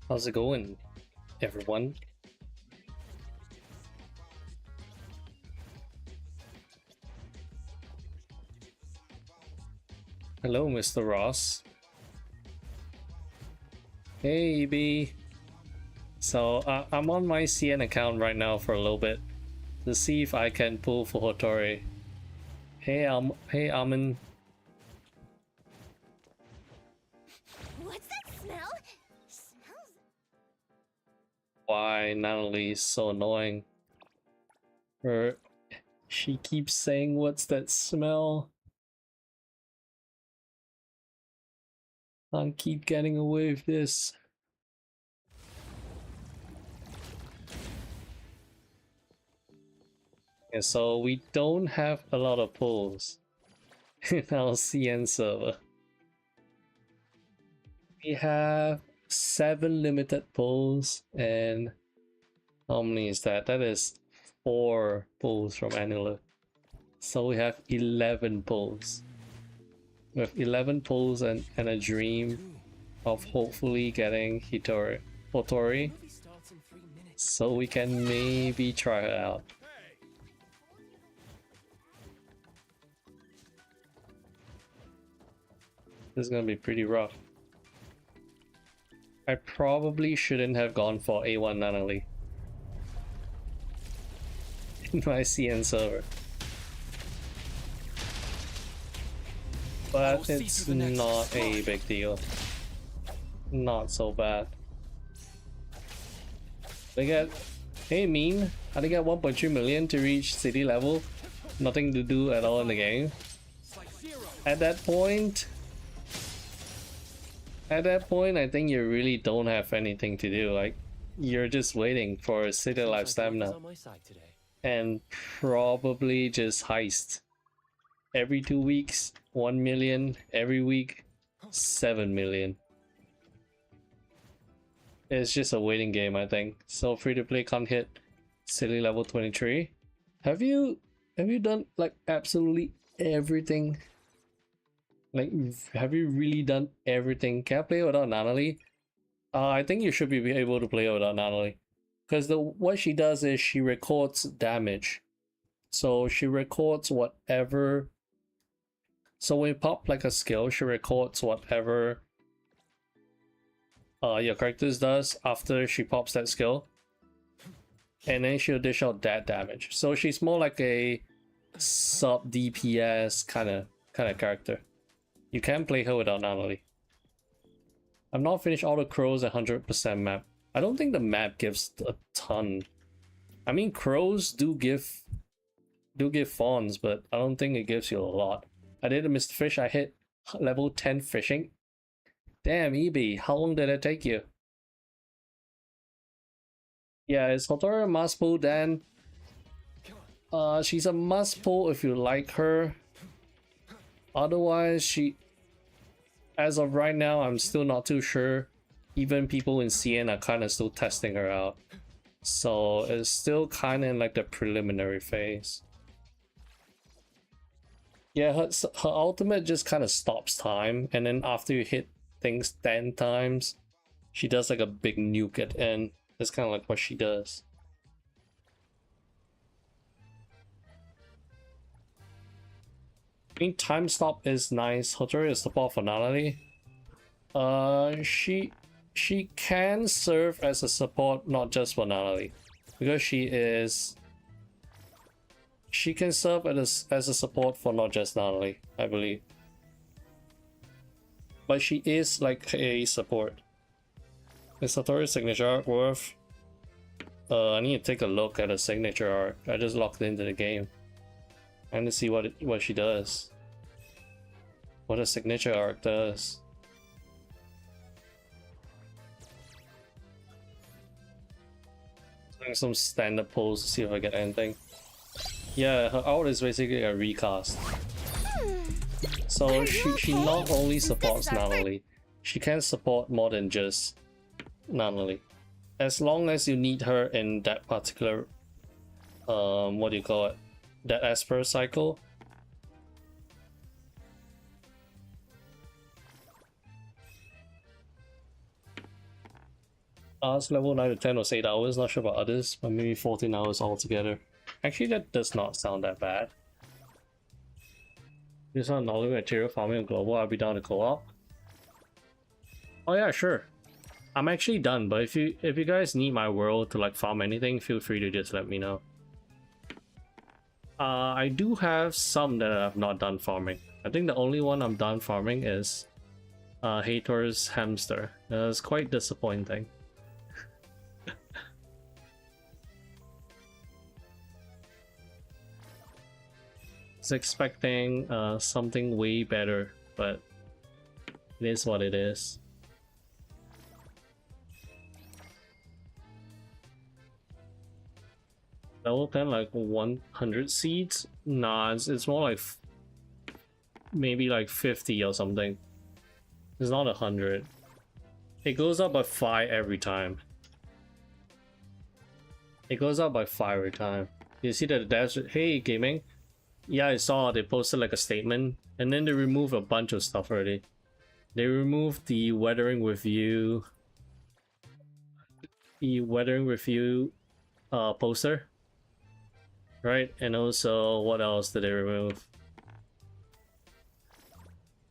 How's it going, everyone? Hello, Mr. Ross. Hey, B. So, I'm on my CN account right now for a little bit to see if I can pull for HOTORI. Hey, hey, Almond. What's that smell? Smells. Why Natalie is so annoying? She keeps saying, "What's that smell?" Can't keep getting away with this. Yeah, so we don't have a lot of pulls in our CN server. We have 7 limited pulls, and how many is that? That is 4 pulls from Annular. So we have 11 pulls. We have 11 pulls and a dream of hopefully getting HOTORI, so we can maybe try her out. This is gonna be pretty rough. I probably shouldn't have gone for A1 Natalie in my CN server, but it's not a big deal. Not so bad. They get, hey Mean, how they get 1.3 million to reach city level? Nothing to do at all in the game. At that point, I think you really don't have anything to do. Like, you're just waiting for city life stamina and probably just heist. Every 2 weeks, 1 million. Every week, 7 million. It's just a waiting game, I think. So free to play can't hit city level 23. Have you done like absolutely everything? Like, have you really done everything? Can I play without Natalie? I think you should be able to play without Natalie, because what she does is she records damage. So she records whatever. So when you pop like a skill, she records whatever your character does after she pops that skill, and then she'll dish out that damage. So she's more like a sub DPS kind of character. You can play her without Natalie. I've not finished all the crows at 100% map. I don't think the map gives a ton. I mean, crows do give fawns, but I don't think it gives you a lot. I did a Mr. Fish. I hit level 10 fishing. Damn, EB, how long did it take you? Yeah, is HOTORI a must pull then? She's a must pull if you like her. Otherwise, as of right now, I'm still not too sure. Even people in CN are kind of still testing her out. So it's still kind of in like the preliminary phase. Yeah, her ultimate just kind of stops time, and then after you hit things 10 times, she does like a big nuke at end. That's kind of like what she does. I mean, time stop is nice. HOTORI is support for Natalie. She can serve as a support not just for Natalie, because she can serve as a support for not just Natalie, I believe. But she is like a support. Is HOTORI's signature art worth? I need to take a look at a signature art. I just logged into the game. And to see what she does. What a signature art does. Doing some standard pulls to see if I get anything. Yeah, her art is basically a recast. So she not only supports Natalie, she can support more than just Natalie. As long as you need her in that particular what do you call it? That Esper cycle. Ours level 9 to 10 was 8 hours, not sure about others, but maybe 14 hours altogether. Actually, that does not sound that bad. This on knowledge material farming and global, I'll be down to co-op. Oh yeah, sure. I'm actually done, but if you guys need my world to like farm anything, feel free to just let me know. I do have some that I've not done farming. I think the only one I'm done farming is HOTORI's hamster. It's quite disappointing. I was expecting something way better, but it is what it is. Level 10 like 100 seeds? Nah, it's more like maybe like 50 or something. It's not 100. It goes up by 5 every time. It goes up by 5 every time. You see that that's hey gaming? Yeah, I saw they posted like a statement and then they removed a bunch of stuff already. They removed the weathering review poster. Right, and also what else did they remove?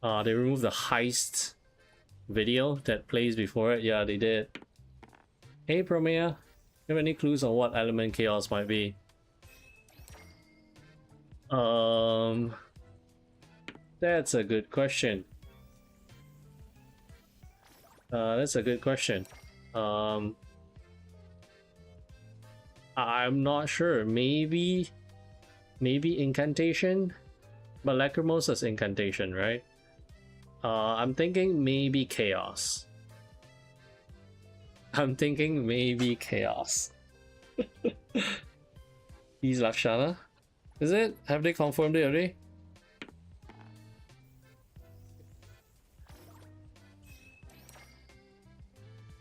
They removed the heist video that plays before it. Yeah, they did. Hey Promea, you have any clues on what element chaos might be? That's a good question. That's a good question. I'm not sure. Maybe incantation, but Lacrimosa's incantation, right? I'm thinking maybe chaos. I'm thinking maybe chaos. He's Lakshana. Is it? Have they confirmed it already?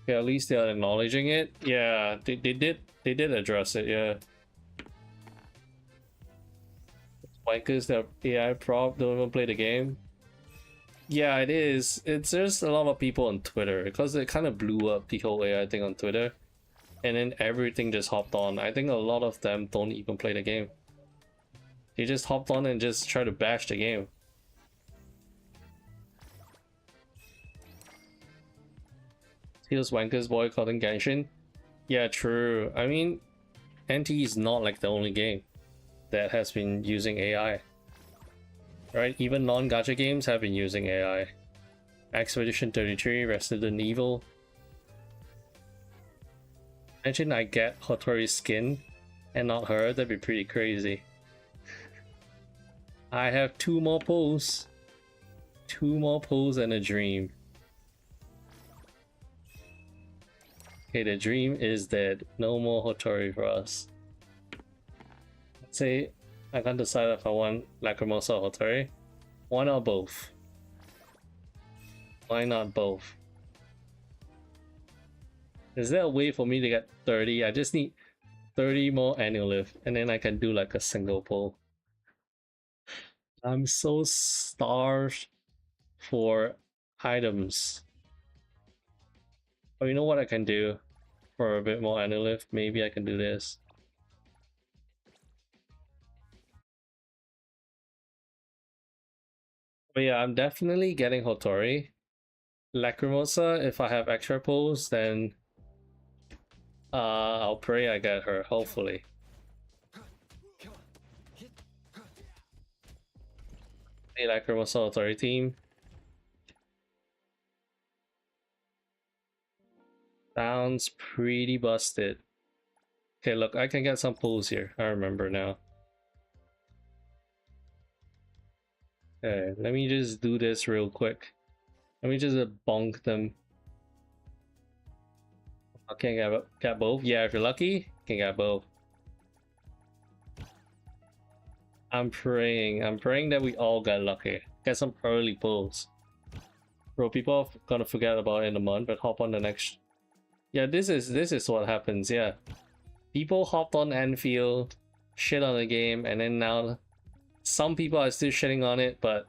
Yeah, at least they are acknowledging it. Yeah, they did address it, yeah. Wankers that AI prop don't even play the game. Yeah, it is. It's just a lot of people on Twitter because it kind of blew up the whole AI thing on Twitter. And then everything just hopped on. I think a lot of them don't even play the game. They just hopped on and just try to bash the game. Here's Wankers boycotting Genshin. Yeah, true. I mean, NTE is not like the only game that has been using AI. Right? Even non-gacha games have been using AI. Expedition 33, Resident Evil. Imagine I get HOTORI's skin and not her, that'd be pretty crazy. I have 2 more pulls. 2 more pulls and a dream. Okay, the dream is dead. No more HOTORI for us. Let's say I can't decide if I want Lacrimosa or HOTORI. Why not both? Why not both? Is there a way for me to get 30? I just need 30 more annual lift and then I can do like a single pull. I'm so starved for items. Oh, you know what I can do for a bit more annual lift? Maybe I can do this. But yeah, I'm definitely getting HOTORI. Lacrimosa, if I have extra pulls, then I'll pray I get her, hopefully. Hey, Lacrimosa HOTORI team. Sounds pretty busted. Okay, look, I can get some pulls here. I remember now. Okay, let me just do this real quick. Let me just bonk them. I can get both. Yeah, if you're lucky, can get both. I'm praying that we all get lucky. Get some early pulls. Bro, people are gonna forget about it in a month, but hop on the next. Yeah, this is what happens. Yeah, people hopped on Anfield, shit on the game, and then now some people are still shitting on it, but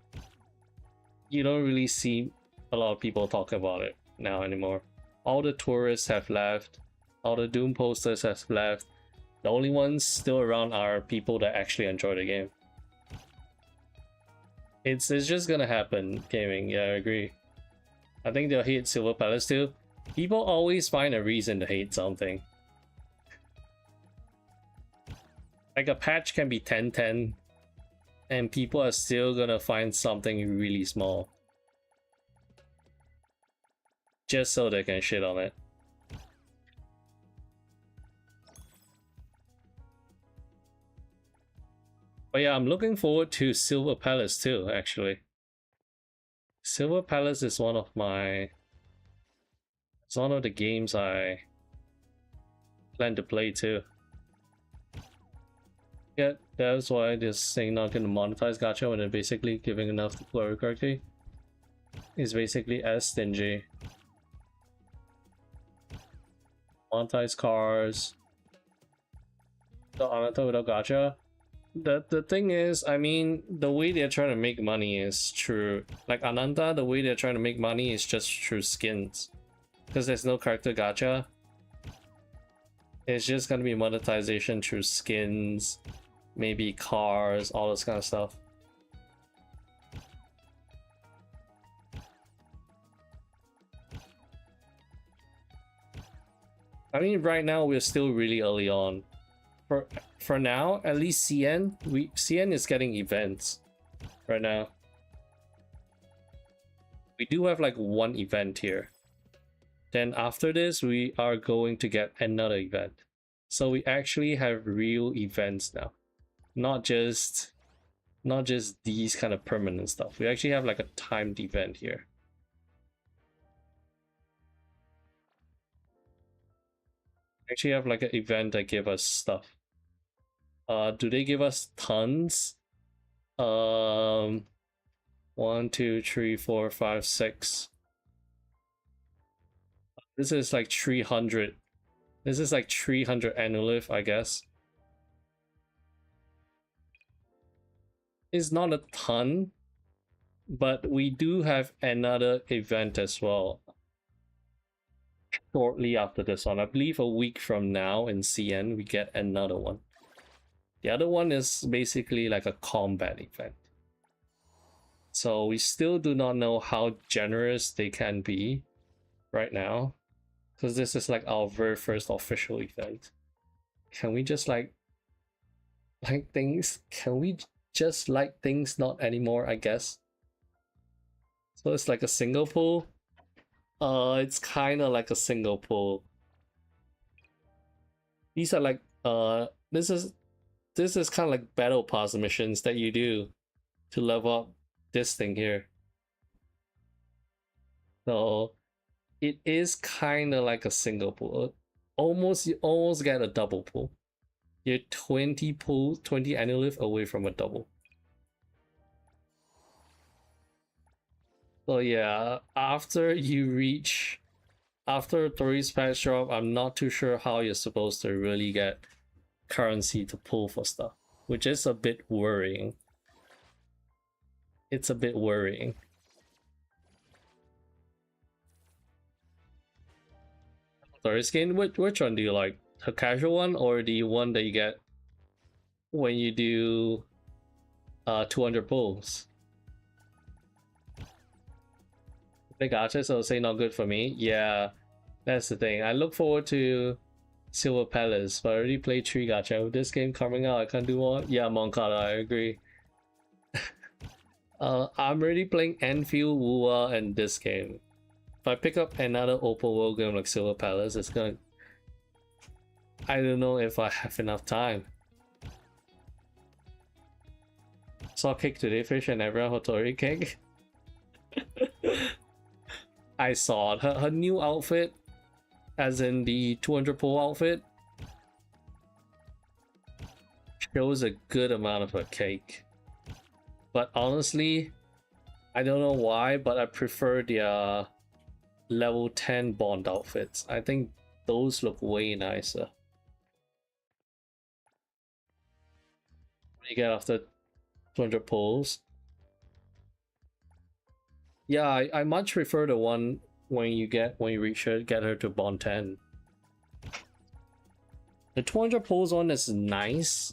you don't really see a lot of people talk about it now anymore. All the tourists have left. All the Doom posters have left. The only ones still around are people that actually enjoy the game. It's just gonna happen, gaming. Yeah, I agree. I think they'll hate Silver Palace too. People always find a reason to hate something. Like a patch can be 10/10, and people are still gonna find something really small just so they can shit on it. But yeah, I'm looking forward to Silver Palace too, actually. Silver Palace is one of my... It's one of the games I plan to play too. Yeah, that's why this thing not gonna monetize gacha when they're basically giving enough to player correctly. Is basically as stingy. Monetize cars. The Ananta without gacha. The thing is, I mean, the way they're trying to make money is through, like Ananta, the way they're trying to make money is just through skins. Because there's no character gacha. It's just gonna be monetization through skins, maybe cars, all this kind of stuff. I mean, right now we're still really early on. For now, at least CN is getting events right now. We do have like one event here. Then after this, we are going to get another event. So we actually have real events now, not just these kind of permanent stuff. We actually have like a timed event here. Actually have like an event that give us stuff. Do they give us tons? 1, 2, 3, 4, 5, 6. This is like 300. This is like 300 annual, I guess. It's not a ton, but we do have another event as well. Shortly after this one, I believe a week from now in CN, we get another one. The other one is basically like a combat event. So we still do not know how generous they can be right now, because this is like our very first official event. Can we just like things? Can we just like things not anymore, I guess? So it's like a single pool. It's kind of like a single pool. These are like this is kind of like battle pass missions that you do to level up this thing here. So it is kind of like a single pool. You almost get a double pool. You're 20 annual away from a double. So yeah, after Tori's patch drop, I'm not too sure how you're supposed to really get currency to pull for stuff, which is a bit worrying. It's a bit worrying. Tori skin, which one do you like? The casual one or the one that you get when you do 200 pulls? The gacha, so say not good for me. Yeah, that's the thing. I look forward to Silver Palace, but I already played 3 gacha. With this game coming out, I can't do more. Yeah, Moncada, I agree. I'm already playing Enfield, Wua, and this game. If I pick up another open world game like Silver Palace, it's gonna... I don't know if I have enough time. Saw cake today, fish and everyone Hotori cake. I saw it. Her new outfit, as in the 200 pull outfit, shows a good amount of her cake. But honestly, I don't know why, but I prefer the level 10 Bond outfits. I think those look way nicer. What do you get after 200 pulls? Yeah, I much prefer the one when you reach her, get her to bond 10. The 200 pulls one is nice,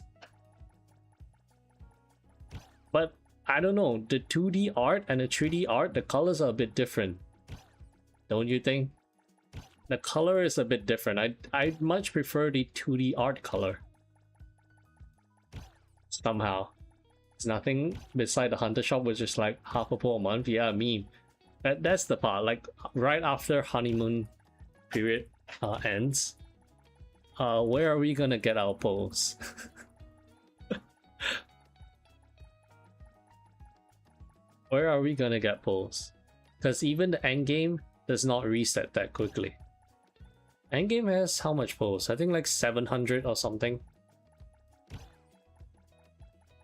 but I don't know, the 2D art and the 3D art, the colors are a bit different, don't you think? The color is a bit different. I much prefer the 2D art color. Somehow. It's nothing beside the Hunter Shop, which is like half a pull a month. Yeah, I mean, that's the part. Like right after honeymoon period ends, where are we gonna get our pulls? Where are we gonna get pulls? Because even the end game does not reset that quickly. Endgame has how much pulls? I think like 700 or something.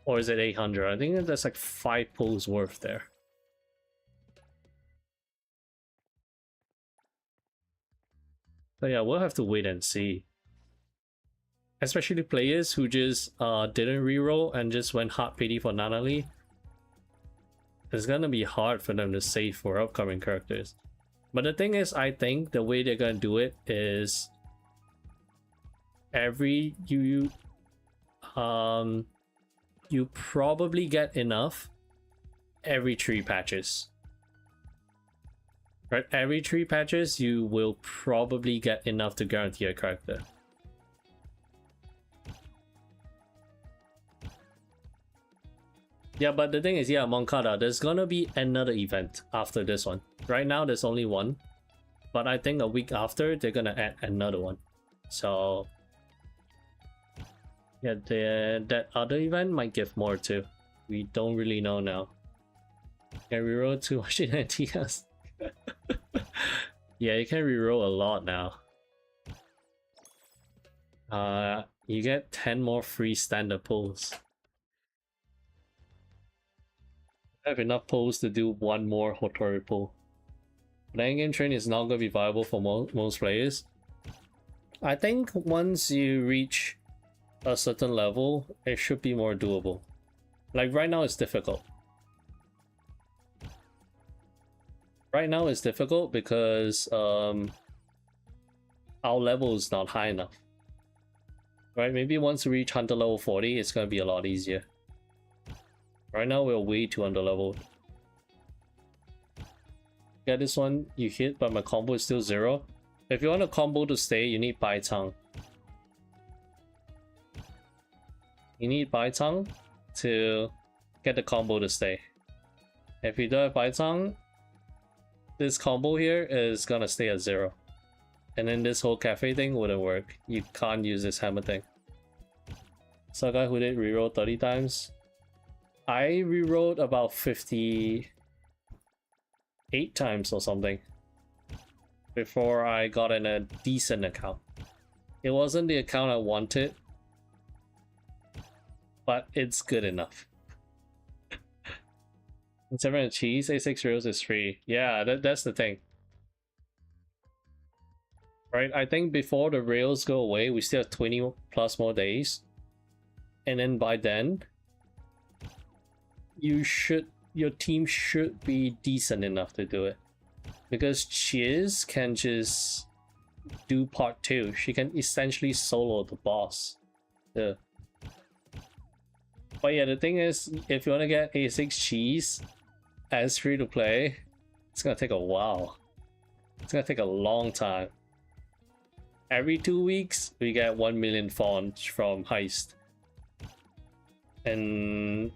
Or is it 800? I think that's like 5 pulls worth there. But yeah, we'll have to wait and see. Especially players who just didn't reroll and just went hard pity for Nanali. It's gonna be hard for them to save for upcoming characters. But the thing is, I think the way they're gonna do it is every you probably get enough every 3 patches. Right? Every 3 patches you will probably get enough to guarantee a character. Yeah, but the thing is, yeah, Moncada, there's gonna be another event after this one. Right now, there's only one. But I think a week after, they're gonna add another one. So... yeah, that other event might give more too. We don't really know now. Can reroll 200 NTS? Yeah, you can reroll a lot now. You get 10 more free standard pulls. I have enough pulls to do 1 more Hotori pull. But endgame train is not going to be viable for most players. I think once you reach a certain level, it should be more doable. Like right now it's difficult. Right now it's difficult because our level is not high enough. Right, maybe once we reach Hunter level 40, it's going to be a lot easier. Right now we're way too underleveled. Yeah, this one you hit, but my combo is still 0. If you want a combo to stay, you need Bai Tang. You need Bai Tang to get the combo to stay. If you don't have Bai Tang, this combo here is gonna stay at 0. And then this whole cafe thing wouldn't work. You can't use this hammer thing. So a guy who did reroll 30 times. I rerolled about 58 times or something before I got in a decent account. It wasn't the account I wanted, but it's good enough. 7 cheese, A6 reels is free. Yeah, that's the thing. Right, I think before the rails go away, we still have 20 plus more days. And then by then, your team should be decent enough to do it. Because Chiz can just do part 2. She can essentially solo the boss. Yeah. But yeah, the thing is, if you want to get A6 cheese as free to play, it's gonna take a while. It's gonna take a long time. Every 2 weeks, we get 1 million fonts from Heist. And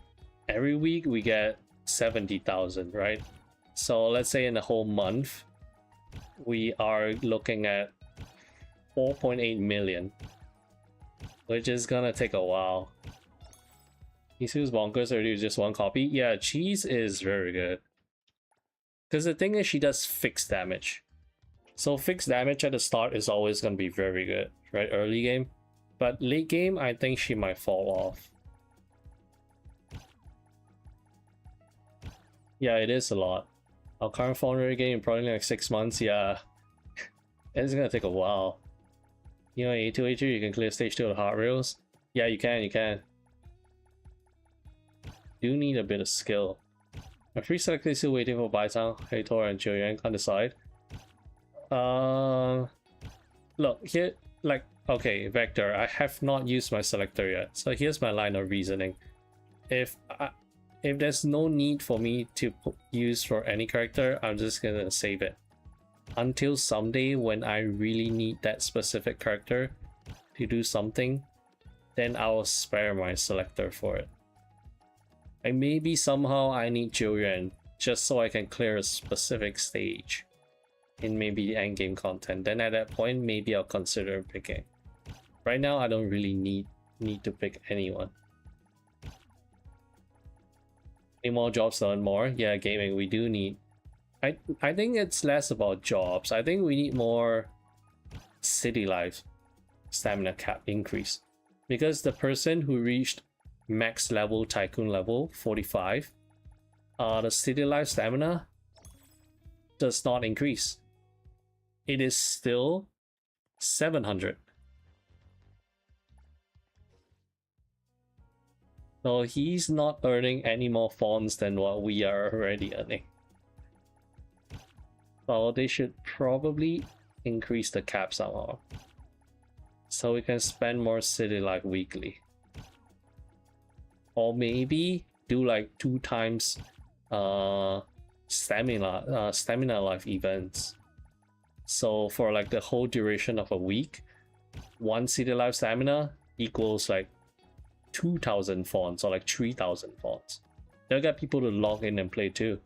every week we get 70,000, right? So let's say in a whole month, we are looking at 4.8 million, which is gonna take a while. Isu's bonkers already with just 1 copy. Yeah, cheese is very good. Because the thing is, she does fixed damage. So fixed damage at the start is always gonna be very good, right? Early game. But late game, I think she might fall off. Yeah, it is a lot. Our current phone rate game probably like 6 months. Yeah, it's gonna take a while. You know, A2 A2, you can clear stage 2 of the hard rails. Yeah, you can. You can. Do need a bit of skill. My free select is still waiting for Baitang, Heitor, and Jiuyuan. Can't decide. Look here, like, okay, Vector, I have not used my selector yet, so here's my line of reasoning. If there's no need for me to use for any character, I'm just gonna save it until someday when I really need that specific character to do something. Then I'll spare my selector for it. And maybe somehow I need Joyuan just so I can clear a specific stage in maybe the endgame content. Then at that point, maybe I'll consider picking. Right now, I don't really need to pick anyone. Any more jobs to earn more? Yeah, gaming, we do need. I think it's less about jobs. I think we need more city life stamina cap increase. Because the person who reached max level tycoon level 45, the city life stamina does not increase. It is still 700. So he's not earning any more fonts than what we are already earning. So they should probably increase the cap somehow, so we can spend more city life weekly. Or maybe do like 2 times stamina life events. So for like the whole duration of a week, 1 city life stamina equals like 2,000 fonts or like 3,000 fonts. They'll get people to log in and play too.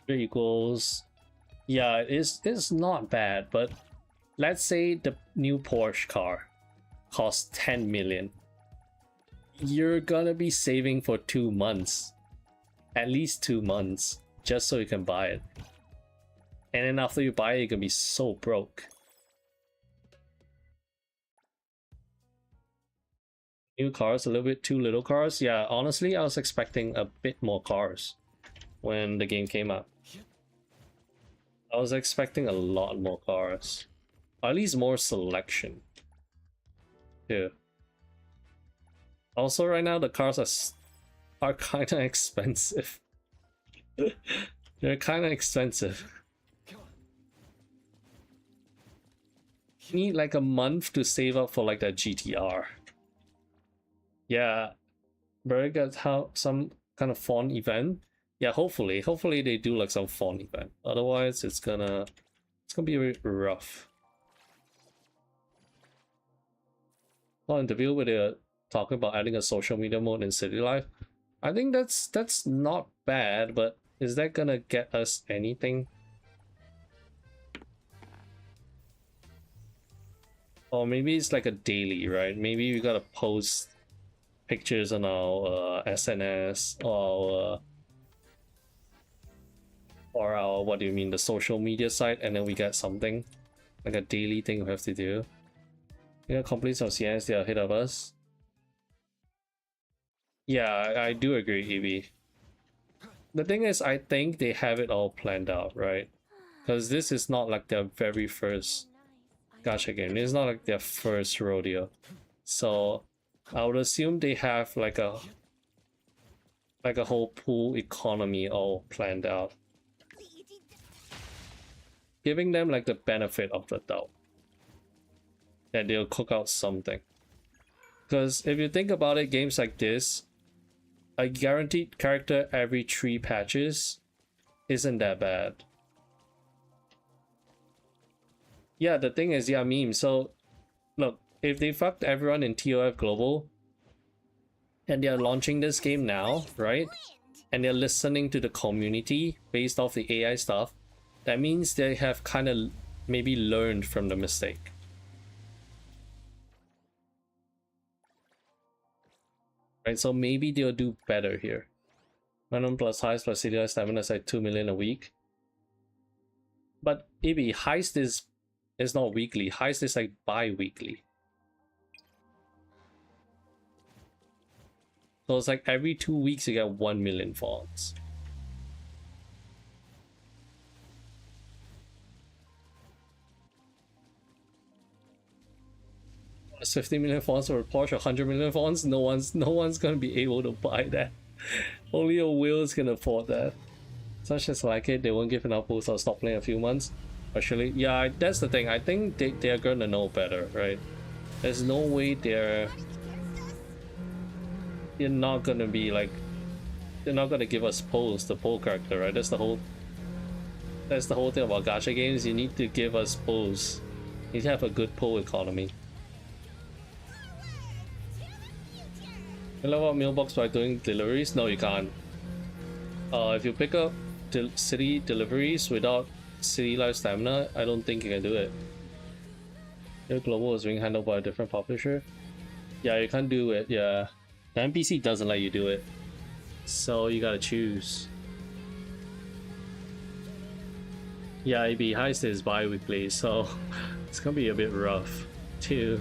It equals, yeah, it's not bad, but let's say the new Porsche car costs 10 million. You're gonna be saving for 2 months, at least 2 months, just so you can buy it. And then after you buy it, you're gonna be so broke. New cars, a little bit too little cars. Yeah, honestly, I was expecting a bit more cars when the game came out. I was expecting a lot more cars, or at least more selection. Yeah. Also, right now the cars are kind of expensive. They're kind of expensive. You need like a month to save up for like that GTR. Yeah, very good. How some kind of fun event. Yeah, hopefully they do like some fun event. Otherwise, it's gonna be a bit rough. Well, interview where they're talking about adding a social media mode in city life. I think that's not bad, but is that gonna get us anything? Or maybe it's like a daily, right? Maybe we gotta post pictures on our SNS or our, what do you mean, the social media site, and then we get something like a daily thing we have to do. Yeah, complete some CNs, they're ahead of us. Yeah, I do agree, Evie. The thing is, I think they have it all planned out, right? Because this is not like their very first gacha game. This is not like their first rodeo. So I would assume they have like a whole pool economy all planned out, giving them like the benefit of the doubt that they'll cook out something. Because if you think about it, games like this, a guaranteed character every 3 patches isn't that bad. Yeah, the thing is, yeah, meme. So look, if they fucked everyone in TOF Global and they're launching this game now, right? And they're listening to the community based off the AI stuff, that means they have kind of maybe learned from the mistake. Right, so maybe they'll do better here. Minimum plus heist plus CDI stamina is like 2 million a week. But maybe heist is not weekly. Heist is like bi-weekly. So it's like every 2 weeks you get 1 million fonts. It's 50 million fonts or Porsche, 100 million fonts. No one's gonna be able to buy that. Only a whale is gonna afford that. Such as like it, they won't give enough boost or stop playing a few months. Actually, yeah, that's the thing. I think they're gonna know better, right? There's no way they're not gonna be like, they're not gonna give us pulls, the pull character, right? That's the whole thing about gacha games. You need to give us pulls. You need to have a good pull economy. You level up mailbox by doing deliveries? No, you can't. If you pick up city deliveries without city life stamina, I don't think you can do it. Your global is being handled by a different publisher. Yeah, you can't do it. Yeah, the NPC doesn't let you do it, so you gotta choose. Yeah, AB Heist is bi-weekly, so it's gonna be a bit rough to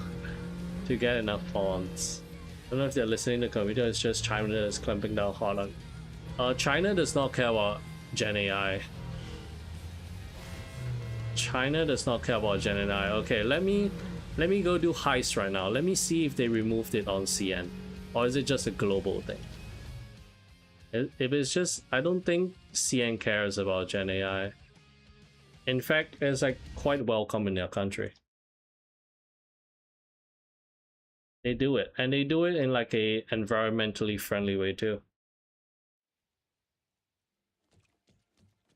get enough fonts. I don't know if they're listening to computer. It's just China that's clamping down hard on. China does not care about Gen AI. China does not care about Gen AI. Okay, let me go do Heist right now. Let me see if they removed it on CN, or is it just a global thing? If it's just, I don't think CN cares about Gen AI. In fact, it's like quite welcome in their country. They do it, and they do it in like a environmentally friendly way too.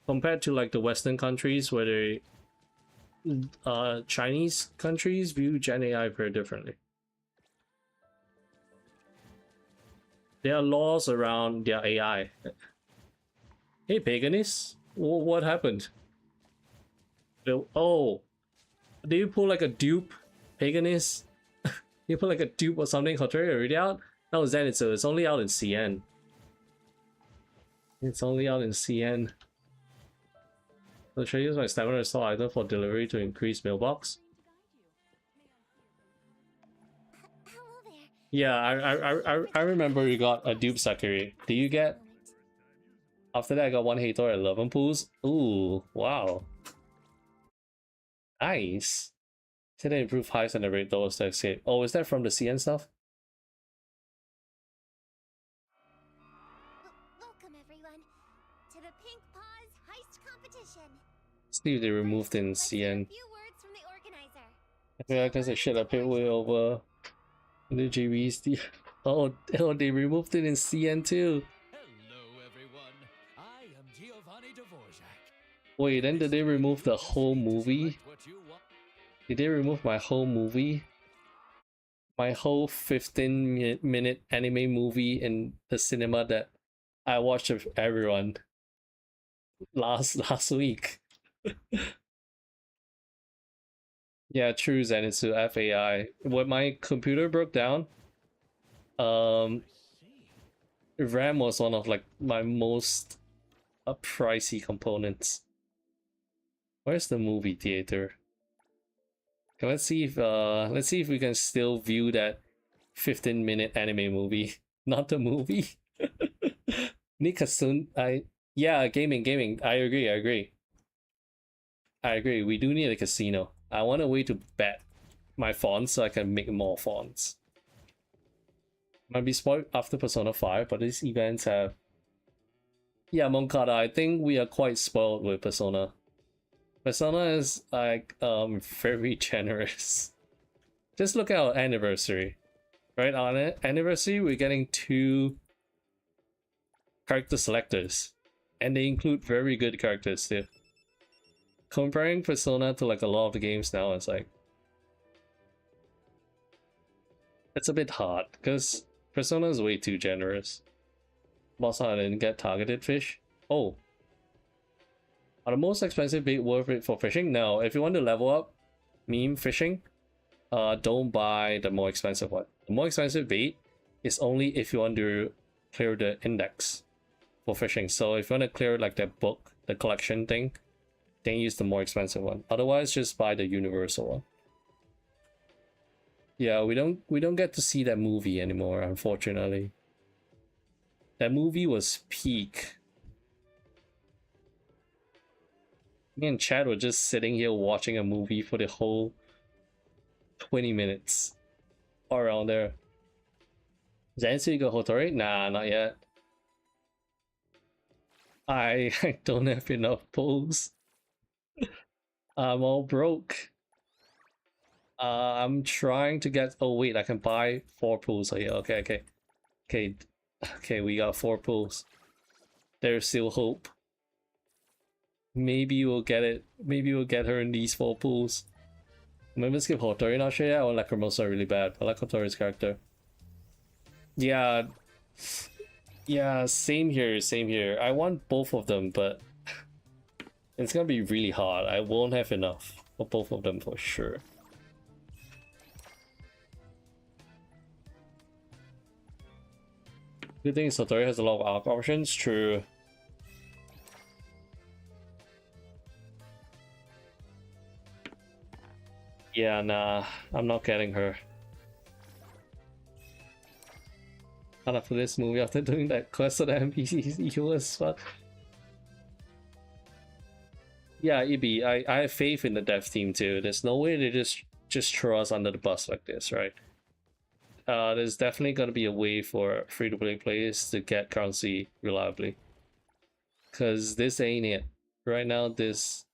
Compared to like the Western countries where they Chinese countries view Gen AI very differently. There are laws around their AI. Hey, Paganist, what happened? Oh, did you pull like a dupe, Paganist? You put like a dupe or something? HOTORI already out? No, Zenitsu. It's only out in CN. It's only out in CN. So should I use my stamina restore item for delivery to increase mailbox? Yeah, I remember you got a dupe Sakura. Do you get? After that, I got one Hator 11 pools. Ooh, wow. Nice. Did they improve heights and the rate doors to escape? Oh, is that from the CN stuff? Welcome everyone to the Pink Paws Heist Competition. See if they removed in CN. A few words from the organizer. Yeah, because I should have paid way over the GBs. Oh, they removed it in CN too. Hello, everyone. I am Giovanni Dvorak. Wait, then did they remove the whole movie? Did they remove my whole movie? My whole 15-minute anime movie in the cinema that I watched with everyone last week. Yeah, true, Zenitsu FAI. When my computer broke down, RAM was one of like my most pricey components. Where's the movie theater? Okay, let's see if we can still view that 15-minute anime movie. Not the movie. Nikasun, yeah, gaming. I agree. We do need a casino. I want a way to bet my fonts so I can make more fonts. Might be spoiled after Persona 5, but these events have... Yeah, Moncada, I think we are quite spoiled with Persona. Persona is like very generous. Just look at our anniversary. Right, on it, anniversary, we're getting 2 character selectors. And they include very good characters too. Comparing Persona to like a lot of the games now, it's like... It's a bit hard, because Persona is way too generous. Also, I didn't get targeted fish. Oh. Are the most expensive bait worth it for fishing? No, if you want to level up meme fishing, don't buy the more expensive one. The more expensive bait is only if you want to clear the index for fishing. So if you want to clear like that book, the collection thing, then use the more expensive one. Otherwise, just buy the universal one. Yeah, we don't get to see that movie anymore, unfortunately. That movie was peak. Me and Chad were just sitting here watching a movie for the whole 20 minutes. Or around there. Zenitsu, you got HOTORI? Nah, not yet. I don't have enough pulls. I'm all broke. I'm trying to get. Oh wait, I can buy 4 pools here. Okay. We got 4 pools. There's still hope. Maybe we'll get it. Maybe we'll get her in these 4 pools. Maybe skip HOTORI. Not sure yet. Or Lacrimosa really bad. I like HOTORI's character. Yeah. Yeah. Same here. I want both of them, but it's gonna be really hard. I won't have enough for both of them for sure. Good thing HOTORI has a lot of arc options. True. Yeah, nah, I'm not getting her. Not after this movie, after doing that quest of the NPCs, evil as fuck. Yeah, Ibi, I have faith in the dev team too. There's no way they just throw us under the bus like this, right? There's definitely gonna be a way for free-to-play players to get currency reliably. Cause this ain't it. Right now, this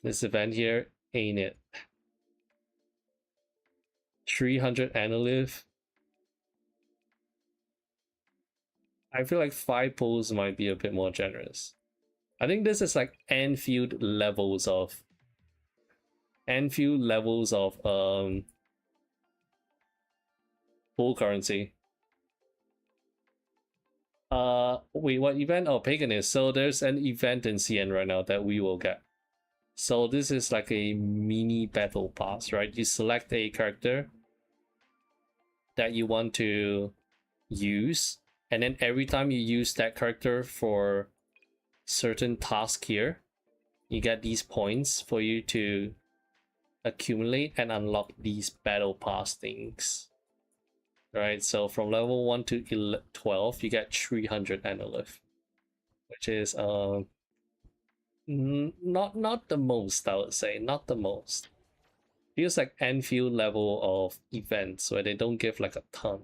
event here ain't it. 300 Analyth. I feel like 5 pulls might be a bit more generous. I think this is like Enfield levels of full currency. Wait, what event? Oh, Paganist. So there's an event in CN right now that we will get. So this is like a mini battle pass, right? You select a character that you want to use, and then every time you use that character for certain task here, you get these points for you to accumulate and unlock these battle pass things. Right, so from level 1 to 12, you get 300 Analyth, which is not the most, I would say, not the most. Feels like Enfield level of events where they don't give like a ton.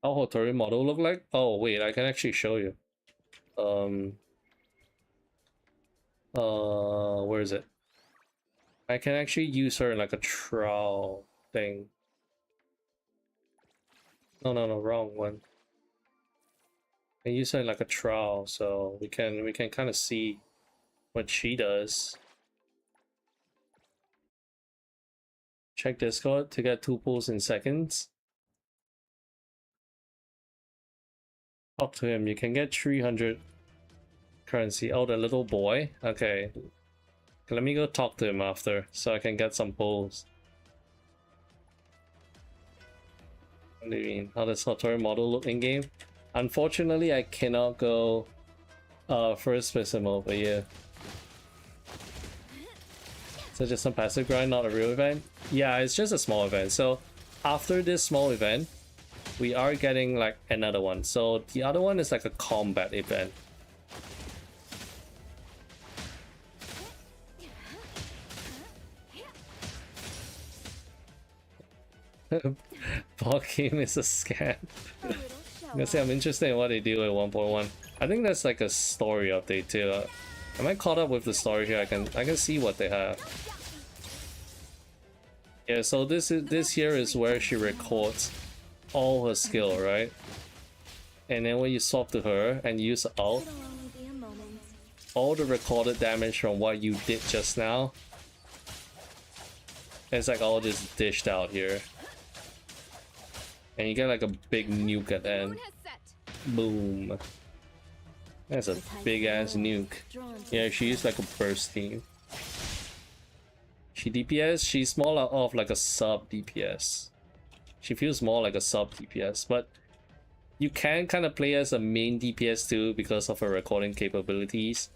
How HOTORI model look like? Oh wait, I can actually show you. Where is it? I can actually use her in like a trowel thing. No, wrong one. I use her in like a trowel, so we can kind of see what she does. Check Discord to get 2 pulls in seconds. Talk to him. You can get 300 currency. Oh, the little boy. Okay. Let me go talk to him after, so I can get some pulls. What do you mean? How does HOTORI model look in game? Unfortunately, I cannot go first person mode, but yeah. So just some passive grind, not a real event? Yeah, it's just a small event. So after this small event, we are getting like another one. So the other one is like a combat event. Ball game is a scam. I'm gonna say I'm interested in what they do at 1.1. I think that's like a story update too. Am I caught up with the story here? I can see what they have. Yeah, so this here is where she records all her skill, right? And then when you swap to her and use ult, all the recorded damage from what you did just now, it's like all just dished out here. And you get like a big nuke at the end. Boom. That's a big ass nuke. Yeah, she used like a burst team. She DPS, she's more of like a sub DPS. She feels more like a sub DPS, but you can kind of play as a main DPS too because of her recording capabilities.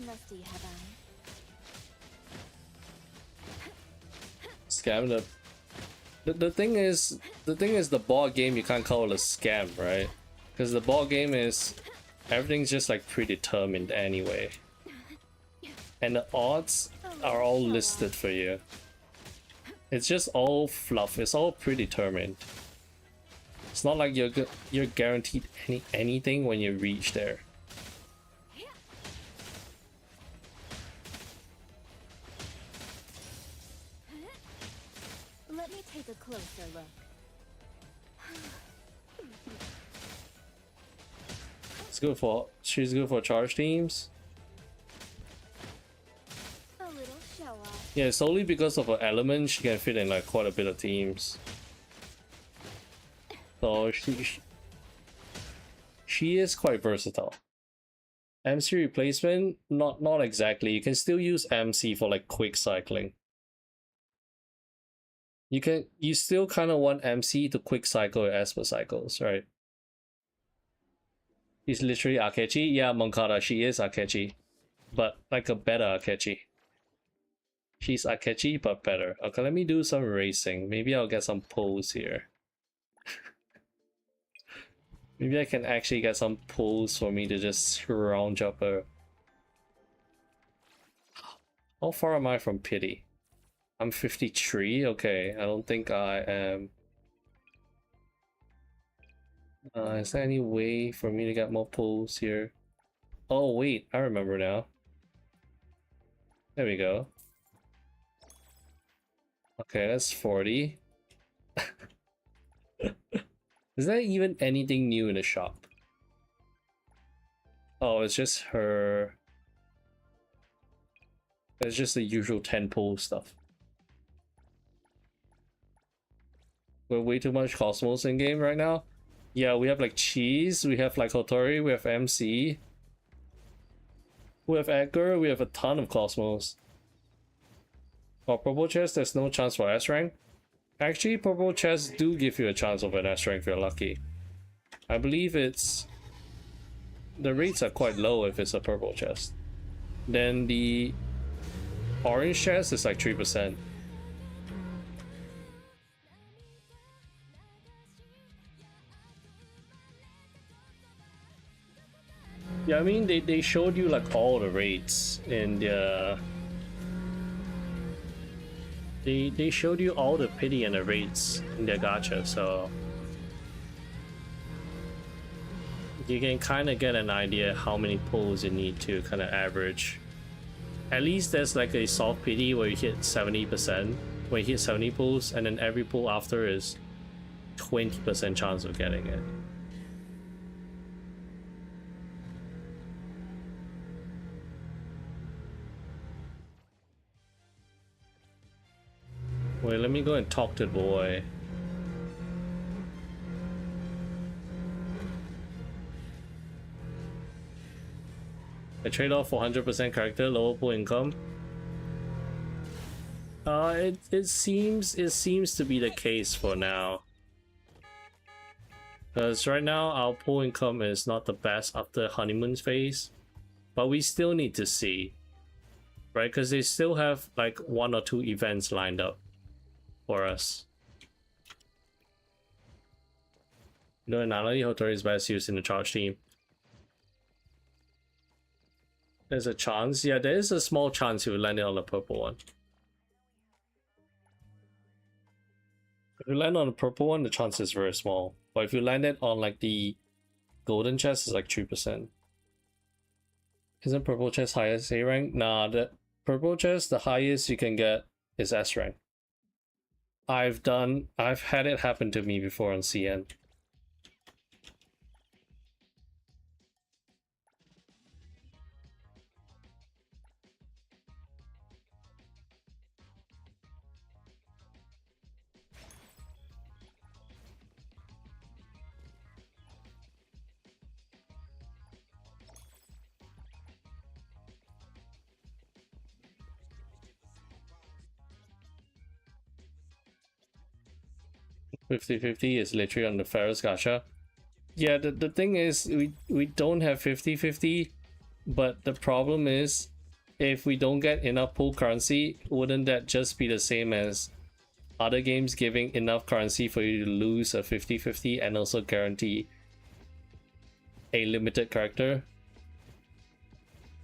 Rusty, have I? Scam the thing is, the thing is, the board game you can't call it a scam, right? Because the board game is everything's just like predetermined anyway, and the odds are all listed for you. It's just all fluff. It's all predetermined. It's not like you're guaranteed anything when you reach there. Let me take a closer look. It's good for. She's good for charge teams. A little show off. Yeah, solely because of her element, she can fit in like quite a bit of teams. So she is quite versatile. MC replacement, not exactly. You can still use MC for like quick cycling. You still kind of want MC to quick cycle your Esper cycles, right? He's literally Akechi. Yeah, Moncada, she is Akechi, but like a better Akechi. She's Akechi, but better. Okay, let me do some racing. Maybe I'll get some pulls here. Maybe I can actually get some pulls for me to just round up her. How far am I from pity? I'm 53. Okay, I don't think I am. Is there any way for me to get more pulls here? Oh wait, I remember now. There we go. Okay, that's 40. Is there even anything new in the shop? Oh, it's just her. It's just the usual 10 pull stuff. We're way too much Cosmos in game right now. Yeah, we have like Cheese, we have like Hotori, we have MC. We have Edgar, we have a ton of Cosmos. For purple chest, there's no chance for S rank. Actually, purple chests do give you a chance of an S rank if you're lucky. I believe it's... the rates are quite low if it's a purple chest. Then the orange chest is like 3%. Yeah, I mean, they showed you like all the rates in the... They showed you all the pity and the rates in their gacha, so you can kind of get an idea how many pulls you need to kind of average. At least there's like a soft pity where you hit 70%, where you hit 70 pulls, and then every pull after is 20% chance of getting it. Wait, let me go and talk to the boy. A trade-off for 100% character, lower pool income. It seems to be the case for now. Because right now our pool income is not the best after honeymoon phase, but we still need to see, right? Because they still have like 1 or 2 events lined up for us. No, analogy, Hotori is best used in the charge team. There's a chance. Yeah, there is a small chance you will land it on the purple one. If you land on the purple one, the chance is very small. But if you land it on like the golden chest, it's like 3%. Isn't purple chest highest A rank? Nah, the purple chest, the highest you can get is S rank. I've had it happen to me before on CN. $50-50 is literally on the Ferris gacha. Yeah, the thing is we don't have 50-50, but the problem is if we don't get enough pool currency, wouldn't that just be the same as other games giving enough currency for you to lose a 50-50 and also guarantee a limited character.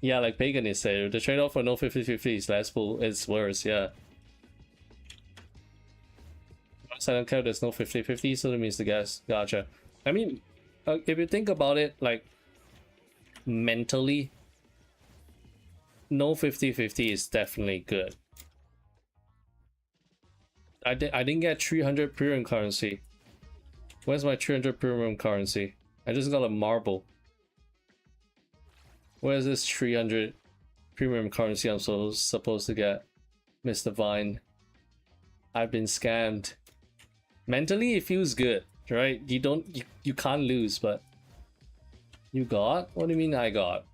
Yeah, like Pagan is saying, the trade-off for no 50-50 is less pull, it's worse, yeah. I don't care, there's no 50-50, so that means the guess. Gotcha. I mean, if you think about it, like, mentally, no 50-50 is definitely good. I didn't get 300 premium currency. Where's my 300 premium currency? I just got a marble. Where's this 300 premium currency I'm supposed to get? Mr. Vine. I've been scammed. Mentally, it feels good, right? You can't lose, but you got? What do you mean I got?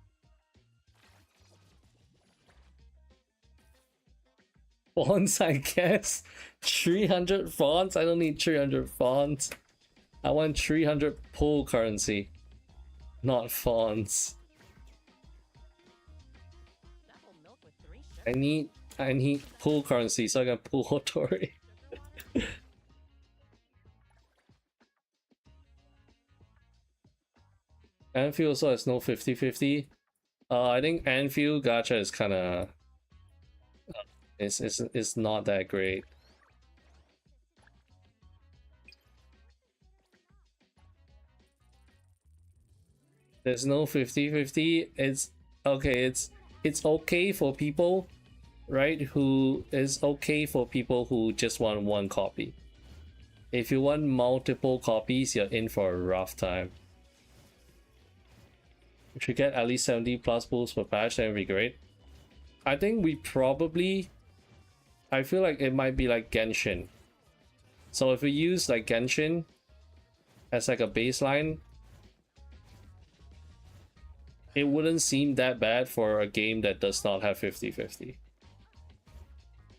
Fonts, I guess. 300 fonts? I don't need 300 fonts. I want 300 pull currency, not fonts. I need pull currency so I can pull HOTORI. Anfield also has no 50-50. I think Anfield gacha is kind of it's not that great. There's no 50-50. It's okay. It's okay for people, right? It's okay for people who just want one copy. If you want multiple copies, you're in for a rough time. If you get at least 70 plus pulls per patch, that would be great. I think we probably, I feel like it might be like Genshin. So if we use like Genshin as like a baseline, it wouldn't seem that bad for a game that does not have 50-50.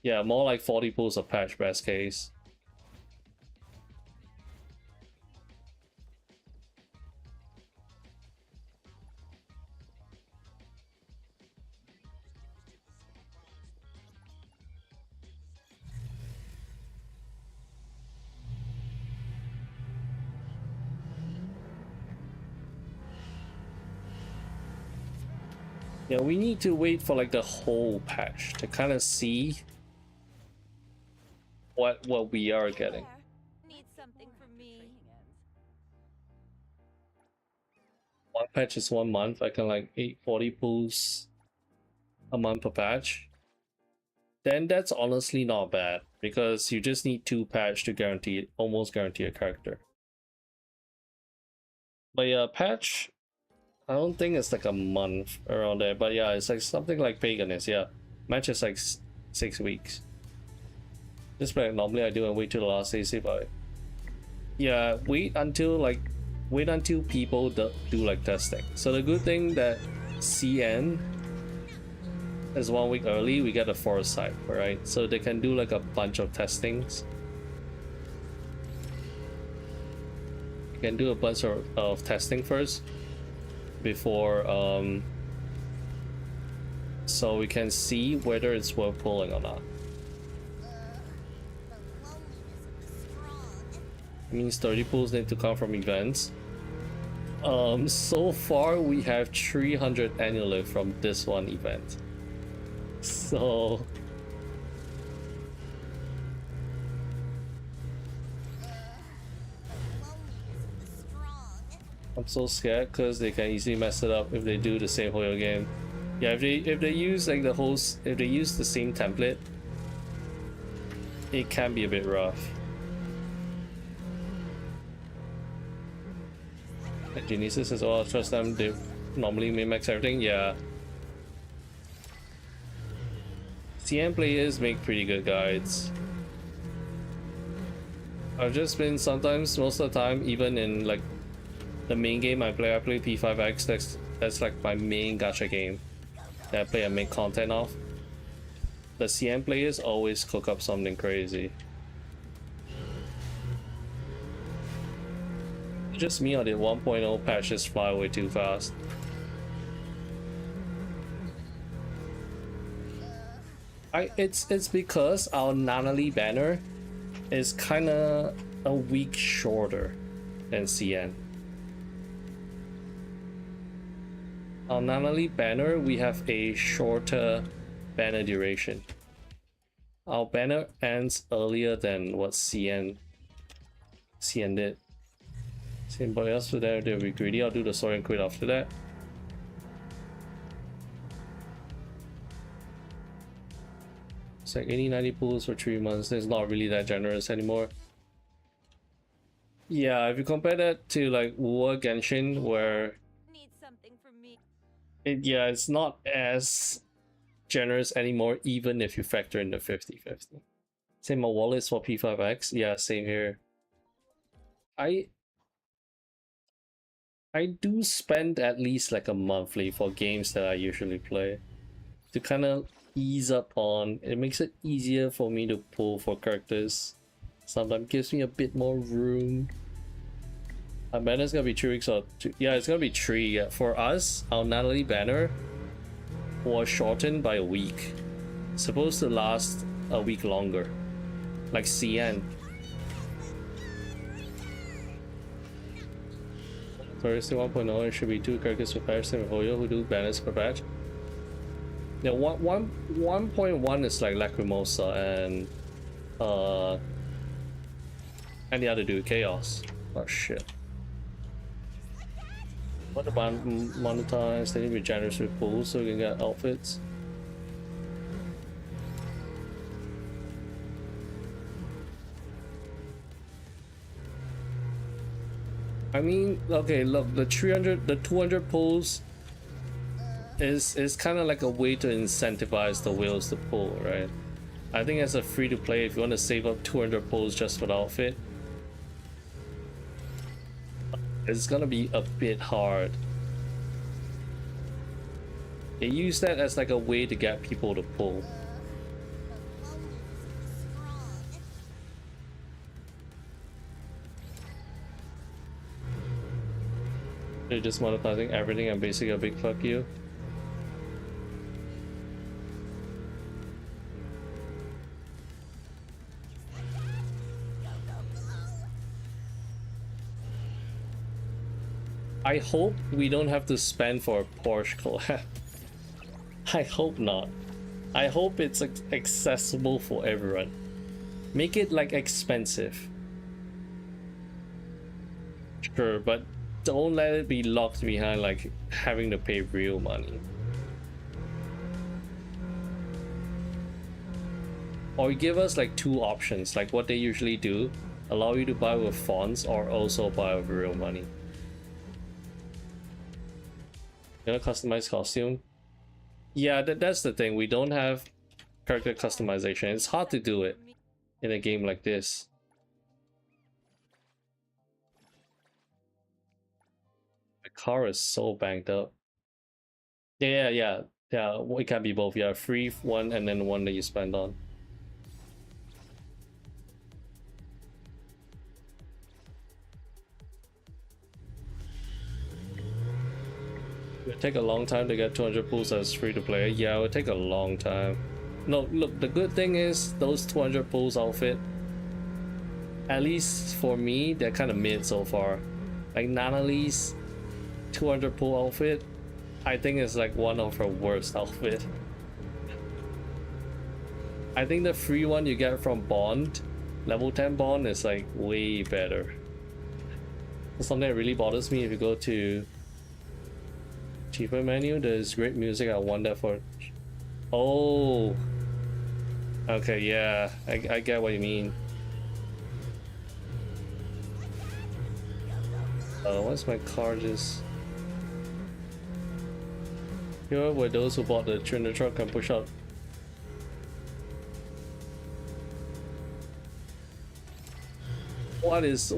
Yeah, more like 40 pulls a patch, best case. Yeah, we need to wait for like the whole patch to kind of see what we are getting. Need something from me. One patch is 1 month. I can like 40 pulls a month per patch. Then that's honestly not bad because you just need 2 patch to almost guarantee a character. But yeah, patch, I don't think it's like a month around there, but yeah, it's like something like Pagan is, yeah. Match is like 6 weeks. Just like normally I do and wait till the last day, see if I... Yeah, wait until people do like testing. So the good thing that CN is 1 week early, we get a foresight, right? So they can do like a bunch of testings. You can do a bunch of testing first before so we can see whether it's worth pulling or not. It means 30 pulls need to come from events. So far we have 300 annually from this one event. So I'm so scared because they can easily mess it up if they do the same whole game. Yeah, if they use like if they use the same template, it can be a bit rough. And Genesis as well, trust them, they normally mimics everything, yeah. CM players make pretty good guides. I've just been sometimes, most of the time, even in like the main game I play P5X, that's like my main gacha game that I play and make content of. The CM players always cook up something crazy. Just me or did 1.0 patches fly away too fast? It's because our Nanali banner is kind of a week shorter than CN. On Nanali banner, we have a shorter banner duration. Our banner ends earlier than what CN did. Anybody else for that? They'll be greedy. I'll do the story and quit after that. It's like 80-90 pools for 3 months. It's not really that generous anymore. Yeah, if you compare that to like War Genshin, where Need something from me. it's not as generous anymore, even if you factor in the 50-50. Same my wallets for P5X. Yeah, same here. I do spend at least like a monthly for games that I usually play to kind of ease up on. It makes it easier for me to pull for characters. Sometimes gives me a bit more room. Our banner's gonna be 3 weeks or 2. Yeah, it's gonna be 3. Yeah. For us, our Natalie banner was shortened by a week. It's supposed to last a week longer, like CN. Thursday 1.0, it should be 2 characters per patch, same with Hoyo who do banners per patch. Yeah, 1.1 is like Lacrimosa and the other dude, Chaos. Oh shit. What about monetize? They need to be generous with pools so we can get outfits. I mean, okay, look, the 200 pulls is kind of like a way to incentivize the whales to pull, right? I think as a free to play, if you want to save up 200 pulls just for the outfit, it's gonna be a bit hard. They use that as like a way to get people to pull. They're just monetizing everything and basically a big fuck you. I hope we don't have to spend for a Porsche collab. I hope not. I hope it's accessible for everyone. Make it like expensive. Sure, but don't let it be locked behind like having to pay real money. Or give us like 2 options, like what they usually do. Allow you to buy with fonts or also buy with real money. You know, customized costume? Yeah, that's the thing. We don't have character customization. It's hard to do it in a game like this. The car is so banged up. Yeah. It can be both. Yeah, free one and then one that you spend on. It would take a long time to get 200 pools as free to play. Yeah, it would take a long time. No, look, the good thing is those 200 pools outfit, at least for me, they're kind of mid so far. Like Nanali's 200 pool outfit, I think is like one of her worst outfit. I think the free one you get from Bond, level 10 Bond, is like way better. Something that really bothers me if you go to cheaper menu, there's great music. I want that for. Oh, okay, yeah, I get what you mean. What's my car just? Here were those who bought the Trinity truck and push out. What is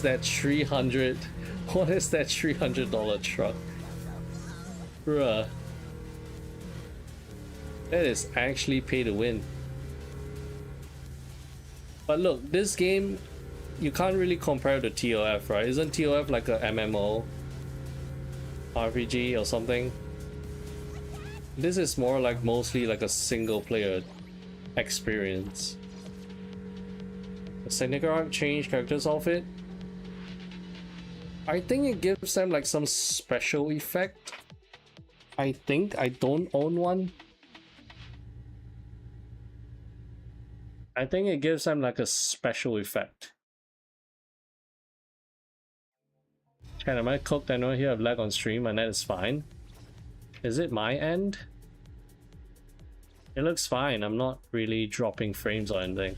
that 300? What is that $300 truck? Bruh. That is actually pay to win. But look, this game, you can't really compare to TOF, right? Isn't TOF like a MMO RPG or something? This is more like mostly like a single player experience. Does Technical Art change characters outfit? I think it gives them like some special effect. I think I don't own one. I think it gives them like a special effect. Chat, am I cooked? I know here I've lag on stream, my net is fine. Is it my end? It looks fine. I'm not really dropping frames or anything.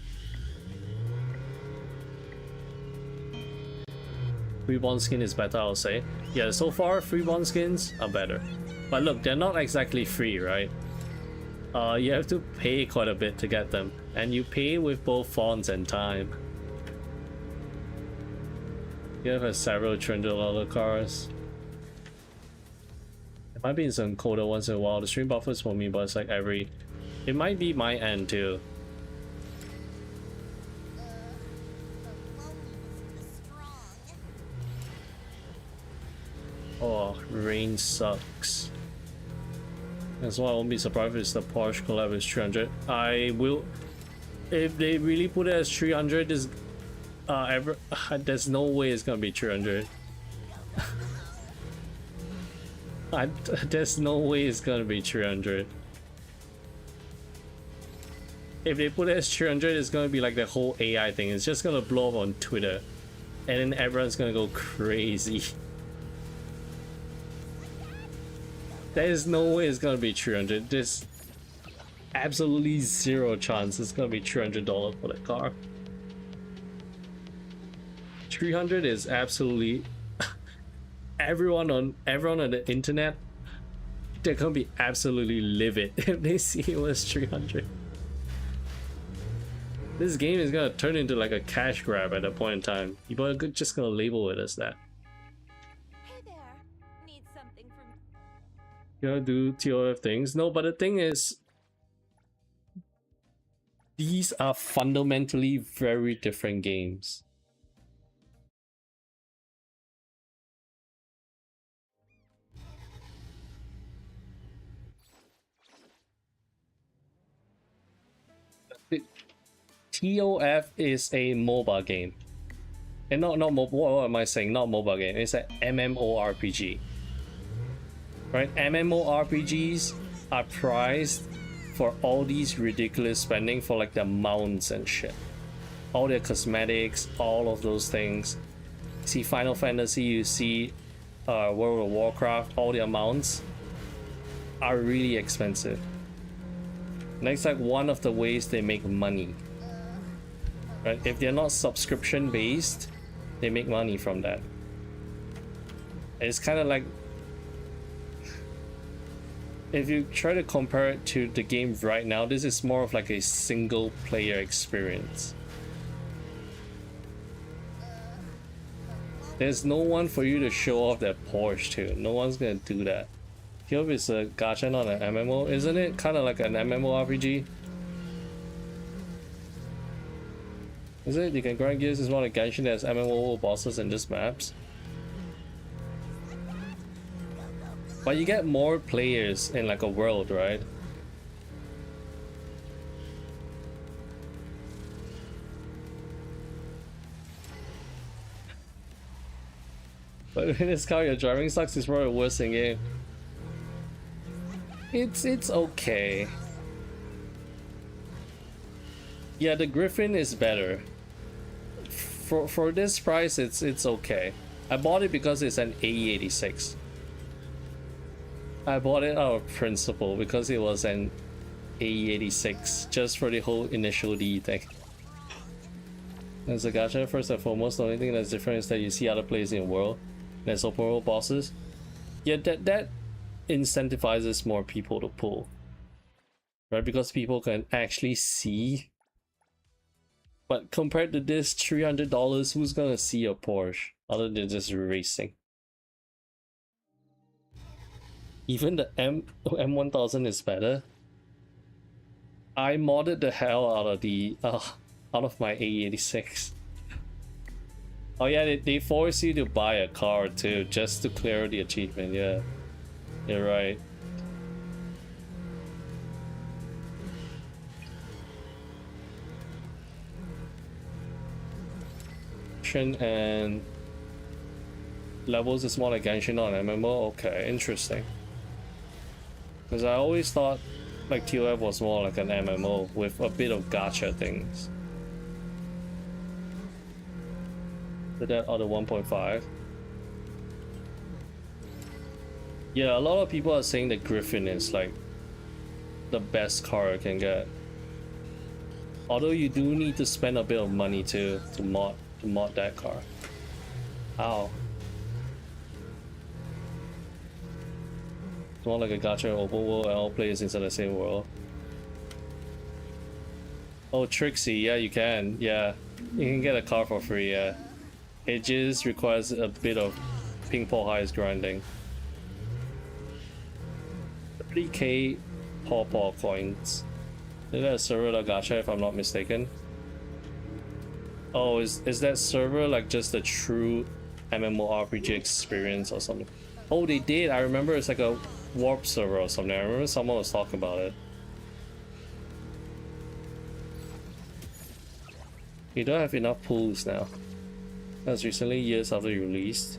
Freeborn skin is better, I'll say. Yeah, so far freeborn skins are better. But look, they're not exactly free, right? You have to pay quite a bit to get them. And you pay with both fonts and time. You have several $200 cars. It might be in some colder once in a while. The stream buffers for me, but it's like every... It might be my end too. Oh, rain sucks. That's why I won't be surprised if it's the Porsche collab is 300. I will... If they really put it as 300, this... there's no way it's gonna be 300. There's no way it's gonna be 300. If they put it as 300, it's gonna be like the whole AI thing. It's just gonna blow up on Twitter. And then everyone's gonna go crazy. There's no way it's gonna be 300. There's absolutely zero chance it's gonna be $300 for the car. 300 is absolutely everyone on the internet, they're gonna be absolutely livid if they see it was 300. This game is gonna turn into like a cash grab at a point in time. People are just gonna label it as that. Hey there. Need something from... You gotta do TOF things. No, but the thing is, these are fundamentally very different games. TOF is a mobile game. And not mobile, what am I saying? Not mobile game, it's an MMORPG. Right? MMORPGs are prized for all these ridiculous spending for like their mounts and shit. All their cosmetics, all of those things. You see Final Fantasy, you see World of Warcraft, all their mounts are really expensive. And that's like one of the ways they make money. Right? If they're not subscription based, they make money from that. It's kind of like, if you try to compare it to the game right now, this is more of like a single player experience. There's no one for you to show off that Porsche to. No one's gonna do that. Cube is a gacha, not an MMO, isn't it? Kind of like an MMORPG. Is it? You can grind gears as well like Genshin as MMO bosses and just maps. But you get more players in like a world, right? But in this car, your driving sucks is probably worse in game. It's okay. Yeah, the Griffin is better. For this price, it's okay. I bought it because it's an AE86. I bought it out of principle because it was an AE86, just for the whole initial D thing. As a gacha, first and foremost, the only thing that's different is that you see other players in the world. There's open world bosses. Yeah, that incentivizes more people to pull. Right, because people can actually see. But compared to this $300, who's gonna see a Porsche other than just racing? Even the M1000 is better. I modded the hell out of the out of my A86. Oh yeah, they force you to buy a car too, just to clear the achievement. Yeah, you're right. action and levels is more like Genshin on MMO. Okay, interesting. Because I always thought like TOF was more like an MMO with a bit of gacha things. Did that other 1.5? Yeah, a lot of people are saying that Griffin is like the best car I can get. Although you do need to spend a bit of money to mod that car. Ow. It's more like a gacha open world and all players inside the same world. Oh, Trixie, yeah, you can. Yeah, you can get a car for free. Yeah, it just requires a bit of ping pong highs grinding. 30k paw coins. Is that a server like gacha if I'm not mistaken? Oh, is that server like just a true MMORPG experience or something? Oh, they did. I remember it's like a warp server or something. I remember someone was talking about it. You don't have enough pools now. That's recently, years after you released.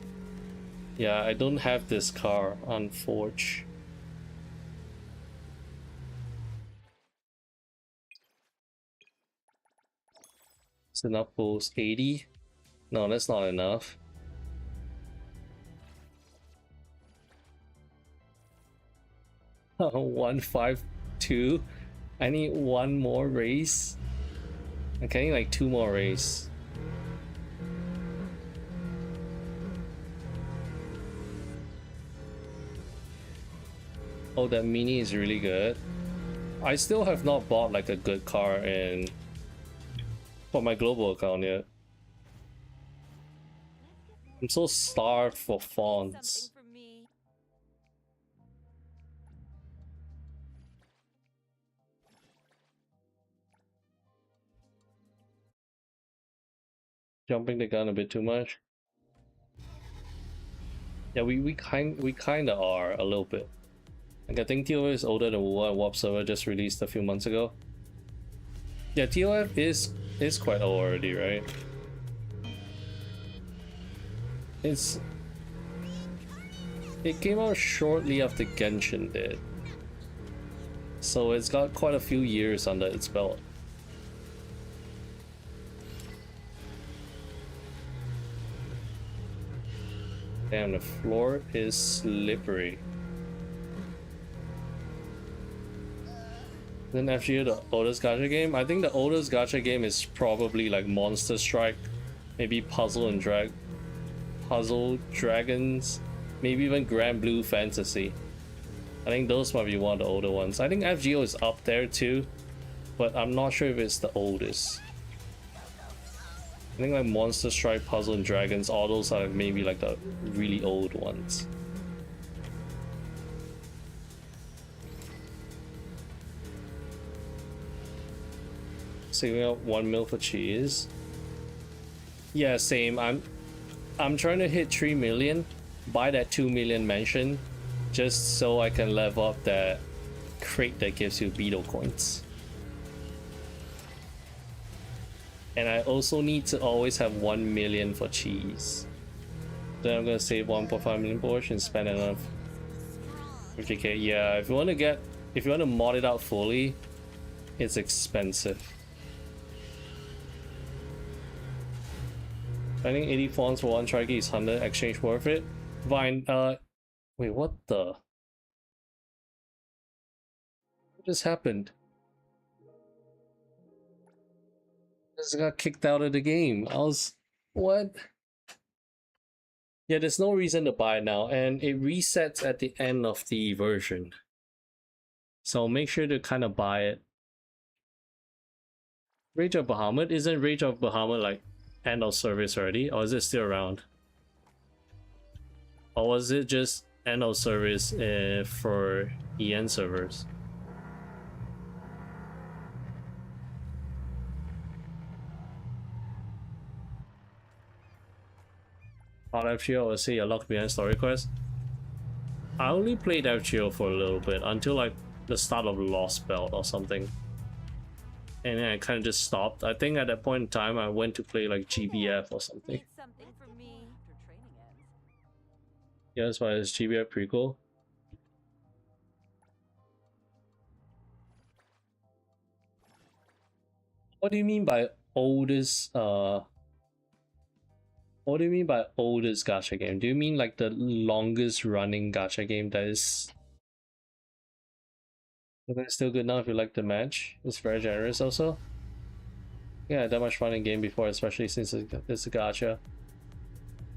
Yeah, I don't have this car on Forge. It's enough pools. 80? No, that's not enough. Oh, 152. I need one more race. I'm getting like 2 more race. Oh, that mini is really good. I still have not bought like a good car in for my global account yet. I'm so starved for fonts. Jumping the gun a bit too much. Yeah, we kinda are a little bit. Like I think TOF is older than what Warp Server just released a few months ago. Yeah, TOF is quite old already, right? It came out shortly after Genshin did. So it's got quite a few years under its belt. Damn, the floor is slippery. Then FGO, the oldest gacha game? I think the oldest gacha game is probably like Monster Strike, maybe Puzzle Dragons, maybe even Grand Blue Fantasy. I think those might be one of the older ones. I think FGO is up there too, but I'm not sure if it's the oldest. I think like Monster Strike, Puzzle and Dragons, all those are maybe like the really old ones. Saving up 1 mil for cheese. Yeah, same. I'm trying to hit 3 million, buy that 2 million mansion, just so I can level up that crate that gives you beetle coins. And I also need to always have 1 million for cheese. Then I'm gonna save 1.5 million portion and spend enough 50k. Yeah, if you want to mod it out fully, it's expensive. I think 80 fonts for 1 trike is 100. Exchange worth it. Vine, wait, what the? What just happened? Just got kicked out of the game. What? Yeah, there's no reason to buy it now, and it resets at the end of the version. So make sure to kind of buy it. Rage of Bahamut? Isn't Rage of Bahamut like end of service already, or is it still around? Or was it just end of service for EN servers? On FGO, let's see, you're locked behind story quest. I only played FGO for a little bit until like the start of Lost Belt or something. and then I kind of just stopped. I think at that point in time, I went to play like GBF or something. Need something from me. Yeah, that's why it's GBF pretty cool. What do you mean by oldest? What do you mean by oldest gacha game? Do you mean like the longest running gacha game that is? That's still good now if you like the match. It's very generous also. Yeah, that much fun in game before, especially since it's a gacha.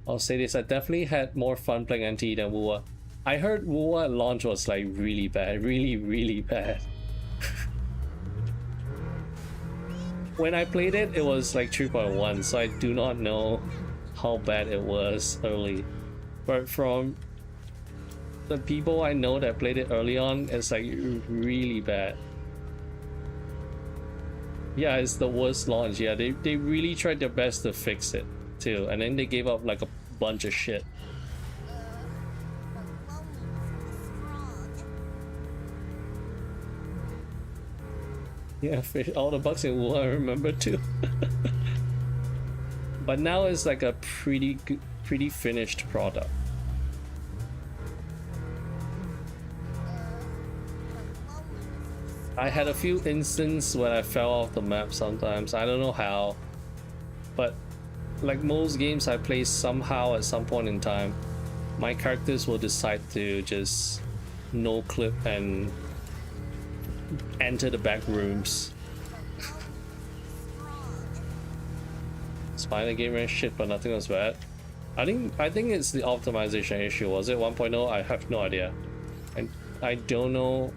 I'll say this, I definitely had more fun playing NTE than WUA. I heard WUA at launch was like really bad, really bad. When I played it, it was like 3.1, so I do not know how bad it was early. But from the people I know that played it early on, it's like really bad. Yeah, it's the worst launch. Yeah, they really tried their best to fix it too, and then they gave up like a bunch of shit. Yeah, all the bugs in WoW I remember too. But now it's like a pretty good, pretty finished product. I had a few instances when I fell off the map sometimes. I don't know how, but like most games I play, somehow at some point in time, my characters will decide to just no clip and enter the back rooms. It's fine, the game ran shit, but nothing was bad. I think it's the optimization issue. Was it 1.0? I have no idea. And I don't know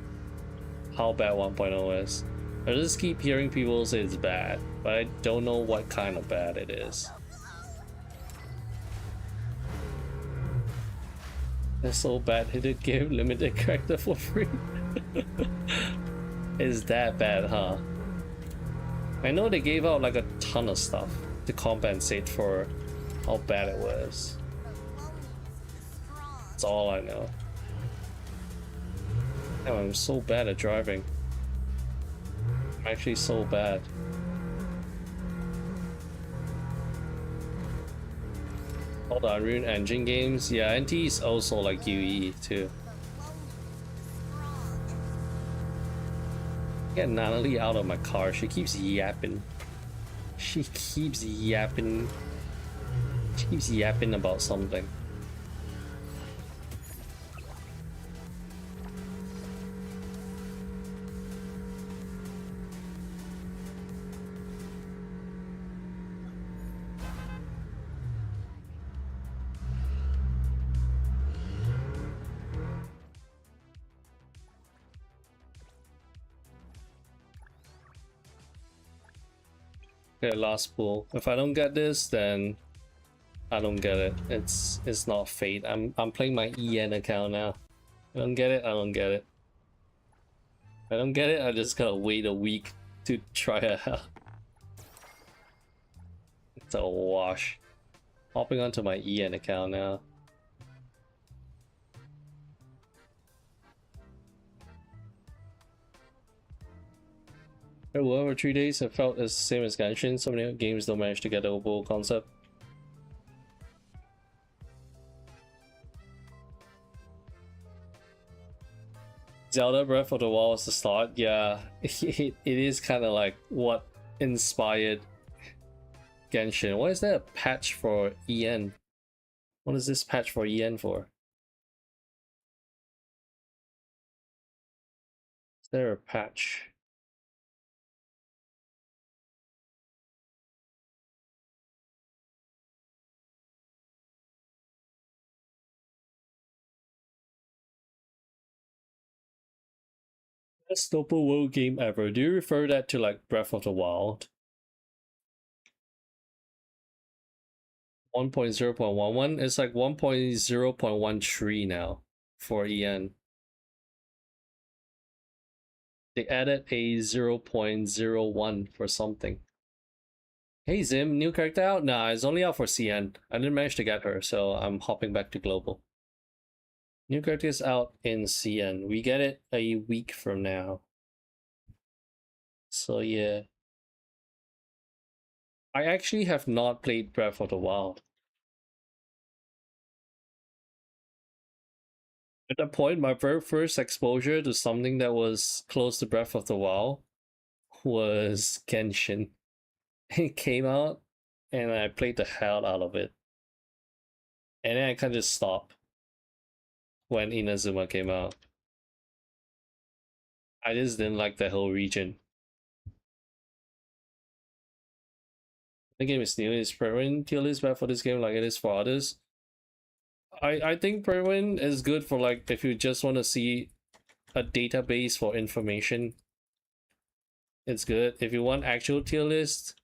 how bad 1.0 is. I just keep hearing people say it's bad, but I don't know what kind of bad it is. It's so bad they did give limited character for free. It's that bad, huh? I know they gave out like a ton of stuff to compensate for how bad it was. That's all I know. Damn, I'm so bad at driving. I'm actually so bad. All the Unreal Engine games, yeah, NTE is also like UE too. Get Natalie out of my car. She keeps yapping. She keeps yapping. She keeps yapping about something. Okay, last pool. If I don't get this, then I don't get it. It's not fate. I'm playing my EN account now. I don't get it, I don't get it. If I don't get it, I just gotta wait a week to try it out. It's a wash. Hopping onto my EN account now. Well, over 3 days, I felt it's the same as Genshin. So many games don't manage to get the overall concept. Zelda Breath of the Wild is the start. Yeah, it is kind of like what inspired Genshin. Why is there a patch for EN? What is this patch for EN for? Is there a patch? Best open world game ever. Do you refer that to like Breath of the Wild? 1.0.11? It's like 1.0.13 now for EN. They added a 0.01 for something. Hey Zim, new character out? Nah, it's only out for CN. I didn't manage to get her, so I'm hopping back to global. New character is out in CN. We get it a week from now. So yeah. I actually have not played Breath of the Wild. At that point, my very first exposure to something that was close to Breath of the Wild was Genshin. It came out, and I played the hell out of it. And then I kind of stopped when Inazuma came out. I just didn't like the whole region. The game is new. Is Perwin tier list bad for this game like it is for others? I think Perwin is good for like if you just want to see a database for information. It's good. If you want actual tier list,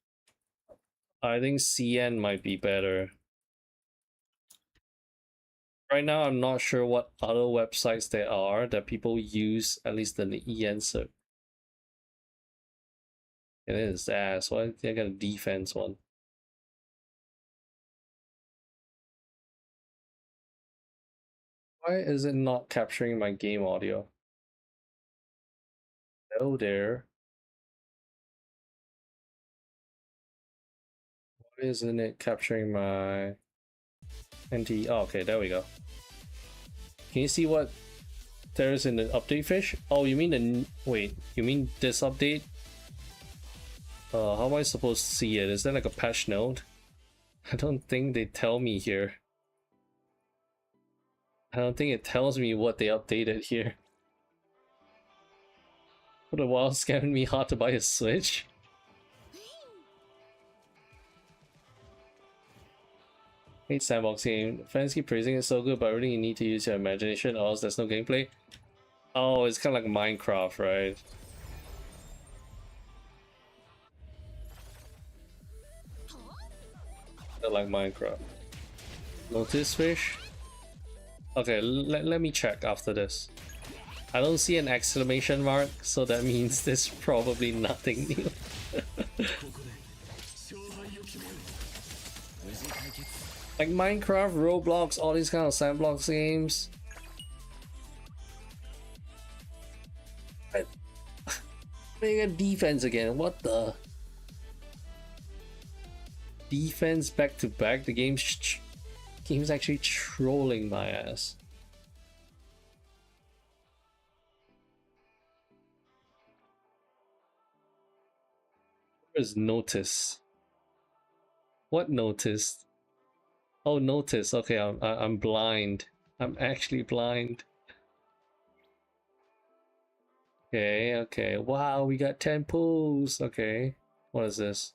I think CN might be better. Right now, I'm not sure what other websites there are that people use, at least in the EN cert. It is ass. Why did I got a defense one? Why is it not capturing my game audio? Hello there. Why isn't it capturing my NTE? Oh, okay, there we go. Can you see what there is in the update fish? Oh, you mean the... Wait, you mean this update? How am I supposed to see it? Is that like a patch note? I don't think they tell me here. I don't think it tells me what they updated here. For a while, scamming me hard to buy a Switch. Hate sandbox game. Fans keep praising it so good, but really you need to use your imagination, or else there's no gameplay. Oh, it's kind of like Minecraft, right? Like Minecraft. Notice fish? Okay, let me check after this. I don't see an exclamation mark, so that means there's probably nothing new. Like Minecraft, Roblox, all these kind of sandbox games. Playing a defense again, what the? Defense back to back, the game's actually trolling my ass. Where's notice? What notice? Oh, notice. Okay, I'm blind. I'm actually blind. Okay, okay. Wow, we got 10 pulls. Okay, what is this?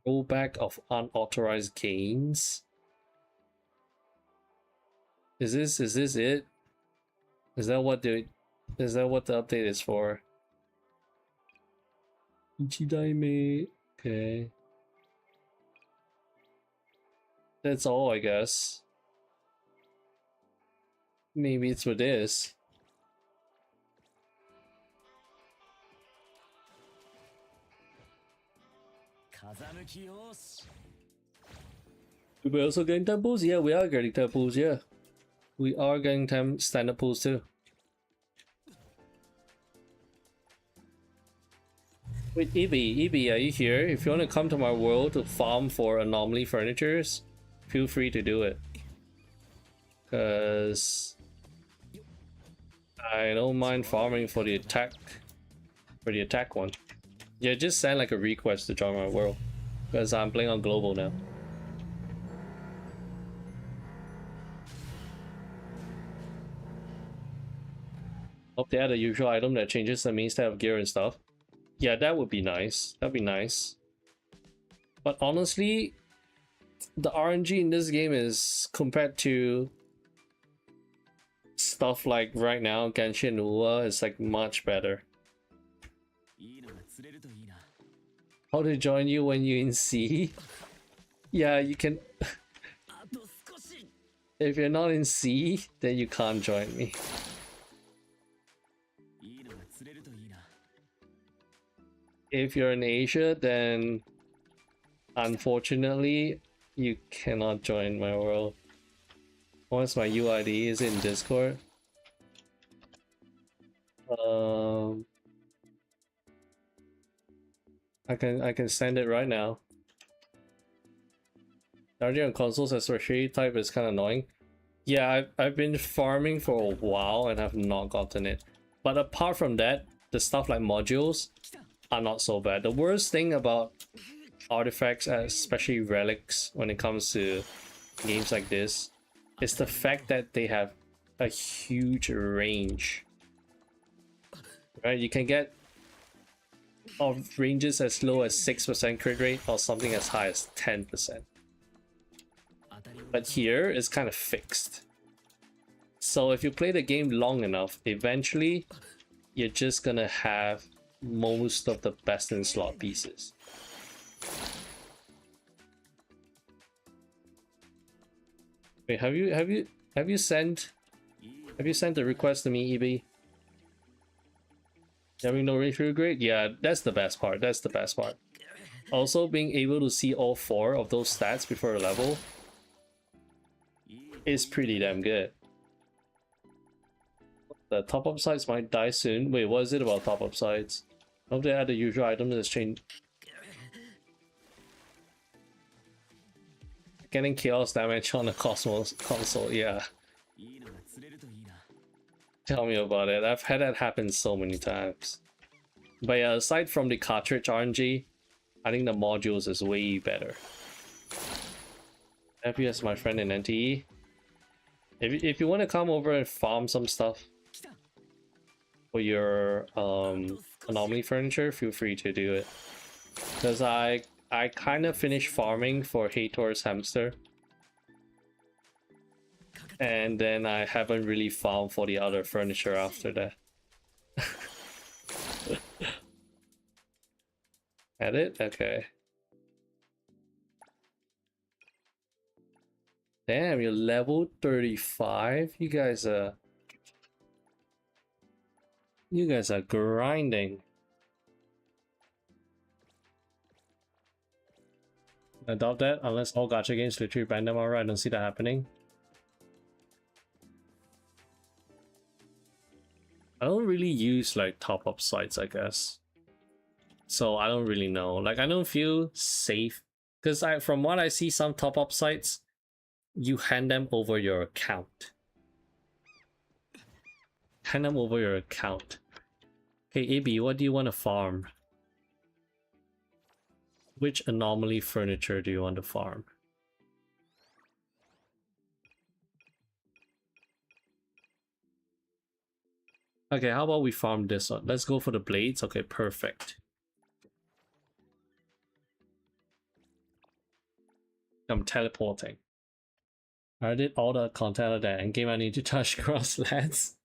Rollback of unauthorized gains. Is this it? Is that what the update is for? Ichidaime. Okay. That's all, I guess. Maybe it's for this. We're also getting temples? Yeah, we are getting temples, yeah. We are getting standard pools too. Wait, Ibi, are you here? If you want to come to my world to farm for anomaly furnitures, feel free to do it. Cause I don't mind farming for the attack one. Yeah, just send like a request to join my world. Because I'm playing on global now. Hope they add a usual item that changes the main stat of gear and stuff. Yeah, that would be nice. That'd be nice. But honestly, the RNG in this game is compared to stuff like right now, Genshin Ua is like much better. How to join you when you're in C? Yeah, you can. If you're not in C, then you can't join me. If you're in Asia, then unfortunately you cannot join my world. What's my UID? Is it in Discord? I can send it right now. Charging on consoles as tertiary type is kind of annoying. Yeah, I've been farming for a while and have not gotten it. But apart from that, the stuff like modules are not so bad. The worst thing about artifacts, especially relics, when it comes to games like this, is the fact that they have a huge range. Right? You can get of ranges as low as 6% crit rate or something as high as 10%. But here it's kind of fixed. So if you play the game long enough, eventually you're just gonna have most of the best in slot pieces. Wait, have you sent the request to me, EB? Having no range great? Yeah, that's the best part. That's the best part. Also, being able to see all 4 of those stats before a level is pretty damn good. The top-up sites might die soon. Wait, what is it about top-up sites? Hope they add the usual item that's changed. Getting chaos damage on the Cosmos console, yeah. Tell me about it. I've had that happen so many times. But yeah, aside from the cartridge RNG, I think the modules is way better. FPS, my friend in NTE. If you want to come over and farm some stuff for your anomaly furniture, feel free to do it. Because I kind of finished farming for HOTORI's hamster. And then I haven't really farmed for the other furniture after that. Edit? Okay. Damn, you're level 35? You guys are grinding. I doubt that, unless all gacha games literally ban them. Alright, I don't see that happening. I don't really use like top-up sites, I guess. So I don't really know. Like, I don't feel safe. Because from what I see, some top-up sites, you hand them over your account. Hand them over your account. Okay, AB, what do you want to farm? Which anomaly furniture do you want to farm? Okay, how about we farm this one? Let's go for the blades. Okay, perfect. I'm teleporting. I did all the content of that and game I need to touch grasslands.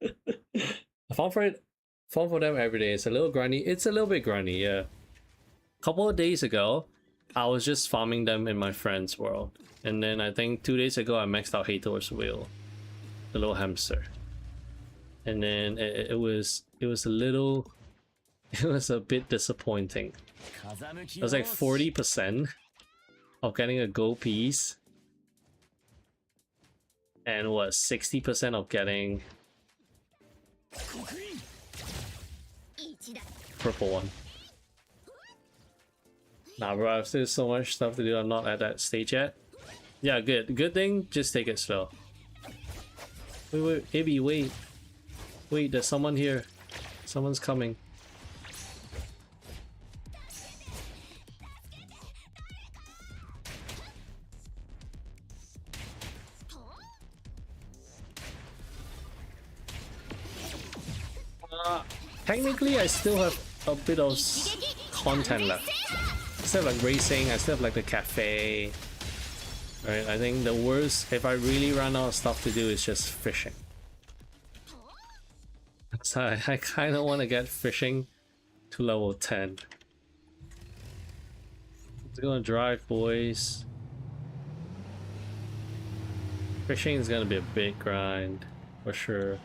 I farm for them every day. It's a little grindy. It's a little bit grindy, yeah. A couple of days ago, I was just farming them in my friend's world. And then I think 2 days ago, I maxed out HOTORI's wheel. The little hamster. And then it was a little... It was a bit disappointing. It was like 40% of getting a gold piece. And what, 60% of getting... purple one. Nah, bro, I've still so much stuff to do. I'm not at that stage yet. Yeah, good. Good thing, just take it slow. Wait, Ibby, wait. Wait, there's someone here. Someone's coming. Technically, I still have a bit of content left. I still have like racing, I still have like the cafe. Right, I think the worst, if I really run out of stuff to do, is just fishing. So I kind of want to get fishing to level 10. It's gonna drive, boys. Fishing is gonna be a big grind, for sure.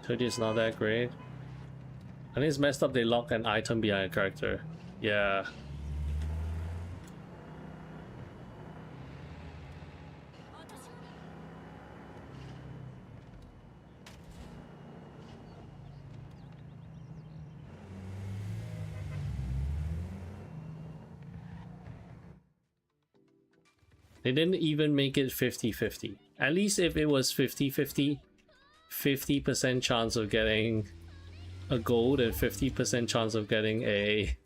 30 is not that great. I think it's messed up they lock an item behind a character. Yeah. They didn't even make it 50-50. At least if it was 50-50, 50% chance of getting a gold and 50% chance of getting a...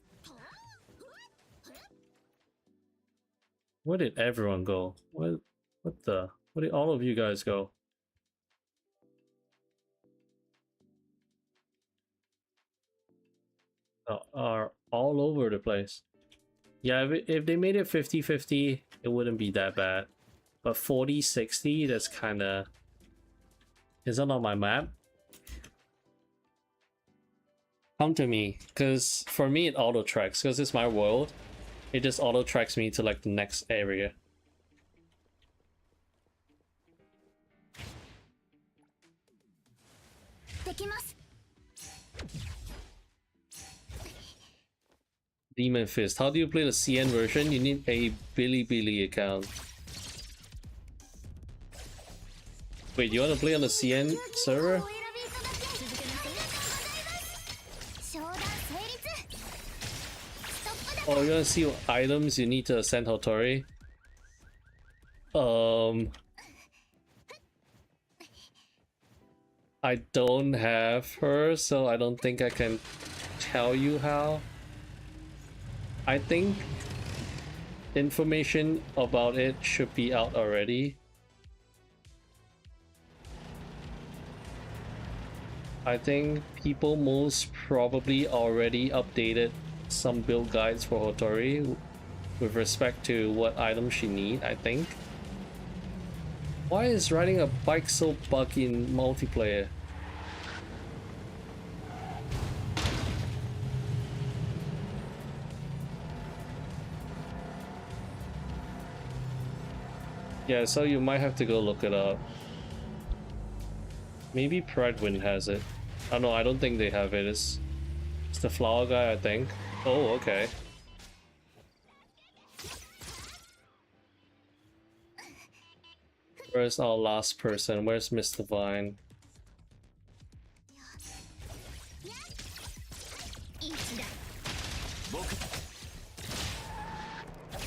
Where did everyone go? What the? Where did all of you guys go? Are all over the place. Yeah, if they made it 50-50, it wouldn't be that bad. But 40-60, that's kind of... Is that on my map? Come to me, because for me it auto tracks, because it's my world. It just auto tracks me to like the next area. Demon Fist. How do you play the CN version? You need a Bilibili account. Wait, you want to play on the CN server? Oh, you want to see what items you need to send HOTORI? I don't have her, so I don't think I can tell you how. I think information about it should be out already. I think people most probably already updated some build guides for HOTORI with respect to what items she need, I think. Why is riding a bike so buggy in multiplayer? Yeah, so you might have to go look it up. Maybe Pridewind has it. Oh no, I don't think they have it. It's the flower guy, I think. Oh, okay. Where's our last person? Where's Mr. Vine?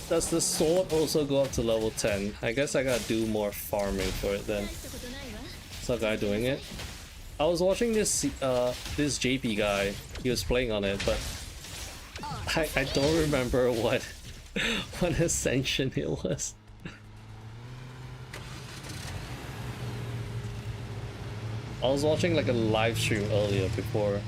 Does the sword also go up to level 10? I guess I gotta do more farming for it then. Is that guy doing it? I was watching this this JP guy. He was playing on it, but I don't remember what what ascension it was. I was watching like a live stream earlier before.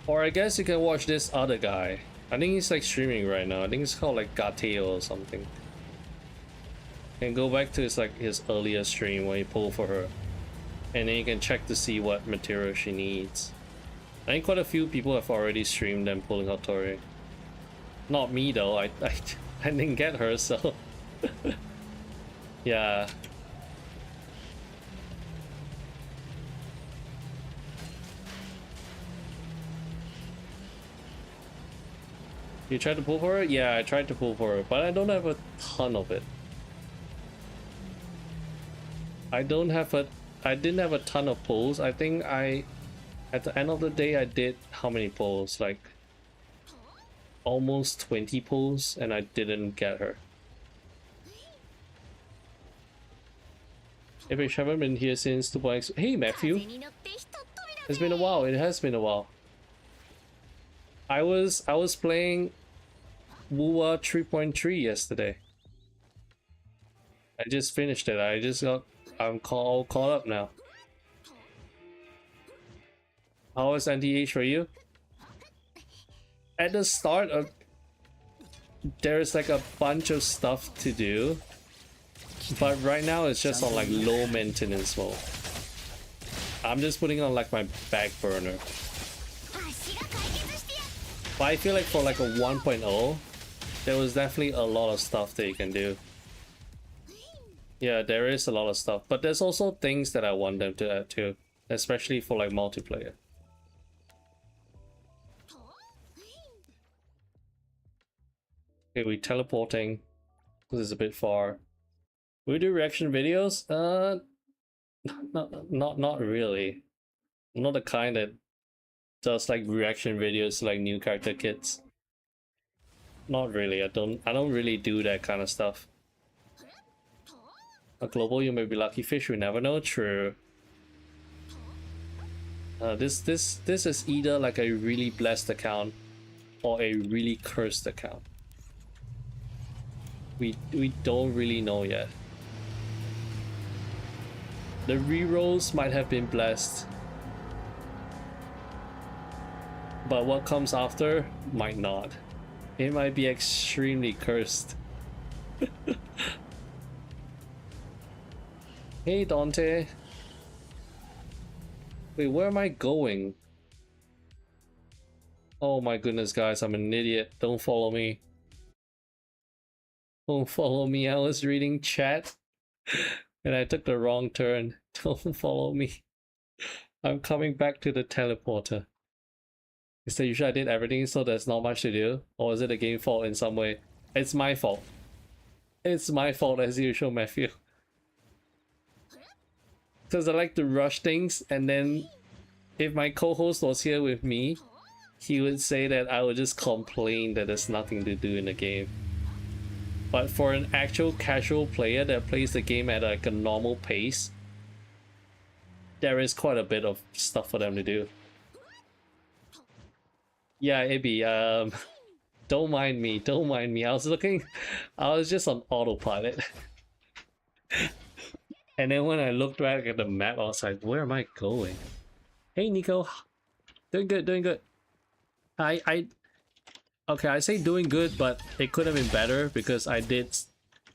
Or I guess you can watch this other guy. I think he's like streaming right now. I think it's called like Gateo or something. And go back to his earlier stream when he pulled for her. And then you can check to see what material she needs. I think quite a few people have already streamed them pulling HOTORI. Not me though, I didn't get her, so... Yeah. You tried to pull for her? Yeah, I tried to pull for her, but I don't have a ton of it. I didn't have a ton of pulls. I think at the end of the day, I did how many pulls? Like almost 20 pulls, and I didn't get her. If I haven't been here since 2.x. Hey Matthew, it's been a while. It has been a while. I was playing Wuwa 3.3 yesterday. I just finished it. I'm all caught up now. How was NTE for you? At the start of, there's like a bunch of stuff to do, but right now it's just on like low maintenance mode. I'm just putting on like my back burner. But I feel like for like a 1.0, there was definitely a lot of stuff that you can do. Yeah, there is a lot of stuff, but there's also things that I want them to add too, especially for like multiplayer. Okay, we're teleporting because it's a bit far. We do reaction videos? Not really. I'm not the kind that does like reaction videos to like new character kits. Not really. I don't really do that kind of stuff. A global, you may be lucky fish. We never know. True. This is either like a really blessed account or a really cursed account. We don't really know yet. The rerolls might have been blessed, but what comes after might not. It might be extremely cursed. Hey Dante. Wait, where am I going? Oh my goodness, guys, I'm an idiot. Don't follow me. Don't follow me. I was reading chat and I took the wrong turn. Don't follow me. I'm coming back to the teleporter. Is that usually I did everything, so there's not much to do? Or is it a game fault in some way? It's my fault. It's my fault as usual, Matthew. Because I like to rush things, and then if my co-host was here with me, he would say that I would just complain that there's nothing to do in the game. But for an actual casual player that plays the game at like a normal pace, there is quite a bit of stuff for them to do. Yeah, Ibby, don't mind me, don't mind me. I was just on autopilot. And then when I looked back at the map, I was like, where am I going? Hey Nico, doing good, doing good. Okay, I say doing good, but it could have been better because I did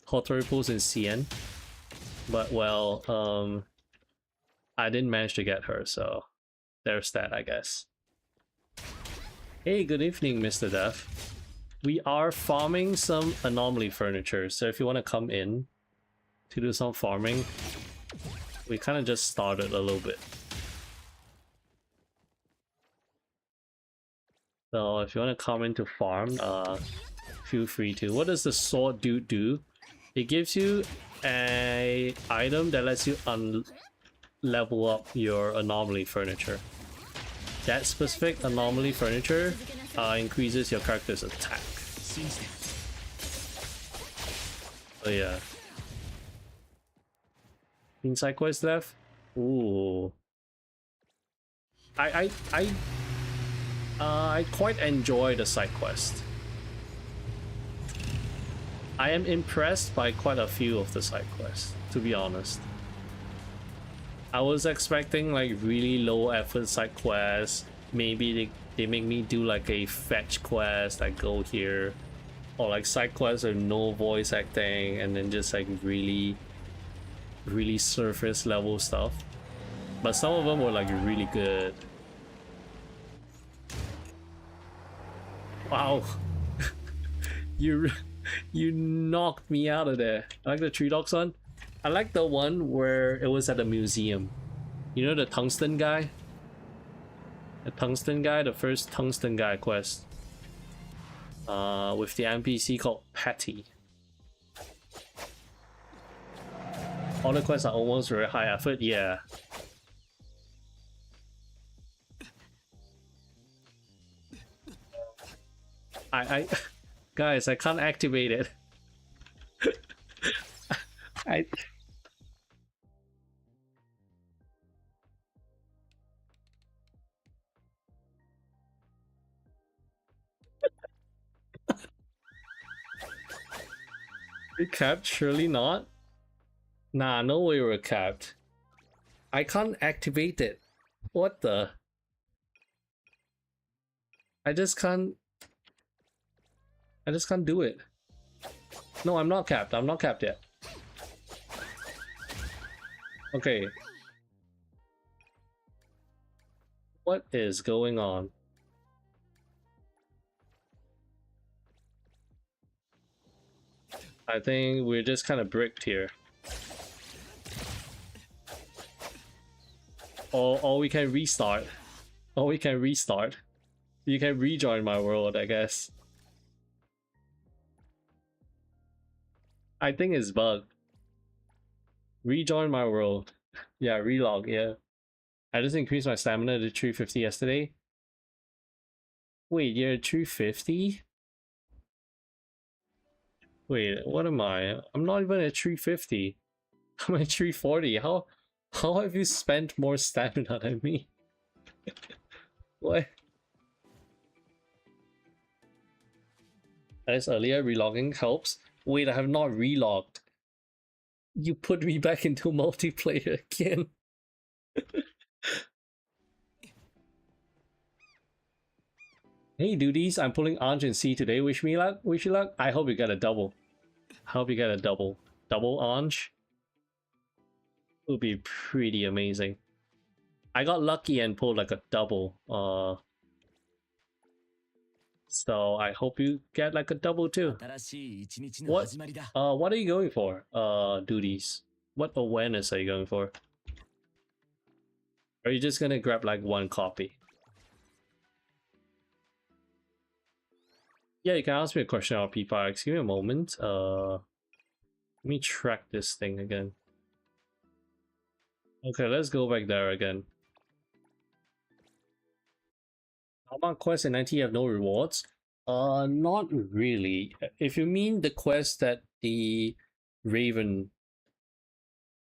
HOTORI pulls in CN. But well, I didn't manage to get her, so there's that, I guess. Hey, good evening, Mr. Dev. We are farming some anomaly furniture, so if you want to come in to do some farming, we kind of just started a little bit. So if you want to come in to farm, feel free to. What does the sword dude do? It gives you a item that lets you level up your anomaly furniture. That specific anomaly furniture increases your character's attack. So yeah. Inside quest left? Ooh. I quite enjoy the side quest. I am impressed by quite a few of the side quests, to be honest. I was expecting like really low effort side quests. Maybe they make me do like a fetch quest, like go here, or like side quests with no voice acting, and then just like really surface level stuff. But some of them were like really good. Wow. you knocked me out of there. I like the Tree Dogs one. I like the one where it was at a museum. You know the tungsten guy? The tungsten guy, the first tungsten guy quest. With the NPC called Patty. All the quests are almost very high effort, yeah. Guys, I can't activate it. We capped? Surely not. Nah, no way we're capped. I can't activate it. What the? I just can't do it. No, I'm not capped. I'm not capped yet. Okay. What is going on? I think we're just kind of bricked here. Or we can restart. Or we can restart. You can rejoin my world, I guess. I think it's bugged. Rejoin my world. Yeah, relog, yeah. I just increased my stamina to 350 yesterday. Wait, you're at 350? Wait, what am I? I'm not even at 350. I'm at 340. How have you spent more stamina than me? What? As earlier, relogging helps. Wait, I have not relogged. You put me back into multiplayer again. Hey duties, I'm pulling Anj and C today. Wish me luck. Wish you luck. I hope you get a double. I hope you get a double. Double Anj would be pretty amazing. I got lucky and pulled like a double. So I hope you get like a double too. What are you going for? Duties. What awareness are you going for? Or are you just gonna grab like one copy? Yeah, you can ask me a question on P5X. Give me a moment. Let me track this thing again. Okay, let's go back there again. About quests in NTE have no rewards? Not really. If you mean the quest that the Raven,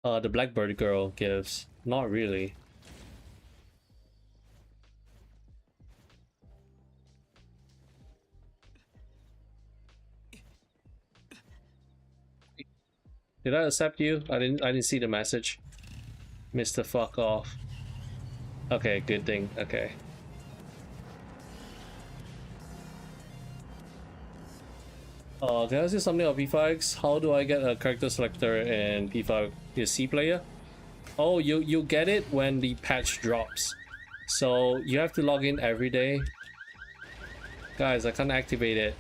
the Blackbird girl gives, not really. Did I accept you? I didn't see the message. Mr. Fuck off. Okay, good thing. Okay. Can I ask you something on P5X? How do I get a character selector in P5? Is C player? Oh, you get it when the patch drops. So you have to log in every day. Guys, I can't activate it.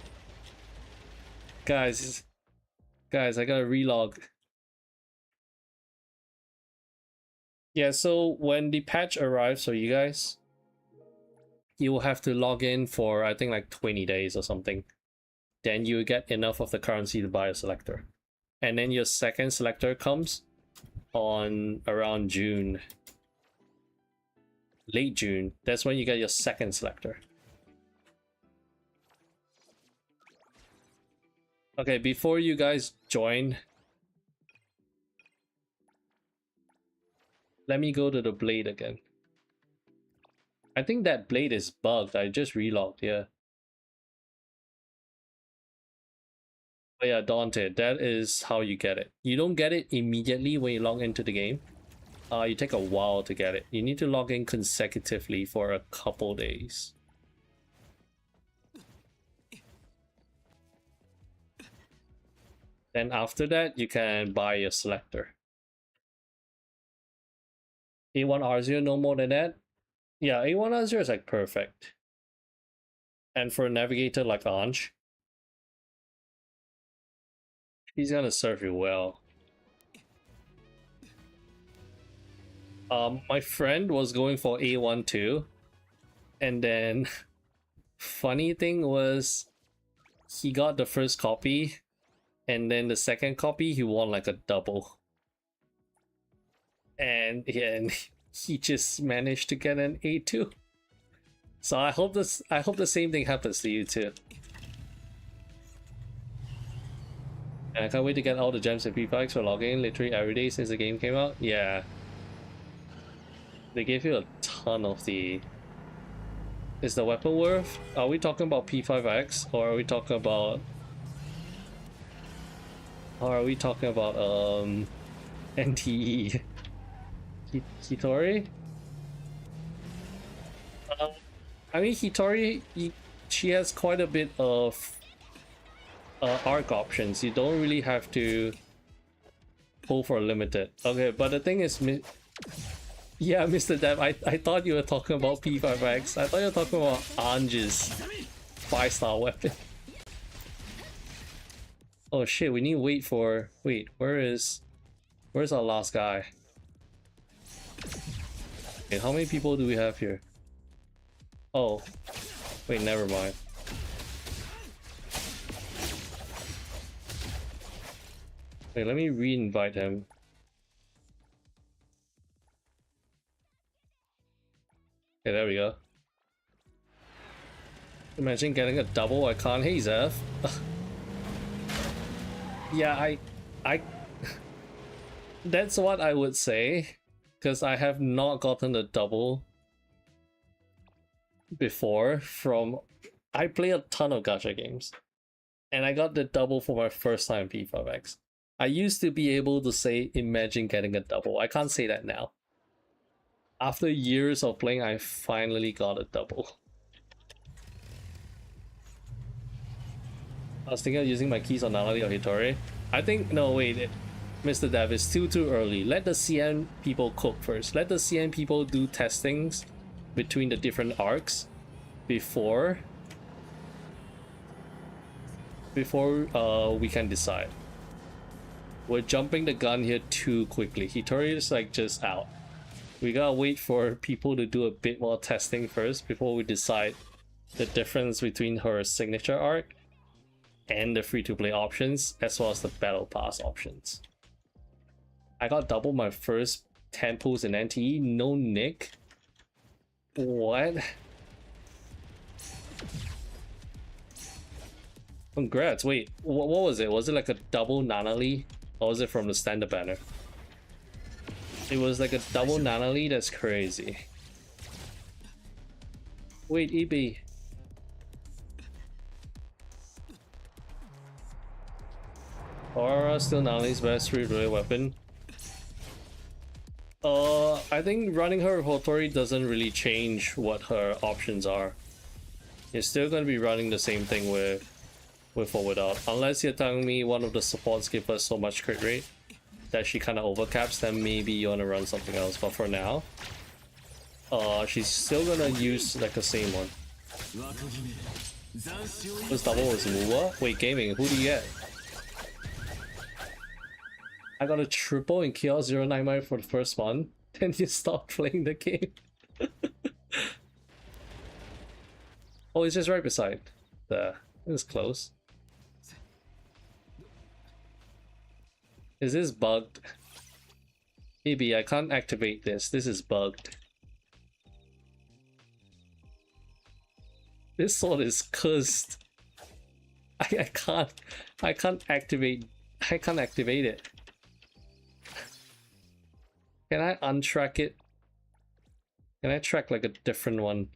Guys, I gotta relog. Yeah, so when the patch arrives for you guys, you will have to log in for I think like 20 days or something. Then you get enough of the currency to buy a selector. And then your second selector comes on around June. Late June. That's when you get your second selector. Okay, before you guys join, let me go to the blade again. I think that blade is bugged. I just relogged, yeah. Oh yeah, Daunted. That is how you get it. You don't get it immediately when you log into the game. You take a while to get it. You need to log in consecutively for a couple days. Then after that, you can buy a selector. A1R0, no more than that? Yeah, A1R0 is like perfect. And for a navigator like Anj, he's gonna serve you well. My friend was going for A1 too. And then funny thing was he got the first copy and then the second copy he won like a double. And he just managed to get an A2. So I hope the same thing happens to you too. And I can't wait to get all the gems and P5X for logging literally every day since the game came out. Yeah. They gave you a ton of the... Is the weapon worth? Are we talking about P5X or are we talking about... Or are we talking about NTE? HOTORI? I mean HOTORI, she has quite a bit of arc options. You don't really have to pull for limited. Okay, but the thing is, yeah, Mr. Dev, I thought you were talking about P5X. I thought you were talking about Anj's 5-star weapon. Oh shit, we need to wait for... Wait, where's our last guy? Okay, how many people do we have here? Oh, wait, never mind. Wait, let me re-invite him. Okay, there we go. Imagine getting a double. I can't. Hey, Zeph. Yeah, I that's what I would say, because I have not gotten a double before from. I play a ton of gacha games, and I got the double for my first time P5X. I used to be able to say, imagine getting a double. I can't say that now. After years of playing, I finally got a double. I was thinking of using my keys on Nalali or Hitori. I think, no, wait, Mr. Dev, it's still too early. Let the CN people cook first. Let the CN people do testings between the different arcs before we can decide. We're jumping the gun here too quickly. Hitori is like just out. We gotta wait for people to do a bit more testing first before we decide the difference between her signature arc and the free-to-play options, as well as the battle pass options. I got double my first 10 pulls in NTE, no nick. What? Congrats. Wait, what was it? Was it like a double Nanali? Or was it from the standard banner? It was like a double Nanali? That's crazy. Wait, EB. Aura still Nanali's best free-to-play weapon. I think running her HOTORI doesn't really change what her options are. You're still gonna be running the same thing with or without. Unless you're telling me one of the supports give us so much crit rate that she kind of overcaps, then maybe you want to run something else. But for now, she's still gonna use like the same one. This double was Muwa? Wait, gaming, who do you get? I got a triple in Chaos 099 for the first one, then you stop playing the game. Oh, it's just right beside. It was close. Is this bugged? Maybe I can't activate this. This is bugged. This sword is cursed. I can't activate it. Can I untrack it? Can I track like a different one?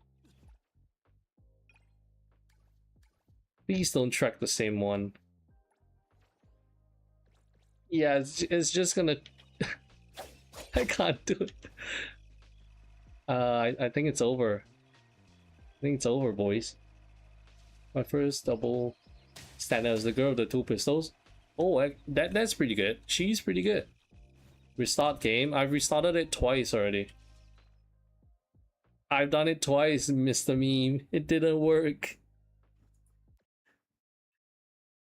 Please don't track the same one. Yeah, it's just gonna... I can't do it. I think it's over. I think it's over, boys. My first double standout is the girl with the 2 pistols. Oh, that's pretty good. She's pretty good. Restart game. I've restarted it twice already. I've done it twice, Mr. Meme. It didn't work.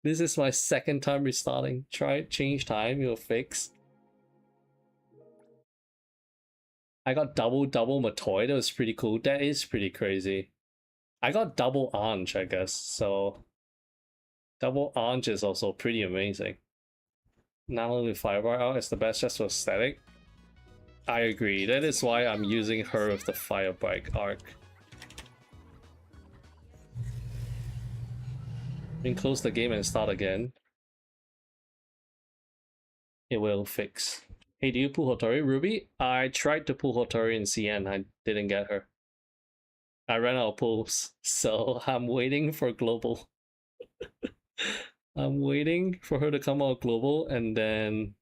This is my second time restarting. Try it, change time, you'll fix. I got double Matoy. That was pretty cool. That is pretty crazy. I got double Anj, I guess. So double Anj is also pretty amazing. Not only Firebar out is the best just for aesthetic. I agree. That is why I'm using her with the Firebike arc. Then close the game and start again. It will fix. Hey, do you pull HOTORI, Ruby? I tried to pull HOTORI in CN. I didn't get her. I ran out of pulls, so I'm waiting for global. I'm waiting for her to come out global, and then...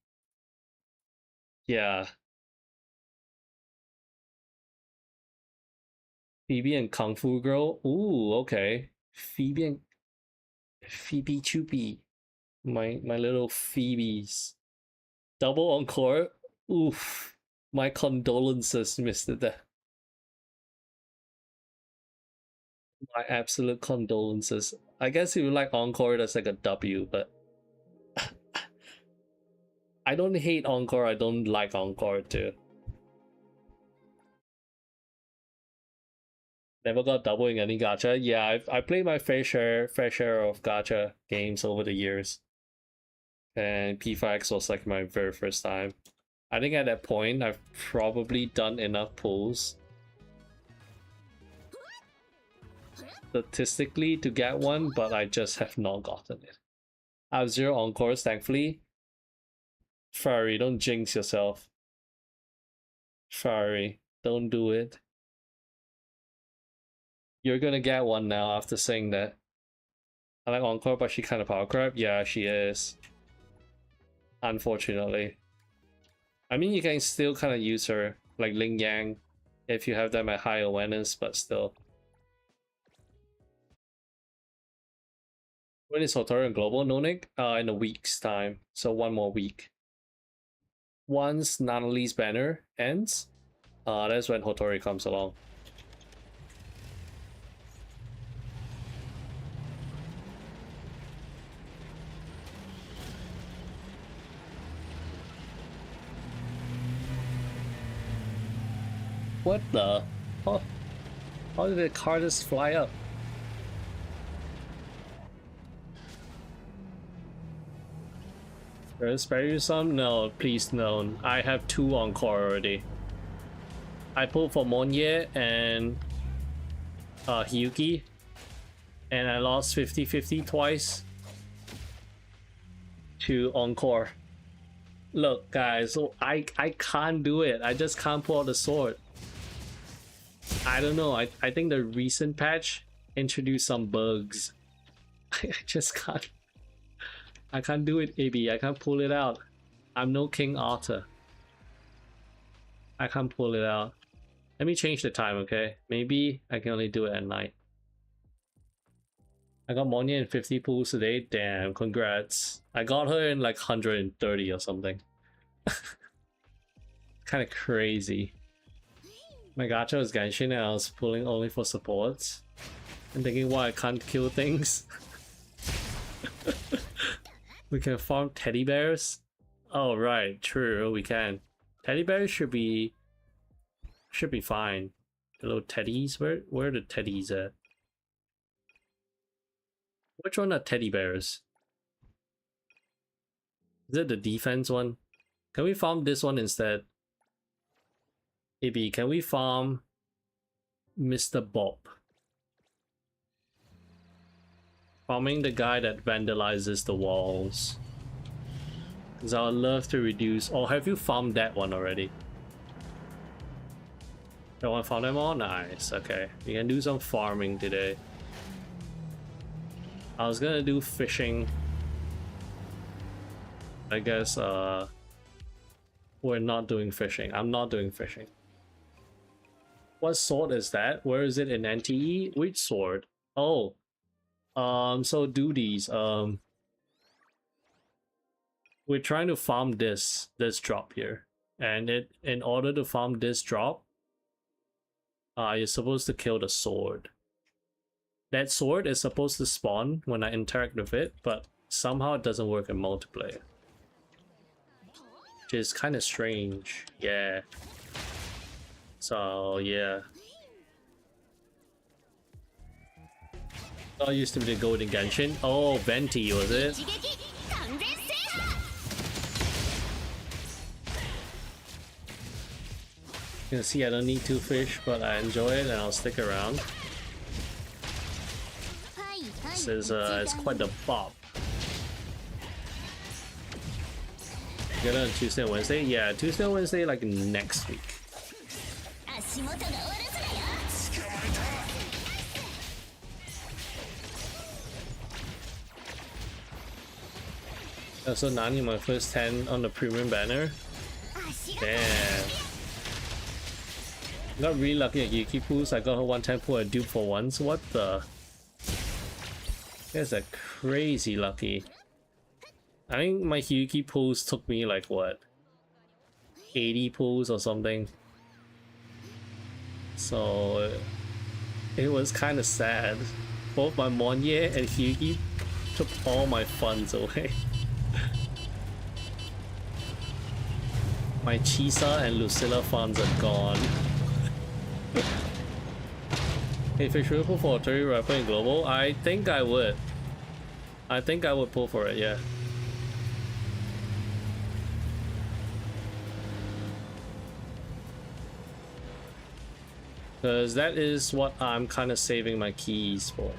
yeah. Phoebe and Kung Fu Girl? Ooh, okay. Phoebe Choopy. My little Phoebes. Double encore? Oof. My condolences, Mr. De. My absolute condolences. I guess if you like encore, that's like a W, but I don't hate encore, I don't like encore too. Never got double in any gacha. Yeah, I played my fair share of gacha games over the years. And P5X was like my very first time. I think at that point, I've probably done enough pulls statistically to get one, but I just have not gotten it. I have 0 encores, thankfully. Furry, don't jinx yourself. Furry, don't do it. You're gonna get one now after saying that. I like encore, but she kind of power crap. Yeah, she is. Unfortunately. I mean, you can still kind of use her, like Ling Yang, if you have them at high awareness, but still. When is HOTORI on global, no Nick? In a week's time, so 1 more week. Once Nanali's banner ends, that's when HOTORI comes along. What the? How did the car just fly up? Should I spare you some? No, please no. I have 2 encore already. I pulled for Monye and Hiyuki, and I lost 50-50 twice to encore. Look, guys, so I can't do it. I just can't pull out the sword. I don't know. I think the recent patch introduced some bugs. I just can't. I can't do it, AB. I can't pull it out. I'm no King Arthur. I can't pull it out. Let me change the time, okay? Maybe I can only do it at night. I got Monya in 50 pulls today. Damn, congrats. I got her in like 130 or something. Kind of crazy. My gacha was Genshin and I was pulling only for supports. I'm thinking why I can't kill things. We can farm teddy bears? Oh right, true, we can. Teddy bears should be fine. Hello teddies? Where are the teddies at? Which one are teddy bears? Is it the defense one? Can we farm this one instead? AB, can we farm Mr. Bob? Farming the guy that vandalizes the walls. Because I would love to reduce... Oh, have you farmed that one already? Don't want to farm them all? Nice, okay. We can do some farming today. I was gonna do fishing. I guess we're not doing fishing. I'm not doing fishing. What sword is that? Where is it in NTE? Which sword? Oh. So duties. We're trying to farm this drop here. And in order to farm this drop, you're supposed to kill the sword. That sword is supposed to spawn when I interact with it, but somehow it doesn't work in multiplayer. Which is kind of strange. Yeah. So, yeah. I used to be the golden Genshin. Oh, Venti, was it? You can see I don't need 2 fish, but I enjoy it and I'll stick around. This is it's quite the bop. Get it on Tuesday and Wednesday? Yeah, Tuesday and Wednesday like next week. So Nani, my first 10 on the premium banner. Damn. Got really lucky at Yuki pools. I got her 110 pool at dupe for once. What the? That's a crazy lucky. I think my Yuki pools took me like what? 80 pools or something. So it was kind of sad. Both my Monye and Hyugi took all my funds away. My Chisa and Lucilla funds are gone. If I should pull for a 30 rapper in global, I think I would. I think I would pull for it, yeah. Because that is what I'm kind of saving my keys for.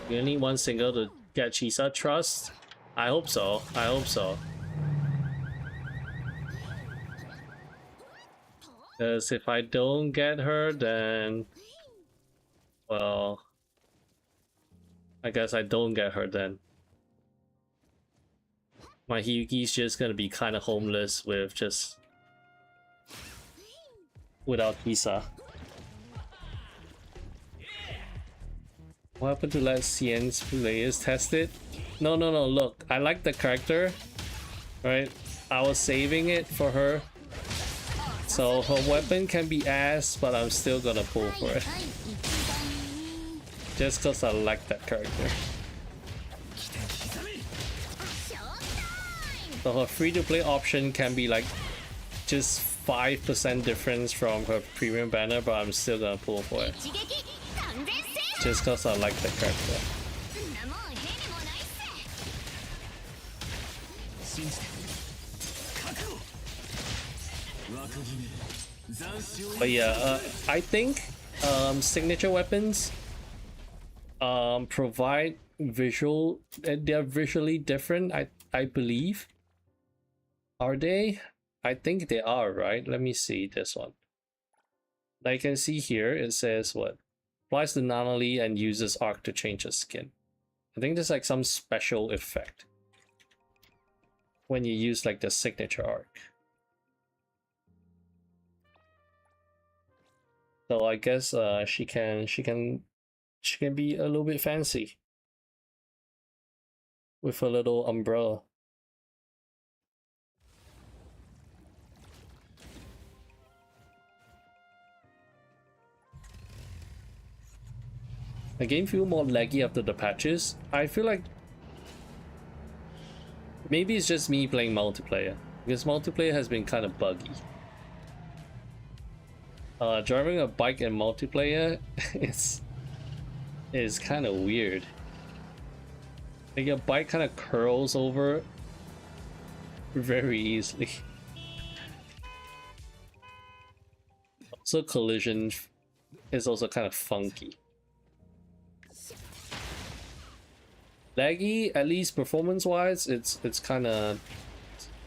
You need 1 single to get Chisa trust? I hope so. I hope so. Because if I don't get her, then... well... I guess I don't get her then. My Hyugi's just gonna be kind of homeless with just... without Chisa. What happened to let CN's players test it? No, look, I like the character, right? I was saving it for her. So her weapon can be ass, but I'm still gonna pull for it. Just cause I like that character. So her free-to-play option can be like just 5% difference from her premium banner, but I'm still gonna pull for it. Just cause I like the character. But yeah, I think signature weapons provide visual, they're visually different, I believe. Are they? I think they are, right? Let me see this one. Like you can see here, it says what? Applies the Nanali and uses arc to change the skin. I think there's like some special effect when you use like the signature arc. So I guess she can be a little bit fancy with a little umbrella. The game feels more laggy after the patches. I feel like maybe it's just me playing multiplayer, because multiplayer has been kind of buggy. Driving a bike in multiplayer is kind of weird. Like your bike kind of curls over very easily. Also, collision is also kind of funky. Laggy, at least performance-wise, it's kind of...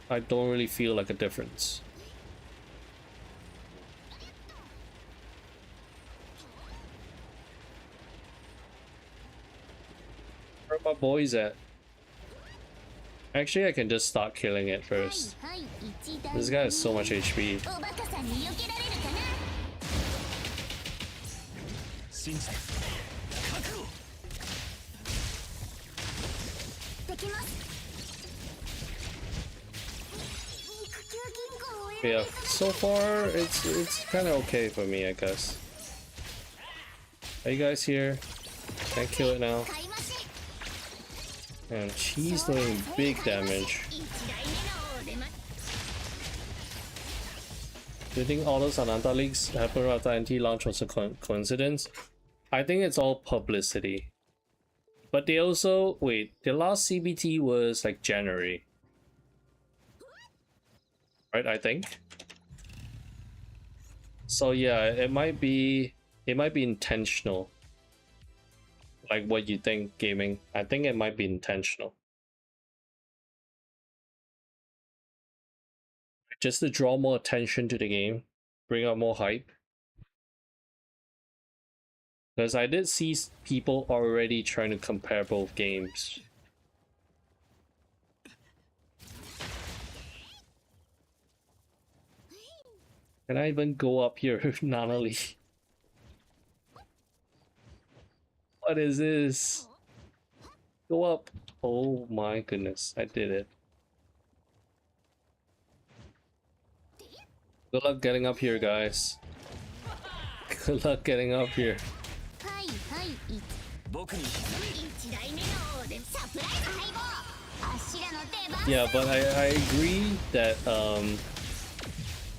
I don't really feel like a difference. Where are my boys at? Actually, I can just start killing it first. This guy has so much HP. Yeah, so far it's kind of okay for me, I guess. Are you guys here? Can I kill it now? And she's doing big damage. Do you think all those Ananta leaks happen after NTE launch was a coincidence? I think it's all publicity. But they also... wait, the last CBT was like January. Right, I think. So yeah, it might be intentional. Like what you think, gaming. I think it might be intentional. Just to draw more attention to the game, bring out more hype. Because I did see people already trying to compare both games. Can I even go up here, Nanali? What is this? Go up. Oh my goodness, I did it. Good luck getting up here, guys. Good luck getting up here. Yeah, but I agree that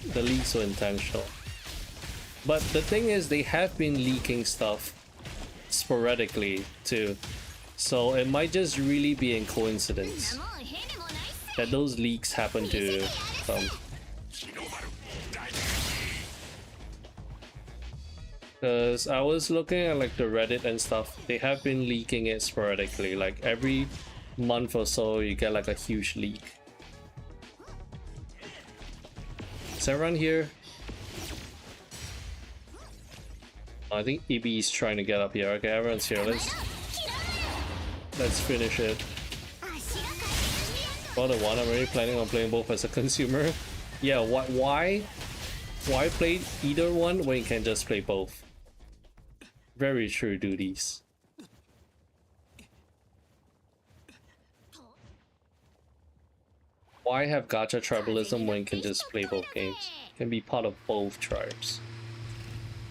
the leaks were intentional. But the thing is, they have been leaking stuff sporadically too. So it might just really be a coincidence that those leaks happen to come. Because I was looking at like the Reddit and stuff. They have been leaking it sporadically. Like every month or so, you get like a huge leak. Is everyone here? I think EB is trying to get up here. Okay, everyone's here. Let's finish it. For the one, I'm already planning on playing both as a consumer. Yeah, why play either one when you can just play both? Very true, duties. Why have gacha tribalism when you can just play both games? Can be part of both tribes.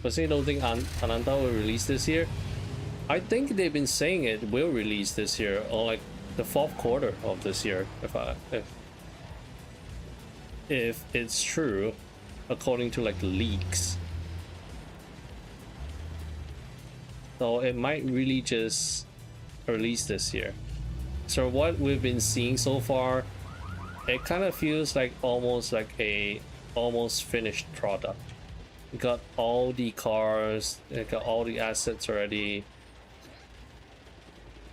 But say don't think Ananta will release this year. I think they've been saying it will release this year, or like the 4th quarter of this year, if it's true, according to like the leaks. So it might really just release this year. So what we've been seeing so far, it kind of feels like almost like a almost finished product. We got all the cars, they got all the assets already.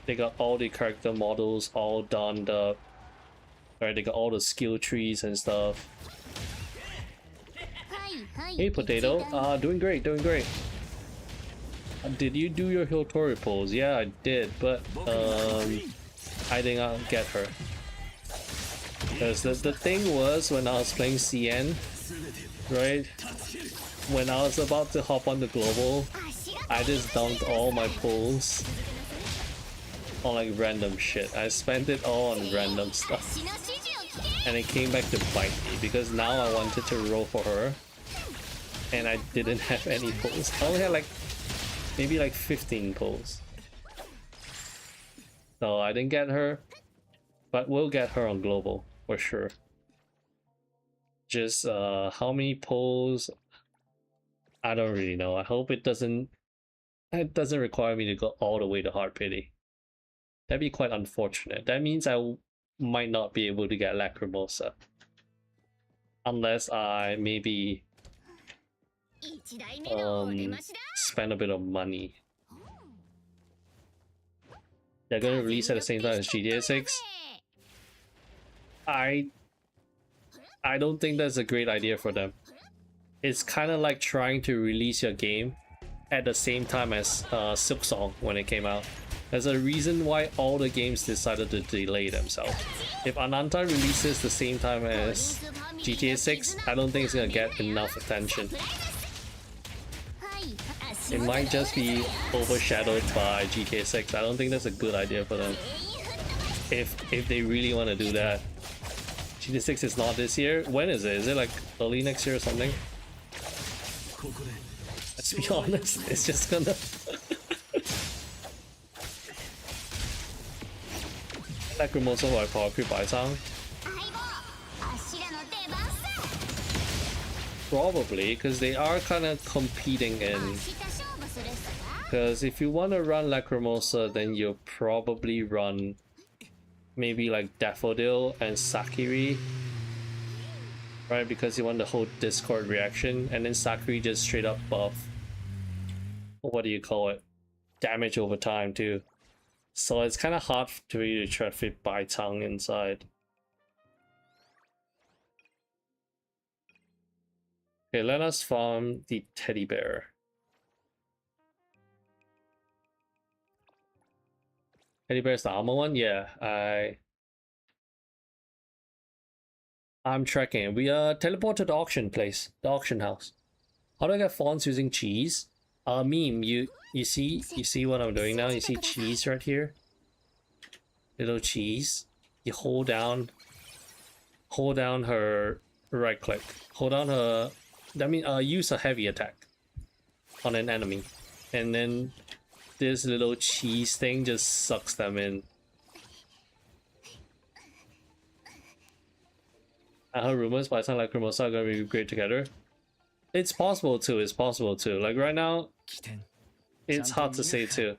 They got all the character models all done up. Right, they got all the skill trees and stuff. Hey Potato, doing great, doing great. Did you do your HOTORI pose? Yeah, I did, but I did not get her. Because the thing was, when I was playing CN, right? When I was about to hop on the global, I just dumped all my pulls on like random shit. I spent it all on random stuff. And it came back to bite me because now I wanted to roll for her. And I didn't have any pulls. I only had like maybe like 15 pulls. So I didn't get her. But we'll get her on global for sure. Just how many pulls? I don't really know. I hope it doesn't require me to go all the way to hard pity. That'd be quite unfortunate. That means I might not be able to get Lacrimosa. Unless I maybe spend a bit of money. They're gonna release at the same time as GTA 6. I don't think that's a great idea for them. It's kind of like trying to release your game at the same time as Silk Song when it came out. There's a reason why all the games decided to delay themselves. If Ananta releases the same time as GTA 6, I don't think it's gonna get enough attention. It might just be overshadowed by GTA 6. I don't think that's a good idea for them. If they really want to do that. GTA 6 is not this year. When is it? Is it like early next year or something? Let's be honest, it's just gonna... Lacrimosa by power creep Baitang? Probably, because they are kind of competing in... Because if you want to run Lacrimosa, then you'll probably run maybe like Daffodil and Sakiri. Right, because you want the whole Discord reaction, and then Sakiri just straight up buff. What do you call it? Damage over time too. So it's kind of hard to really try to fit Baitang inside. Okay, let us farm the teddy bear. Teddy bear's the armor one? Yeah, I'm tracking. We teleport to the auction place, the auction house. How do I get fonts using cheese? Meme, you see what I'm doing now? You see cheese right here? Little cheese. You hold down her right click. Hold down her, that means use a heavy attack on an enemy. And then this little cheese thing just sucks them in. I heard rumors, but it sounds like Lacrimosa are gonna be great together. It's possible too, it's possible too. Like right now, it's hard to say too.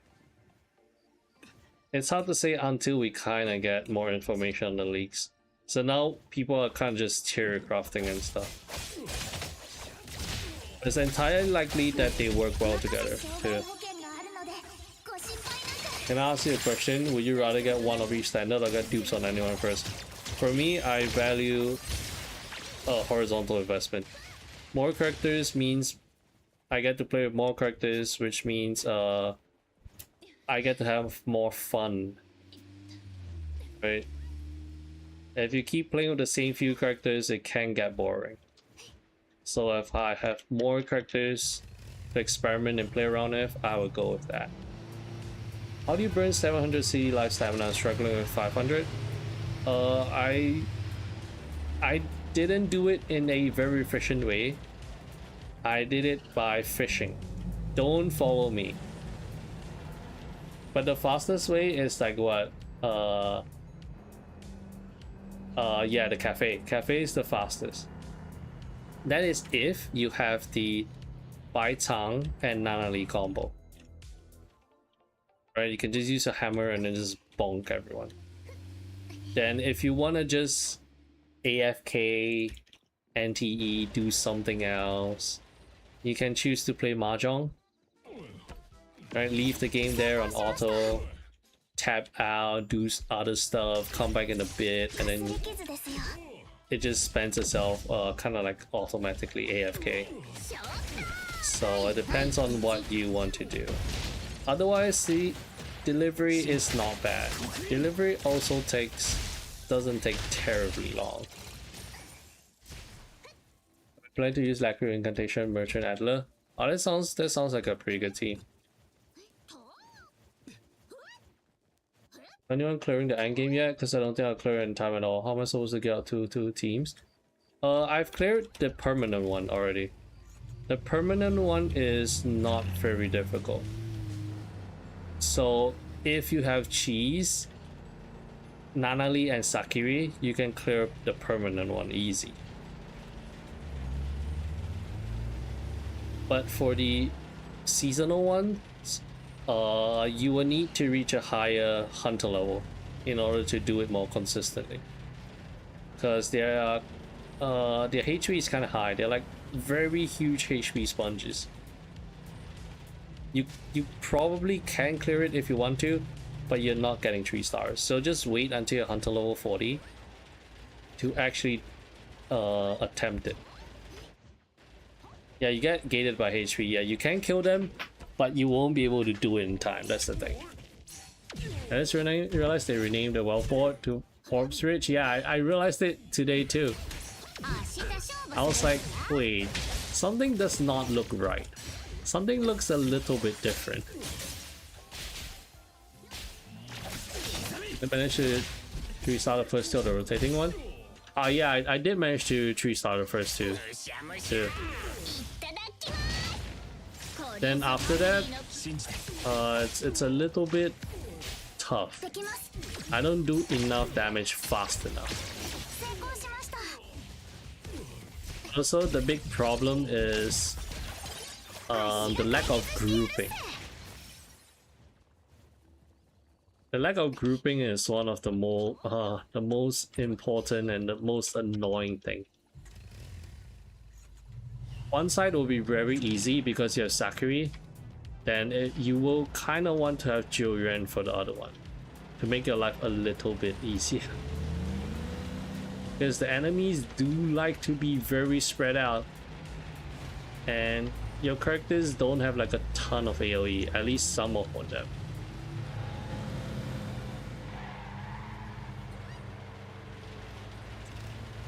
It's hard to say until we kind of get more information on the leaks. So now people are kind of just theory crafting and stuff. it's entirely likely that they work well together too. Can I ask you a question? Would you rather get one of each standard or get dupes on anyone first? For me, I value horizontal investment. More characters means I get to play with more characters, which means I get to have more fun. Right? If you keep playing with the same few characters, it can get boring. So if I have more characters to experiment and play around with, I would go with that. How do you burn 700 CD life stamina struggling with 500? I didn't do it in a very efficient way. I did it by fishing. Don't follow me. But the fastest way is like what? Yeah, the cafe. Cafe is the fastest. That is if you have the Bai Tang and Nanali combo. Right, you can just use a hammer and then just bonk everyone. Then if you want to just AFK, NTE, do something else, you can choose to play Mahjong. Right, leave the game there on auto, tap out, do other stuff, come back in a bit, and then it just spends itself kind of like automatically AFK. So it depends on what you want to do. Otherwise, the delivery is not bad. Delivery also doesn't take terribly long. I plan to use Lacquer Incantation, Merchant Adler. Oh, that sounds like a pretty good team. Anyone clearing the end game yet? Because I don't think I'll clear it in time at all. How am I supposed to get out to two teams? I've cleared the permanent one already. The permanent one is not very difficult. So if you have cheese, Nanali and Sakiri, you can clear the permanent one easy. But for the seasonal ones, you will need to reach a higher hunter level in order to do it more consistently. Because their HP is kind of high. They're like very huge HP sponges. You probably can clear it if you want to, but you're not getting 3 stars. So just wait until you're hunter level 40 to actually attempt it. Yeah, you get gated by HP. Yeah, you can kill them, but you won't be able to do it in time. That's the thing. I just realized they renamed the Wellport to Orbs Ridge. Yeah, I realized it today too. I was like, wait, something does not look right. Something looks a little bit different. I managed to 3-star the first two, the rotating one. Yeah, I did manage to 3-star the first two. Then after that, it's a little bit tough. I don't do enough damage fast enough. Also, the big problem is the lack of grouping. The lack of grouping is one of the most important and the most annoying thing. One side will be very easy because you have Sakiri, then you will kind of want to have Jiuyuan for the other one to make your life a little bit easier. Because the enemies do like to be very spread out, and your characters don't have like a ton of AoE, at least some of them.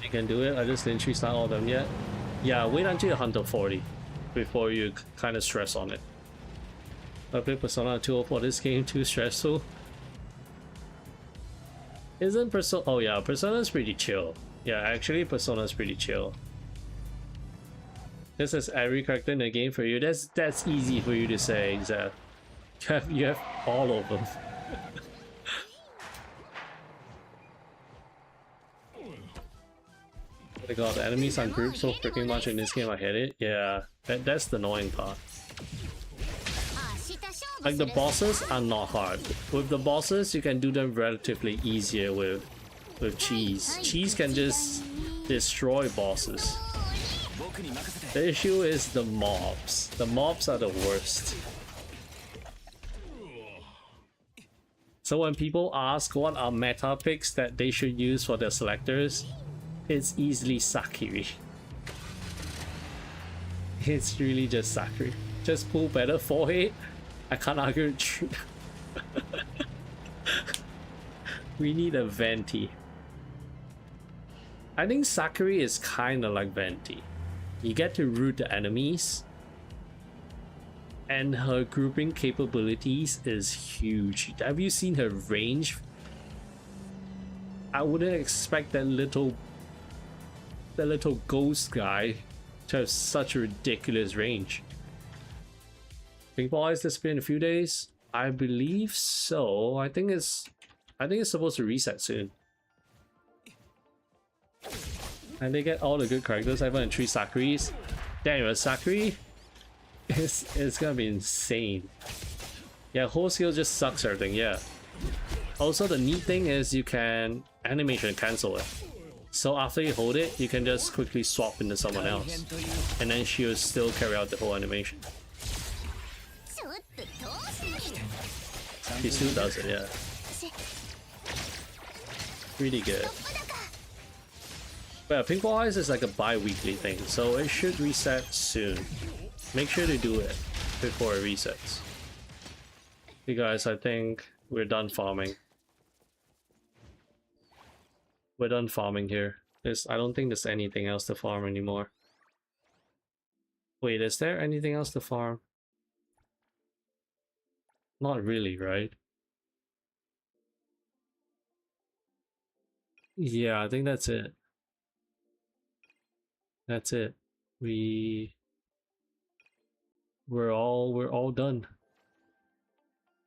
You can do it. I just didn't 3-star all of them yet. Yeah, wait until you're Hunter 40 before you kind of stress on it. I play Persona 204. This game too stressful. Isn't Persona? Oh yeah, Persona's pretty chill. Yeah, actually Persona's pretty chill. This is every character in the game for you. That's easy for you to say, Zed. You have all of them. Oh my god, the enemies are grouped so freaking much in this game. I hate it. Yeah, that's the annoying part. Like the bosses are not hard. With the bosses, you can do them relatively easier with cheese. Cheese can just destroy bosses. The issue is the mobs. The mobs are the worst. So when people ask what are meta picks that they should use for their selectors, it's easily Sakiri. It's really just Sakiri. Just pull better forehead. I can't argue with you. We need a Venti. I think Sakiri is kind of like Venti. You get to root the enemies, and her grouping capabilities is huge. Have you seen her range? I wouldn't expect that little ghost guy to have such a ridiculous range. Pink ball has disappeared in a few days. I believe so. I think it's supposed to reset soon. And they get all the good characters. I went 3 Sakuris. Damn, a Sakuri it's gonna be insane. Yeah, whole skill just sucks everything, yeah. Also, the neat thing is you can animation cancel it. So after you hold it, you can just quickly swap into someone else. And then she'll still carry out the whole animation. She still does it, yeah. Really good. But yeah, Pink Ball Eyes is like a bi-weekly thing, so it should reset soon. Make sure to do it before it resets. Hey guys, I think we're done farming. We're done farming here. I don't think there's anything else to farm anymore. Wait, is there anything else to farm? Not really, right? Yeah, I think that's it. That's it. We're all done.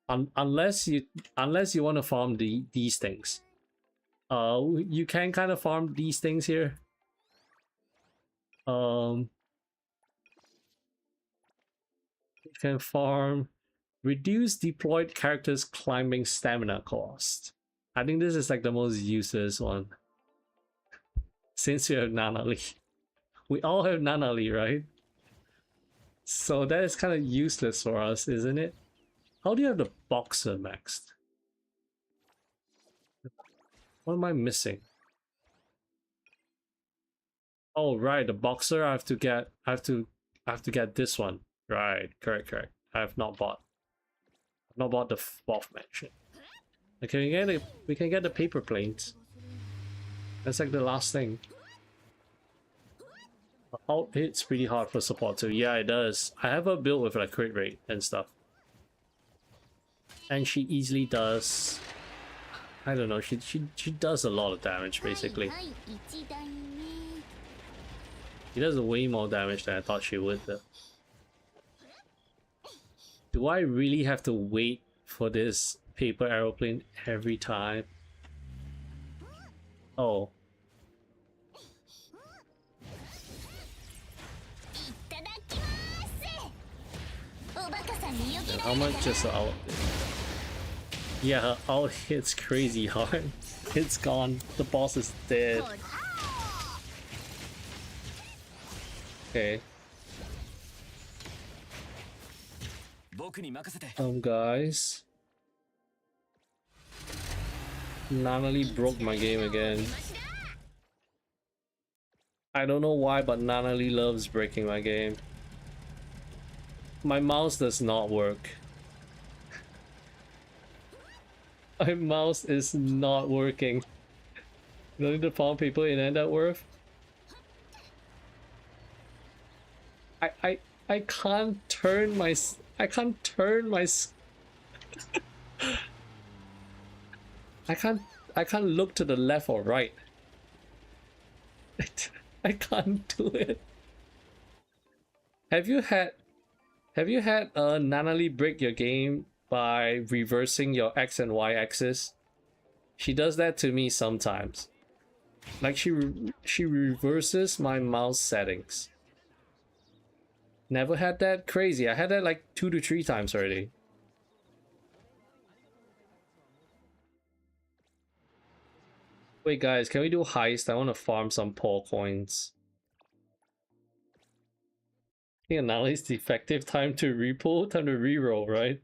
Unless you want to farm these things. You can kind of farm these things here. You can farm reduce deployed characters climbing stamina cost. I think this is like the most useless one. Since we have Nanali. We all have Nanali, right? So that is kind of useless for us, isn't it? How do you have the boxer maxed? What am I missing? Oh right, the boxer I have to get this one. Right, correct. I have not bought the fourth mansion. Okay, we can get the paper planes. That's like the last thing. Alt hits pretty hard for support too. Yeah, it does. I have her built with like crit rate and stuff. And she easily does, I don't know, she does a lot of damage basically. She does way more damage than I thought she would though. Do I really have to wait for this paper aeroplane every time? Oh. And how much is the out? Yeah, her out hits crazy hard. It's gone. The boss is dead. Okay. Guys. Nanali broke my game again. I don't know why, but Nanali loves breaking my game. My mouse does not work. My mouse is not working. You need to farm people in end at worth. I can't turn my I can't look to the left or right. I can't do it. Have you had Nanali break your game by reversing your X and Y axis? She does that to me sometimes. Like she reverses my mouse settings. Never had that? Crazy. I had that like 2 to 3 times already. Wait guys, can we do heist? I want to farm some poor coins. think Anali's defective, time to repull, time to reroll, right?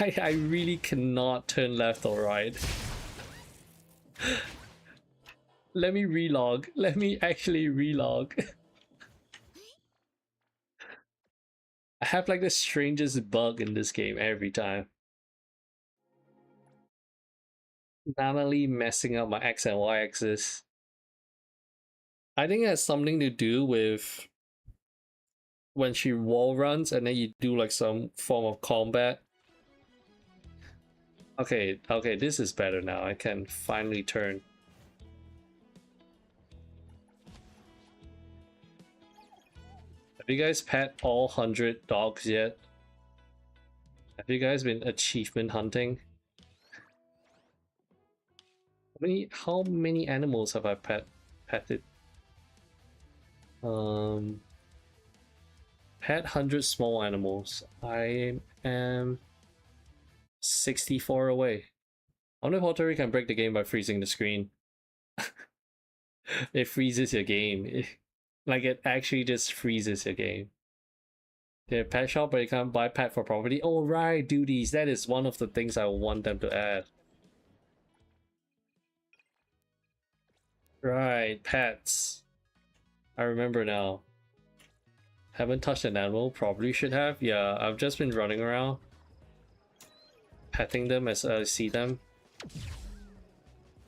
I really cannot turn left or right. Let me relog. Let me actually relog. I have like the strangest bug in this game every time. Natalie messing up my X and Y axis. I think it has something to do with when she wall runs and then you do like some form of combat. Okay, this is better now. I can finally turn. Have you guys pet all 100 dogs yet? Have you guys been achievement hunting? How many animals have I petted? Pet 100 small animals. I am 64 away. I wonder if HOTORI can break the game by freezing the screen. It freezes your game. Like it actually just freezes your game. The pet shop, but you can't buy pet for property. Oh right, duties. That is one of the things I want them to add. Right, pets. I remember now. Haven't touched an animal, probably should have. Yeah, I've just been running around petting them as I see them.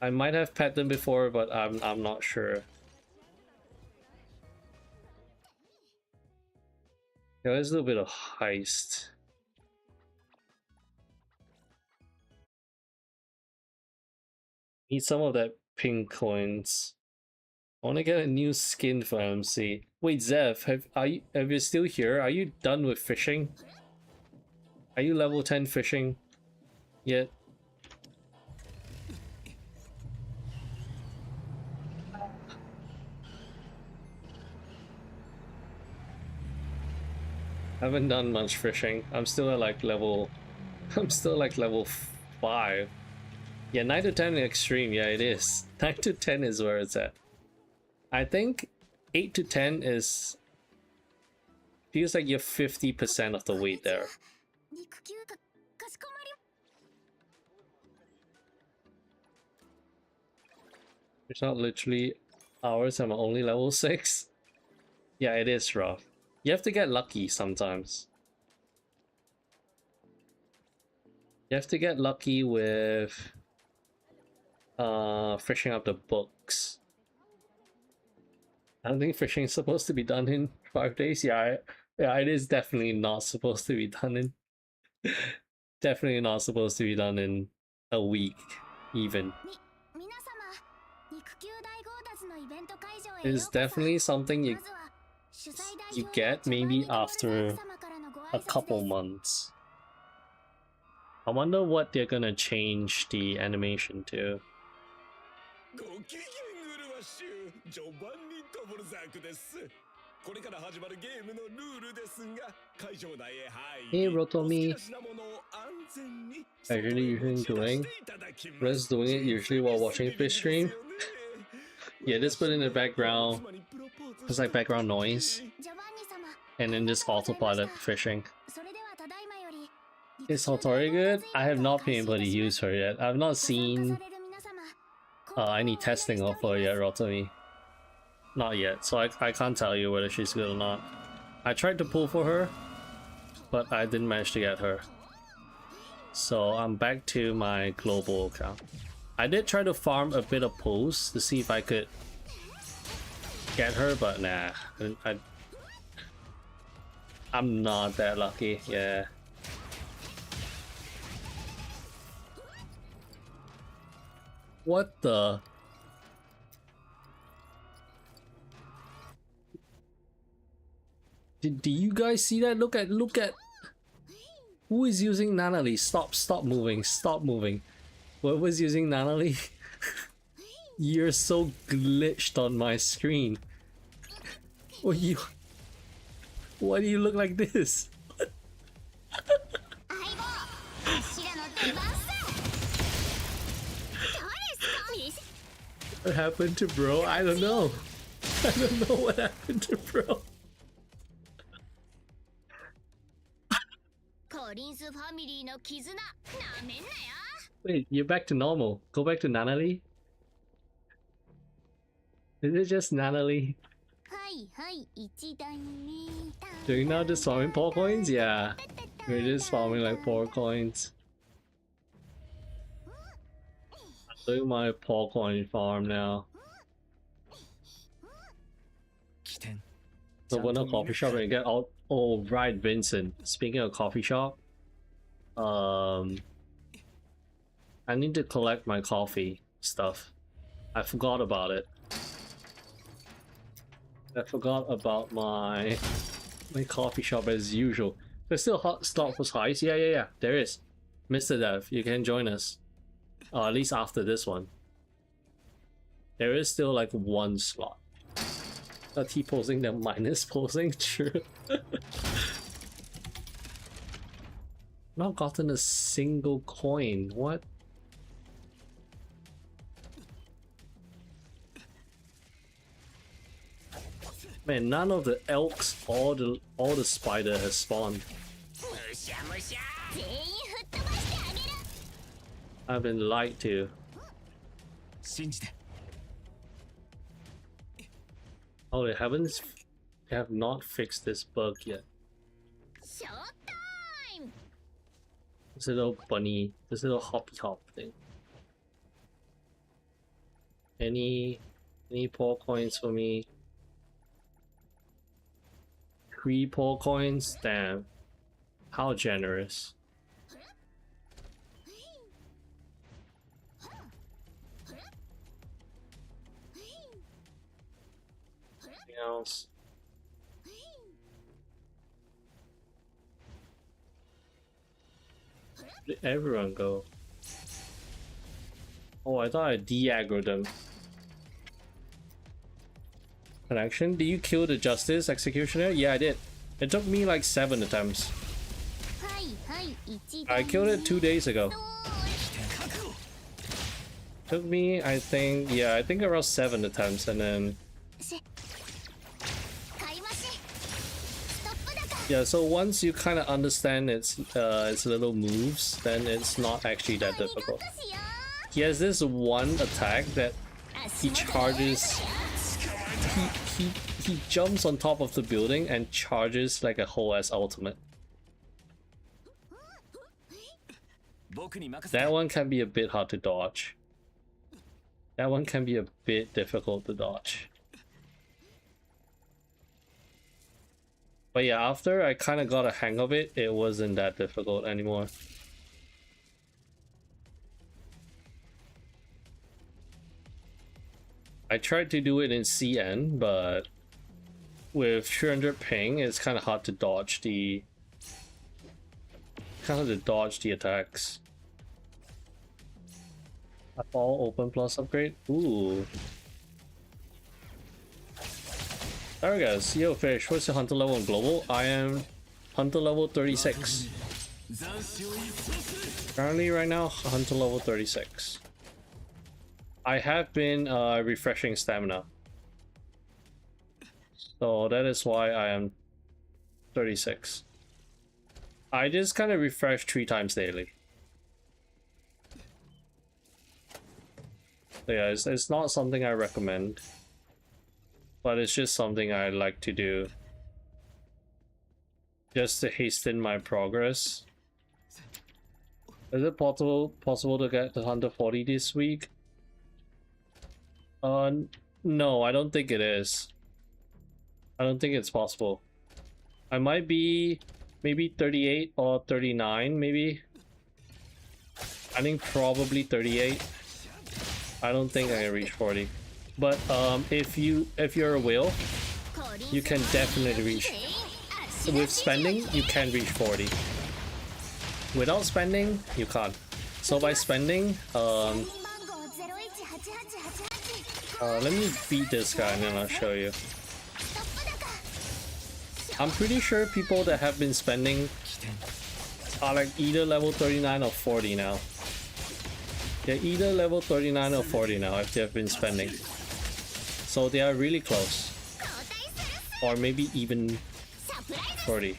I might have pet them before, but I'm not sure. Yeah, there's a little bit of heist. Need some of that pink coins. I want to get a new skin for MC. Wait, Zev, have you still here? Are you done with fishing? Are you level 10 fishing yet? I haven't done much fishing. I'm still at like level I'm still like level 5. Yeah, 9 to 10 extreme, yeah it is. 9 to 10 is where it's at. I think 8 to 10 is feels like you're 50% of the weight there. It's not literally hours, I'm only level 6. Yeah, it is rough. You have to get lucky sometimes. You have to get lucky with fishing up the books. I don't think fishing is supposed to be done in 5 days. Yeah, it is definitely not supposed to be done in definitely not supposed to be done in a week even. It is definitely something you get maybe after a couple months. I wonder what they're gonna change the animation to. Hey Rotomi, usually doing? Rez doing it usually while watching fish stream. Yeah, just put in the background, just like background noise, and then just autopilot fishing. Is HOTORI good? I have not been able to use her yet. I've not seen any testing of her yet, Rotomi. Not yet, so I can't tell you whether she's good or not. I tried to pull for her, but I didn't manage to get her. So I'm back to my global account. I did try to farm a bit of pulls to see if I could get her, but nah. I'm not that lucky, yeah. What the? Do you guys see that? Look at who is using Nanali? Stop moving. What was using Nanali? You're so glitched on my screen. Why do you look like this? What happened to bro? I don't know. I don't know what happened to bro. コリンスファミリーの絆なめんなよ。 Wait, you're back to normal. Go back to Nanali? Is it just Nanali? はいはい一段目。 Do you now just farming 4 coins? Yeah. We're just farming like 4 coins. I'm doing my 4 coin farm now. 起点 So we're not coffee shop and get all. Oh right, Vincent. Speaking of coffee shop, I need to collect my coffee stuff. I forgot about it. I forgot about my coffee shop as usual. There's still hot stock for heist. Yeah. There is. Mr. Dev, you can join us. At least after this one. There is still like 1 slot. T posing than minus posing, true. Not gotten a single coin. What? Man, none of the elks or the spider has spawned. むしゃむしゃ 全員吹っ飛ばしてあげる。 I've been lied to. 信じて Oh, they have not fixed this bug yet. ショータイム。 This little bunny, this little hoppy hop thing. Any poor coins for me? 3 poor coins? Damn. How generous. Anything else? Where did everyone go? Oh, I thought I de-aggroed them. Connection? Did you kill the Justice Executioner? Yeah, I did. It took me like 7 attempts. はいはい一段 I 目。 killed it 2 days ago. 起点確保 Took me, I think around 7 attempts, and then 買い増し。ストップ高。 yeah. So once you kind of understand its little moves, then it's not actually that 何 difficult. 隠しよ。 He has this one attack that he charges. He jumps on top of the building and charges like a whole ass ultimate. 僕に任せ That one can be a bit hard to dodge. That one can be a bit difficult to dodge. But yeah, after I kind of got a hang of it, it wasn't that difficult anymore. I tried to do it in CN, but with 300 ping, it's kind of hard to dodge the attacks. All open plus upgrade. Ooh. Alright guys, yo Fish, what's your hunter level in global? I am hunter level 36. 斬首を一掃する Currently right now, hunter level 36. I have been refreshing stamina. So that is why I am 36. I just kind of refresh 3 times daily. So yeah, it's not something I recommend. But it's just something I like to do. Just to hasten my progress. Is it possible to get the 140 this week? No, I don't think it is. I don't think it's possible. I might be maybe 38 or 39, maybe. I think probably 38. I don't think I can reach 40. But if you're a whale, you can definitely reach. With spending, you can reach 40. Without spending, you can't. So by spending, 番号018888。 let me beat this guy and then I'll show you. ストップ高。 I'm pretty sure people that have been spending 起点 are like either level 39 or 40 now. They're either level 39 or 40 now if they have been spending. So they are really close. Or maybe even 40.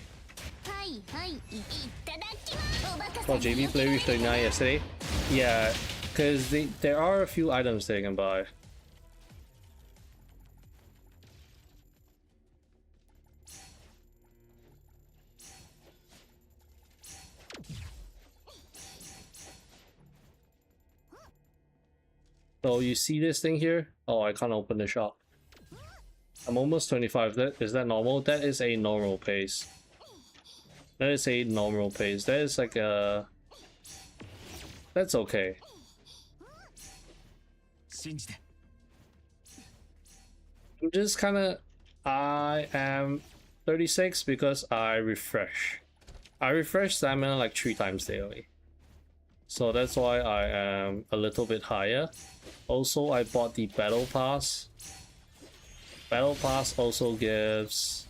Well, JB play reached 39 yesterday. Yeah, because there are a few items they can buy. So you see this thing here? Oh, I can't open the shop. I'm almost 25. Is that normal? That is a normal pace. That is a normal pace. That is like a... That's okay. I'm just kind of... I am 36 because I refresh. I refresh stamina like 3 times daily. So that's why I am a little bit higher. Also, I bought the Battle Pass. Battle Pass also gives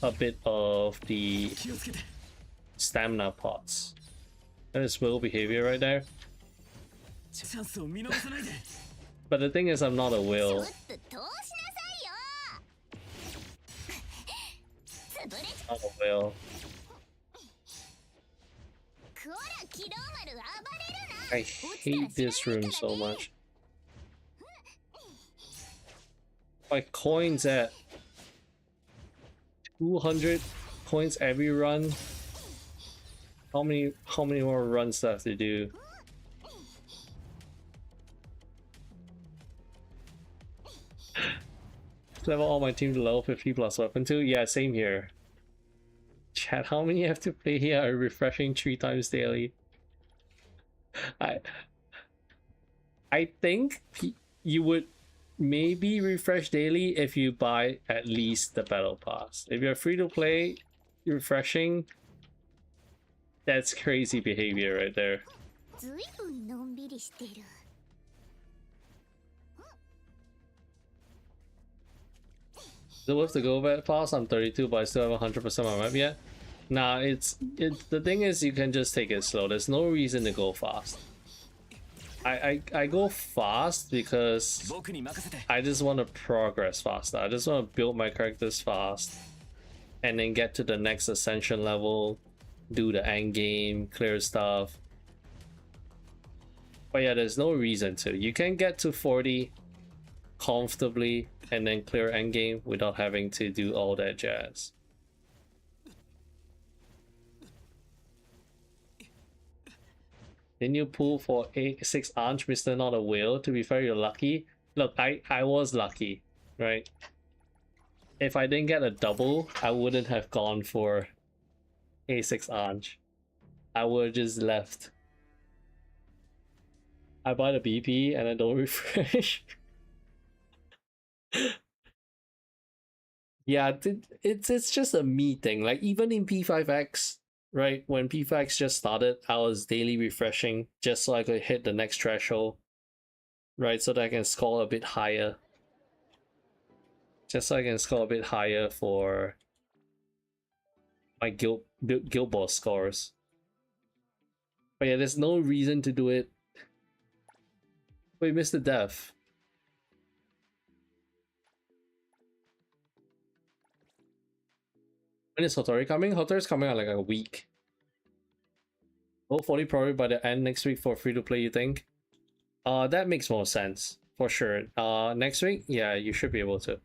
a bit of the stamina pots. That is will behavior right there. But the thing is, I'm not a will. Not a will. I hate this room so much. My coins at 200 points every run. How many more runs do I have to do? Level all my team to level 50 plus weapon 2. Yeah, same here. Chat, how many you have to play here are refreshing 3 times daily? I think you would maybe refresh daily if you buy at least the battle pass. If you're free to play refreshing, that's crazy behavior right there. Is it worth the go battle pass? I'm 32 but I still have 100% my map yet. Nah, it's the thing is you can just take it slow. There's no reason to go fast. I go fast because I just want to progress faster. I just want to build my characters fast and then get to the next ascension level, do the end game, clear stuff. But yeah, there's no reason to. You can get to 40 comfortably and then clear end game without having to do all that jazz. Didn't you pull for 6 Anch, Mr. Not a Whale? To be fair, you're lucky. Look, I was lucky, right? If I didn't get a double, I wouldn't have gone for A6 Anch. I would have just left. I buy the BP and I don't refresh. Yeah, it's just a me thing. Like even in P5X, right? When P5X just started, I was daily refreshing just so I could hit the next threshold, right? So that I can score a bit higher. Just so I can score a bit higher for my guild boss scores. But yeah, there's no reason to do it. Wait, Mr. Dev. When is HOTORI coming? HOTORI is coming out like a week. Hopefully probably by the end next week for free to play, you think? That makes more sense for sure. Next week, yeah, you should be able to.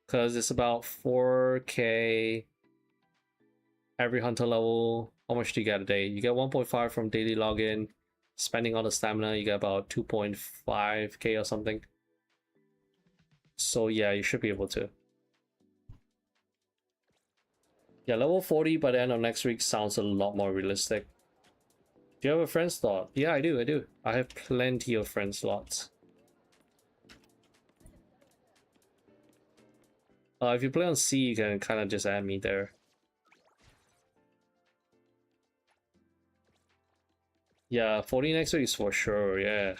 Cause it's about 4k every hunter level. How much do you get a day? You get 1.5 from daily login. Spending all the stamina, you get about 2.5k or something. So yeah, you should be able to. Yeah, level 40 by the end of next week sounds a lot more realistic. Do you have a friend slot? Yeah, I do. I have plenty of friend slots. If you play on C, you can kind of just add me there. Yeah, 40 next week is for sure, yeah.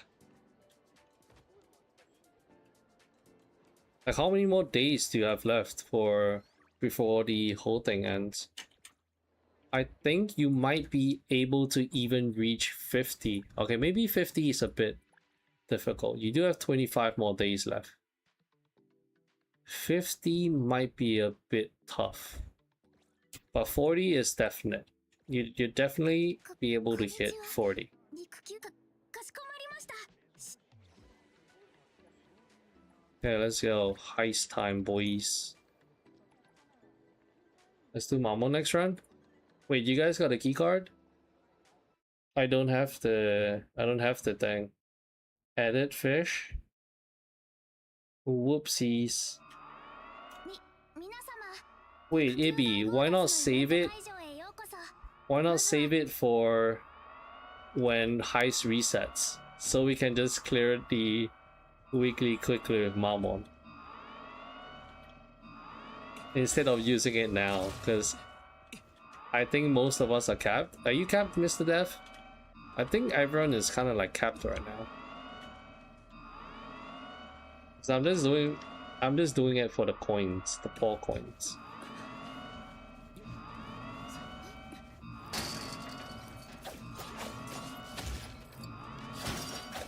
Like, how many more days do you have left before the whole thing ends? I think you might be able to even reach 50. Okay, maybe 50 is a bit difficult. You do have 25 more days left. 50 might be a bit tough. But 40 is definite. You definitely be able to hit 40. 肉球かしこまりました。 Okay, let's go. Heist time, boys. Let's do Mamo next round. Wait, you guys got a key card? I don't have the thing. Edit fish. Whoopsies. 皆様 Wait, Ibby, why not save it? 会場へようこそ。 Why not save it for when heist resets? So we can just clear the weekly quickly with Mamon. Instead of using it now, because I think most of us are capped. Are you capped, Mr. Dev? I think everyone is kind of like capped right now. So I'm just doing it for the coins, the poor coins.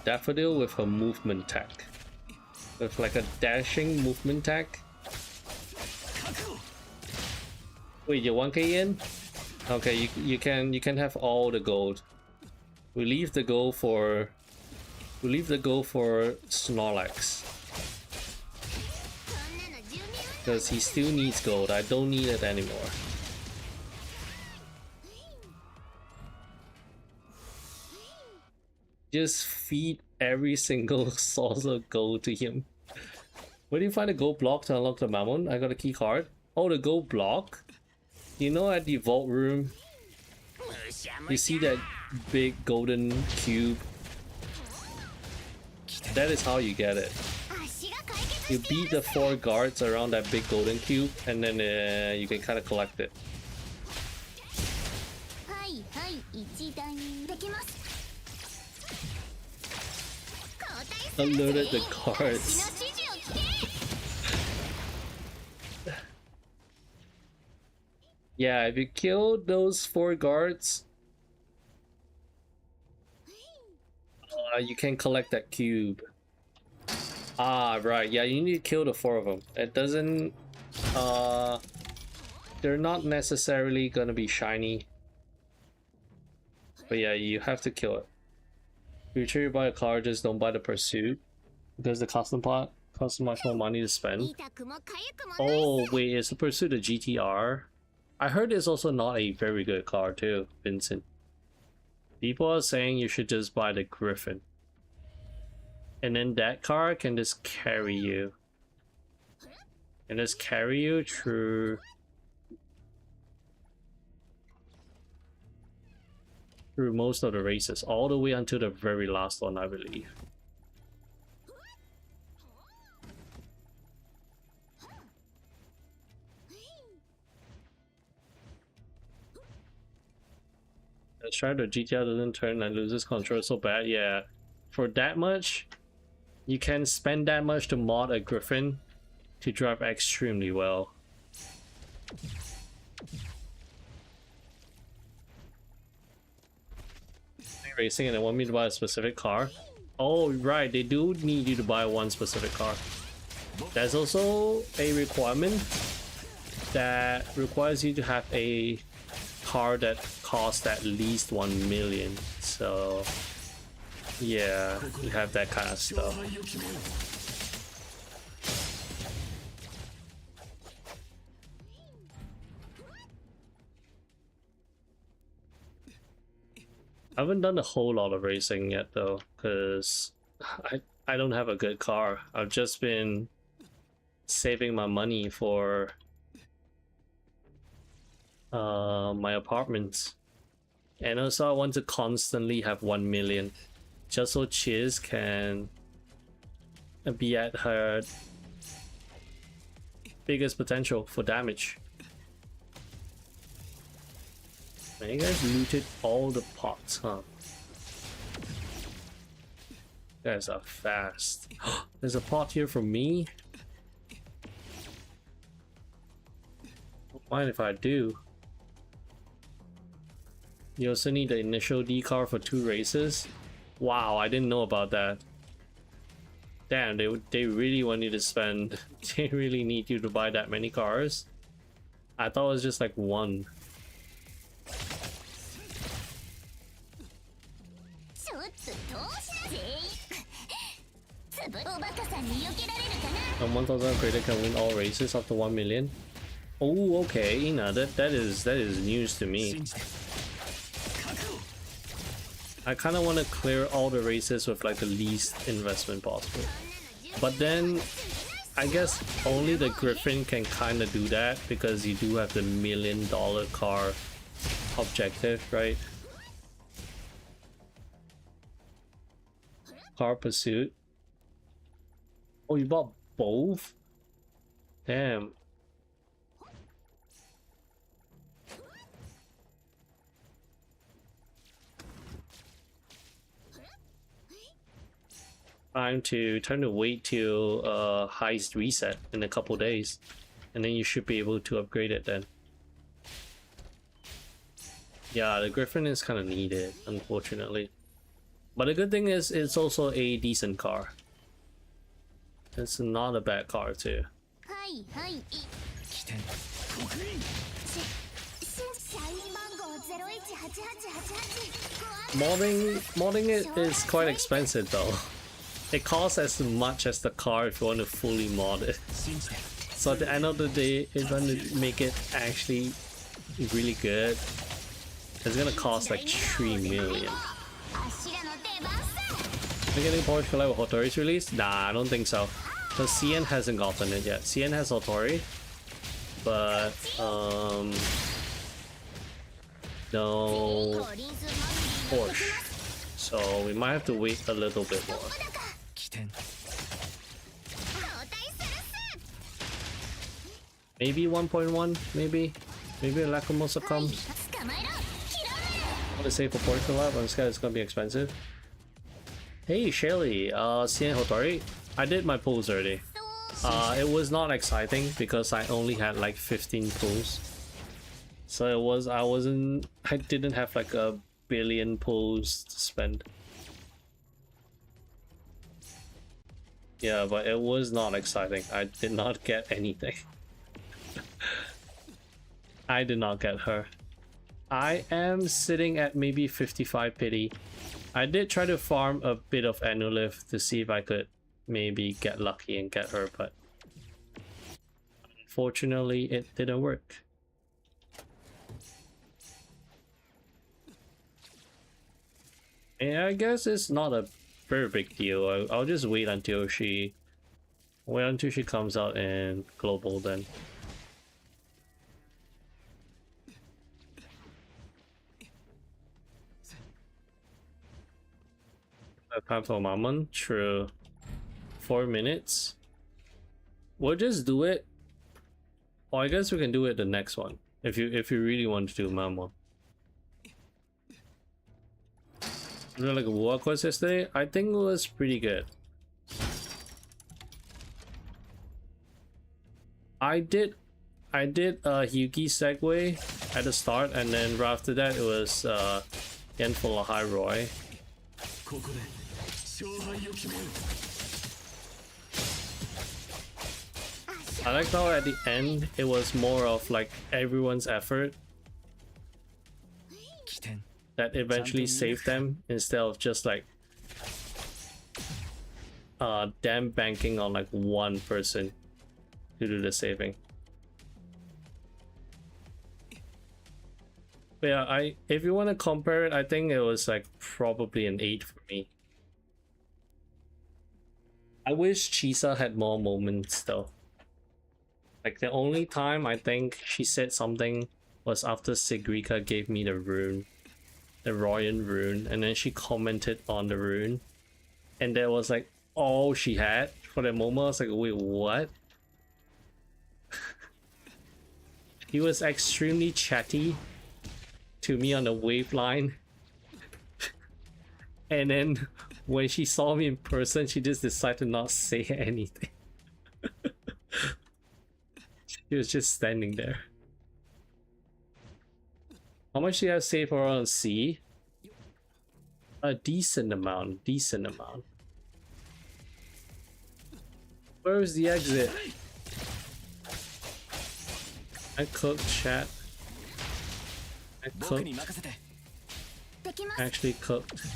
Daffodil with her movement tech. With like a dashing movement tech. Wait, you're 1k in? Okay, you can have all the gold. We leave the gold for Snorlax. Because he still needs gold. I don't need it anymore. Just feed every single source of gold to him. Where do you find a gold block to unlock the Mammon? I got a key card. Oh, the gold block? You know, at the vault room, you see that big golden cube? That is how you get it. You beat the 4 guards around that big golden cube, and then you can kind of collect it. はいはい一段できます。 Alerted the guards. Yeah, if you kill those 4 guards, you can collect that cube. Ah, right. Yeah, you need to kill the 4 of them. It doesn't... they're not necessarily gonna be shiny. But yeah, you have to kill it. Future, you buy a car, just don't buy the pursuit. Because the custom pot costs much more money to spend. Oh, wait, is the pursuit a GTR? I heard it's also not a very good car too, Vincent. People are saying you should just buy the Griffin. And then that car can just carry you. And just carry you through most of the races, all the way until the very last one, I believe. Let's try the GTR doesn't turn and loses control so bad. Yeah, for that much, you can spend that much to mod a Griffin to drive extremely well. Racing and they want me to buy a specific car. Oh, right, they do need you to buy one specific car. There's also a requirement that requires you to have a car that costs at least 1 million. So yeah, you have that kind of stuff. I haven't done a whole lot of racing yet though, because I don't have a good car. I've just been saving my money for my apartments, and also I want to constantly have 1 million just so Chiz can be at her biggest potential for damage. Man, you guys looted all the pots, huh? You guys are fast. There's a pot here for me. Don't mind if I do. You also need the initial D card for 2 races. Wow, I didn't know about that. Damn, they really want you to spend. They really need you to buy that many cars. I thought it was just like 1. A 1000 creator can win all races up to 1 million. Oh, okay. No, that is news to me. I kind of want to clear all the races with like the least investment possible. But then I guess only the Griffin can kind of do that because you do have the $1 million car objective, right? Car pursuit. Oh, you bought both? Damn. Time to wait till heist reset in a couple days, and then you should be able to upgrade it then. Yeah, the Griffin is kind of needed, unfortunately. But the good thing is it's also a decent car. It's not a bad car too. Modding it is quite expensive though. It costs as much as the car if you want to fully mod it. So at the end of the day, if you want to make it actually really good, it's gonna cost like 3 million. Are you getting Porsche collab with HOTORI's release? Nah, I don't think so. Because CN hasn't gotten it yet. CN has HOTORI, but no Porsche. So we might have to wait a little bit more. Maybe 1.1, maybe Lacrimosa comes. I want to say for Porsche collab, I'm scared it's gonna be expensive. Hey Shelly, CN HOTORI. I did my pulls already. It was not exciting because I only had like 15 pulls. So I didn't have like a billion pulls to spend. Yeah, but it was not exciting. I did not get anything. I did not get her. I am sitting at maybe 55 pity. I did try to farm a bit of Annulift to see if I could maybe get lucky and get her, but unfortunately it didn't work. Yeah, I guess it's not a very big deal. I'll just wait until she comes out in global then. Time for Mammon, true. 4 minutes. We'll just do it. Or I guess we can do it the next one. If you really want to do Mammon. Was there like a war quest yesterday? I think it was pretty good. I did a Hyugi segue at the start, and then right after that it was Yen full of High Roy. I like how at the end it was more of like everyone's effort that eventually saved them instead of just like them banking on like one person to do the saving. But yeah, if you want to compare it, I think it was like probably an 8 for me. I wish Chisa had more moments though. Like the only time I think she said something was after Sigrika gave me the rune, the Royan rune, and then she commented on the rune, and that was like all she had for that moment. I was like, wait, what? He was extremely chatty to me on the wave line, and then when she saw me in person, she just decided to not say anything. She was just standing there. How much do you have saved around C? A decent amount, decent amount. Where's the exit? I cooked, chat. I 僕に cooked. 任せて Actually cooked.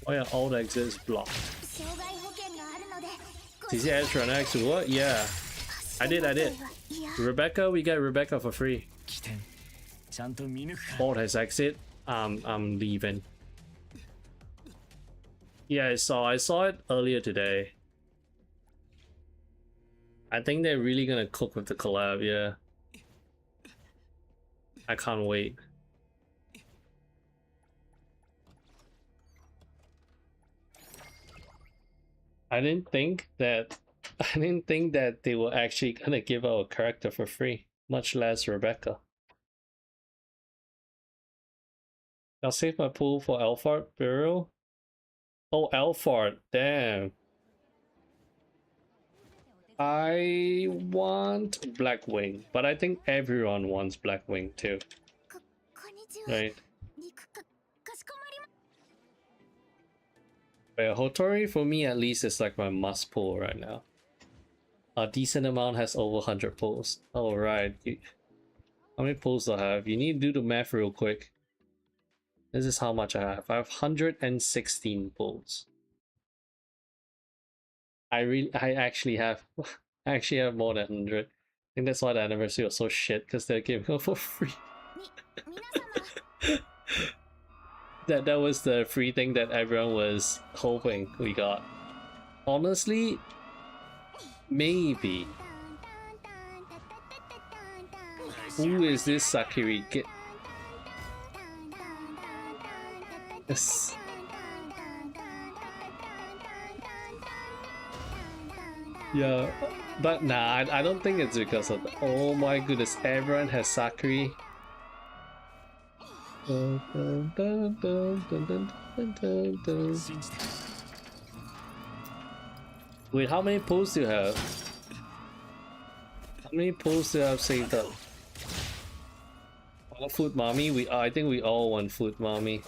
Oh yeah, all the exits blocked. 障害保険があるので Did you ask for an exit? What? Yeah. I did. Rebecca, we got Rebecca for free. 起点ちゃんと見抜くから Bolt has exit. I'm leaving. Yeah, I saw it earlier today. I think they're really gonna cook with the collab, yeah. I can't wait. I didn't think that they were actually gonna give out a character for free, much less Rebecca. I'll save my pool for Alphard Burial. Oh, Alphard, damn. I want Blackwing, but I think everyone wants Blackwing too, こんにちは right? かしこまりま But Hotori, for me at least, is like my must pull right now. A decent amount has over 100 pulls. Alright. How many pulls do I have? You need to do the math real quick. This is how much I have. I have 116 pulls. I actually have more than 100. I think that's why the anniversary was so shit, because they're giving it for free. 皆様 That was the free thing that everyone was hoping we got. Honestly, maybe. Who is this Sakiri? Get this. Yeah, but nah, I don't think it's because of the, oh my goodness, everyone has Sakiri. Dun, dun, dun, dun, dun, dun, dun, dun, dun. 信じて Wait, how many pulls do you have? How many pulls do you have saved up? Oh, Food Mommy? I think we all want Food Mommy.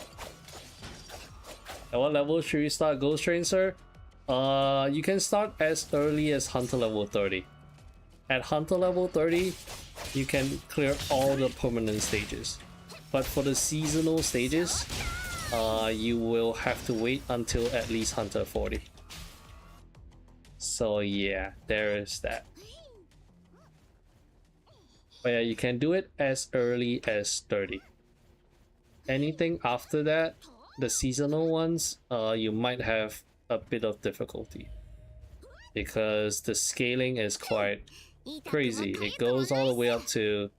At what level should we start Ghost Train, sir? You can start as early as Hunter level 30. At Hunter level 30, you can clear all the permanent stages. But for the seasonal stages, you will have to wait until at least Hunter 40. So yeah, there is that. But yeah, you can do it as early as 30. Anything after that, the seasonal ones, you might have a bit of difficulty. Because the scaling is quite crazy. It goes all the way up to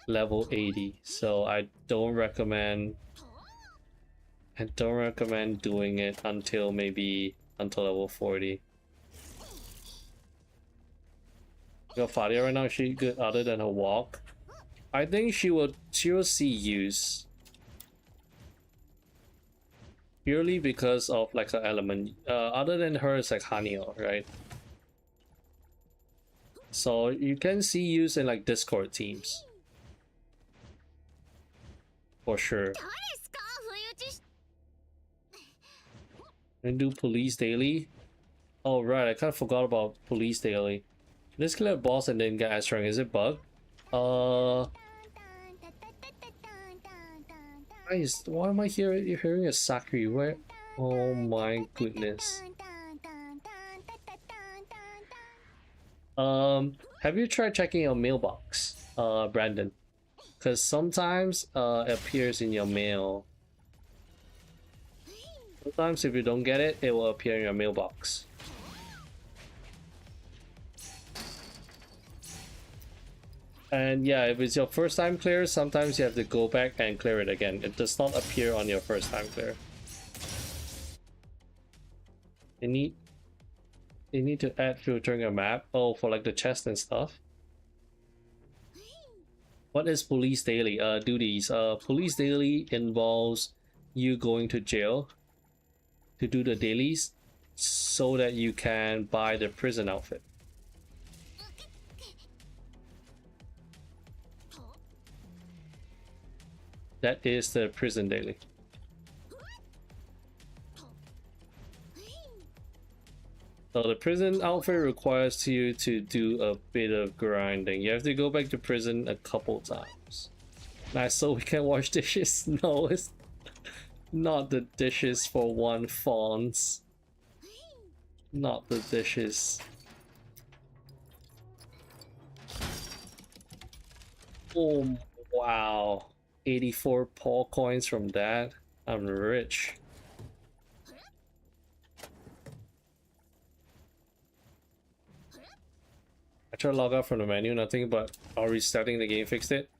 level 80. So I don't recommend doing it until level 40. Your Fadia right now, is she good other than her walk? I think she will see use. Purely because of like her element. Other than her, it's like Hanio, right? So you can see use in like Discord teams. For sure. 誰ですか不意打ちし And do police daily. Oh right, I kind of forgot about police daily. Let's kill a boss and then get S rank. Is it bug? Why am I hearing a Sakuri? Where? Oh my goodness. Have you tried checking your mailbox, Brandon? Because sometimes it appears in your mail. Sometimes if you don't get it, it will appear in your mailbox. And yeah, if it's your first time clear, sometimes you have to go back and clear it again. It does not appear on your first time clear. You need to add filtering a map. Oh, for like the chest and stuff. What is police daily? Duties. Police daily involves you going to jail to do the dailies so that you can buy the prison outfit. That is the prison daily. So the prison outfit requires you to do a bit of grinding. You have to go back to prison a couple times. Nice, so we can wash dishes. No, it's not the dishes for one fawns. Not the dishes. Oh, wow. 84 paw coins from that. I'm rich. I tried to log out from the menu, nothing but restarting the game fixed it.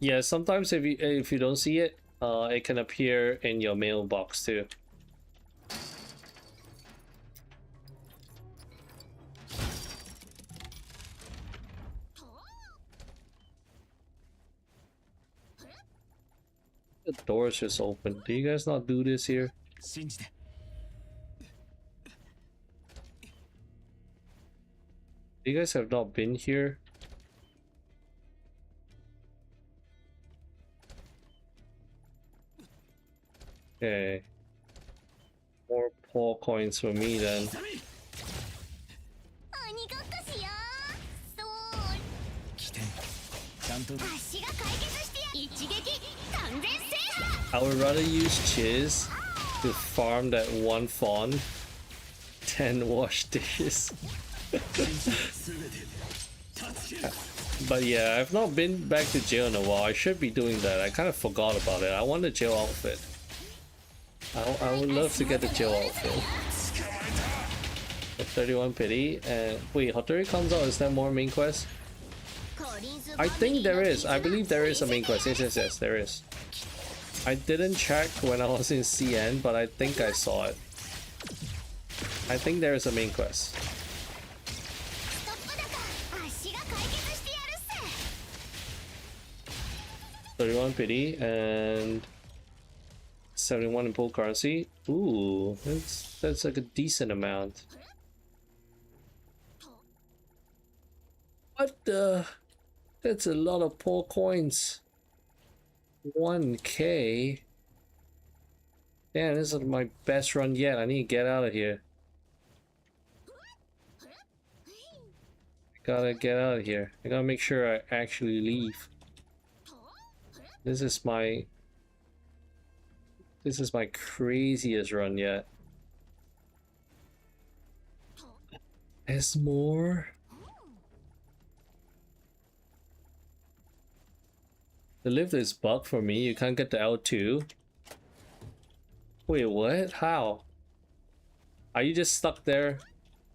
Yeah, sometimes if you don't see it, it can appear in your mailbox too. The door's just open. Do you guys not do this here? You guys have not been here? Okay. More paw coins for me then. I would rather use Chiz to farm that one fawn than wash dishes. But yeah, I've not been back to jail in a while. I should be doing that. I kind of forgot about it. I want the jail outfit. I would love to get the jail outfit. The 31 pity. And wait, HOTORI comes out. Is there more main quest? I think there is. I believe there is a main quest. Yes, there is. I didn't check when I was in CN, but I think I saw it. I think there is a main quest. $31 pity and 71 in pool currency. Ooh, that's like a decent amount. What the? That's a lot of poor coins. 1K. Damn, this is my best run yet. I need to get out of here. I gotta get out of here. I gotta make sure I actually leave. This is my craziest run yet. There's more. The lift is bugged for me. You can't get the L2. Wait, what? How? Are you just stuck there?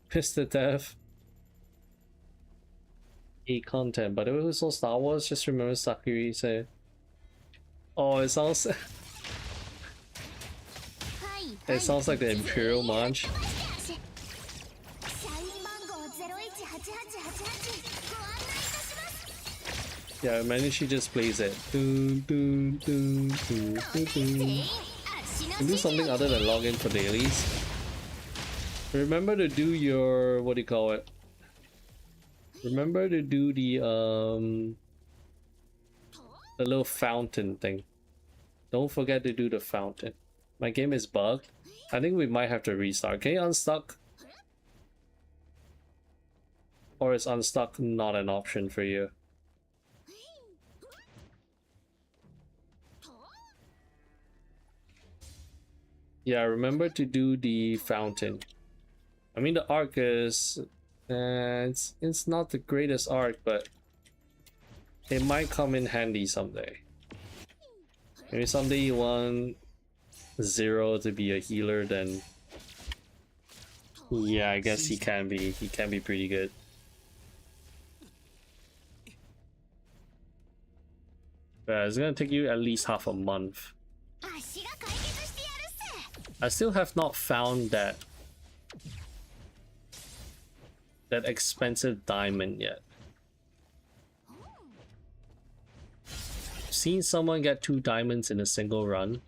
Pissed to death? Content, but it was on Star Wars. Just remember Sakuri said. Oh, it sounds. It sounds like the Imperial March. Yeah, maybe she just plays it. Can do something other than log in for dailies. Remember to do your what do you call it? Remember to do the little fountain thing. Don't forget to do the fountain. My game is bugged. I think we might have to restart. Can you unstuck? Or is unstuck not an option for you? Yeah, remember to do the fountain. I mean, the arc is... it's not the greatest arc, but it might come in handy someday. Maybe someday you want Zero to be a healer, then yeah, I guess he can be pretty good. But it's gonna take you at least half a month. I still have not found that expensive diamond yet. Seen someone get 2 diamonds in a single run,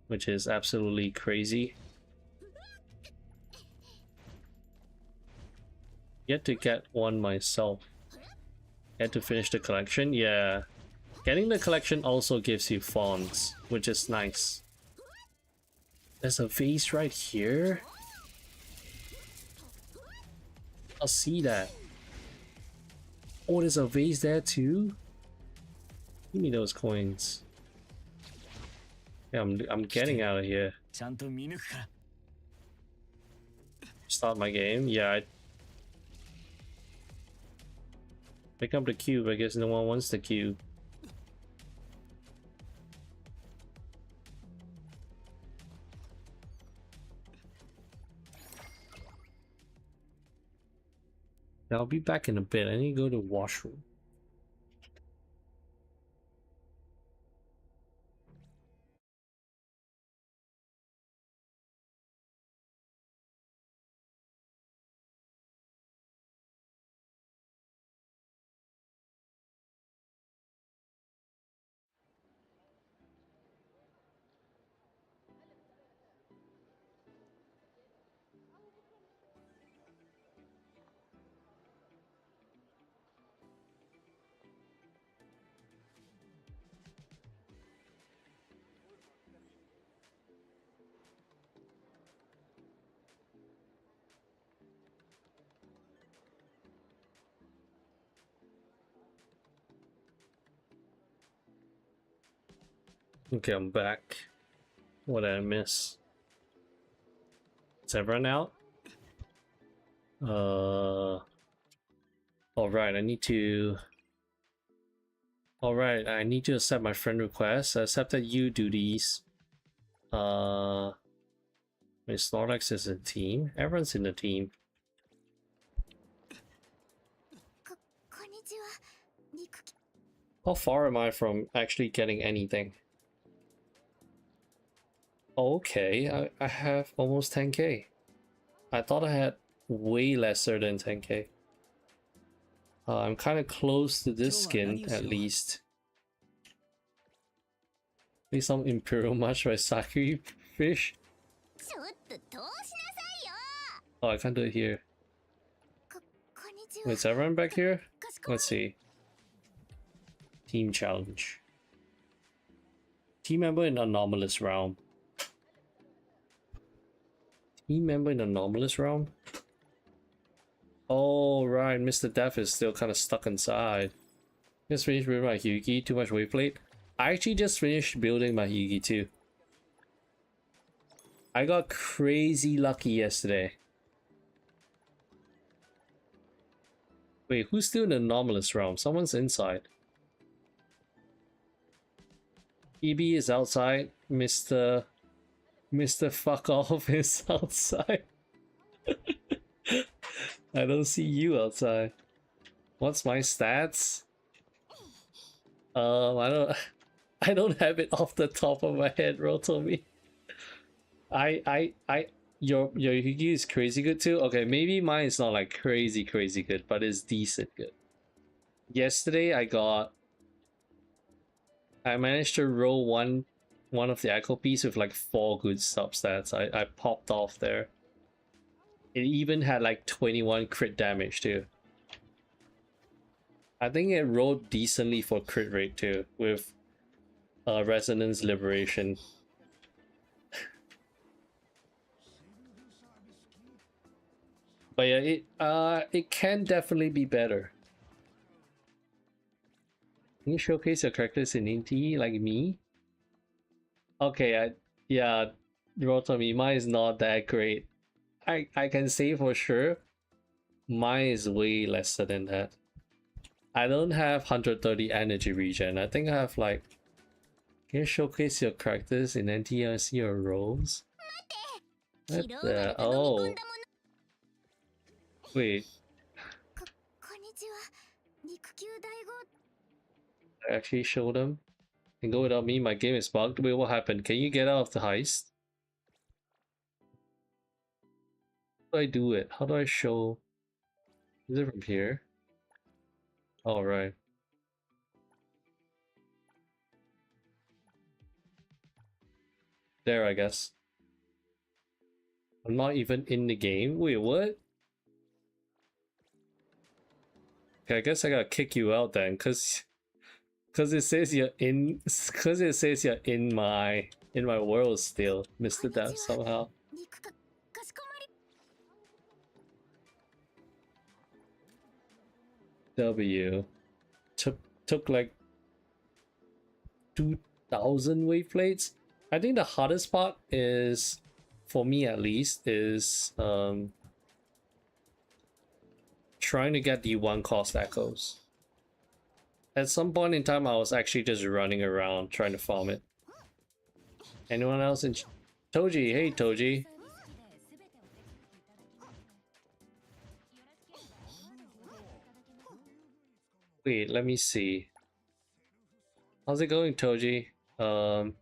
which is absolutely crazy. Yet to get one myself. Yet to finish the collection, yeah. Getting the collection also gives you fonts, which is nice. There's a vase right here. I'll see that. Oh, there's a vase there too. Give me those coins. Yeah, I'm getting out of here. ちゃんと見抜くから Start my game. Yeah, I pick up the cube. I guess no one wants the cube. I'll be back in a bit. I need to go to the washroom. Okay, I'm back. What did I miss? Is everyone out? Alright, I need to... Alright, I need to accept my friend request. I accepted you do these. Miss Snorlax is in the team. Everyone's in the team. こんにちは。肉球 How far am I from actually getting anything? Okay, I have almost 10k. I thought I had way lesser than 10k. I'm kind of close to this skin at least. Maybe some Imperial Match by Sakuri Fish. ちょっと通しなさいよ。 Oh, I can't do it here. こんにちは。 Wait, is everyone back here? かしこま Let's see. Team challenge. Team member in anomalous realm. Team member in anomalous realm? Oh, right. Mr. Death is still kind of stuck inside. Just finished building my Hyugi. Too much weight plate. I actually just finished building my Hyugi too. I got crazy lucky yesterday. Wait, who's still in the anomalous realm? Someone's inside. EB is outside. Mr. Fuck Off is outside. I don't see you outside. What's my stats? I don't have it off the top of my head, Rotomi. Your Hyugi is crazy good too? Okay, maybe mine is not like crazy good, but it's decent good. Yesterday I managed to roll one of the echo piece with like 4 good substats. I popped off there. It even had like 21 crit damage too. I think it rolled decently for crit rate too, with Resonance Liberation. But yeah, it can definitely be better. Can you showcase your characters in NTE like me? Okay, yeah, Rotomi, mine is not that great. I can say for sure, mine is way lesser than that. I don't have 130 energy regen. I think I have like... Can you showcase your characters in NTE and see your rolls? What the... Oh. Wait. こんにちは。肉球大豪 I actually show them? And go without me, my game is bugged. Wait, what happened? Can you get out of the heist? How do I do it? How do I show? Is it from here? All right. There, I guess. I'm not even in the game. Wait, what? Okay, I guess I gotta kick you out then, cause Cause it says you're in. Cause it says you're in my world still. Missed that somehow. 肉かかしこまり W took like 2,000 wave plates. I think the hardest part is, for me at least, is trying to get the one cost echoes. At some point in time, I was actually just running around trying to farm it. Anyone else in Toji? Hey Toji. Wait, let me see. How's it going, Toji? Oh,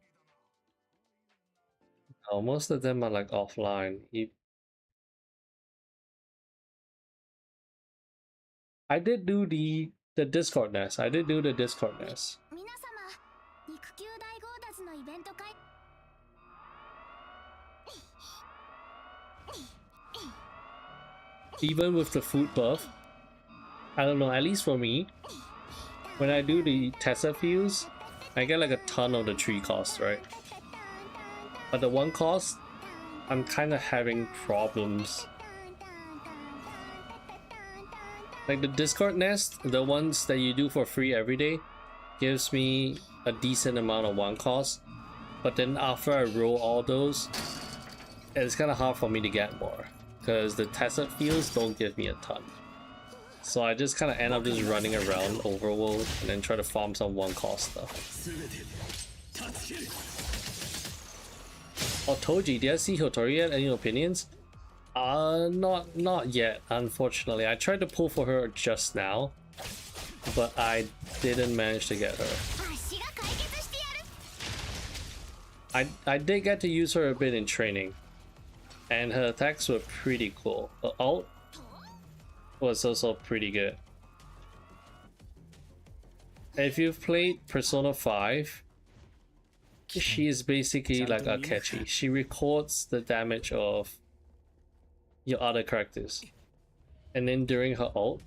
most of them are like offline. I did do the Discord nest. I did do the Discord nest. 皆様肉球大強奪のイベント会 Even with the food buff, I don't know, at least for me, when I do the Tessa fields, I get like a ton of the tree cost, right? But the one cost, I'm kind of having problems. Like the Discord nest, the ones that you do for free every day, gives me a decent amount of one cost. But then after I roll all those, it's kind of hard for me to get more, because the Tessa fields don't give me a ton. So I just kind of end up just running around overworld and then try to farm some one cost stuff. Oh, Toji, did I see HOTORI yet? Any opinions? Not yet, unfortunately. I tried to pull for her just now, but I didn't manage to get her. 足が解決してやる I did get to use her a bit in training, and her attacks were pretty cool. Her ult was also pretty good. If you've played Persona 5, she is basically like a catchy. She records the damage of your other characters, and then during her ult,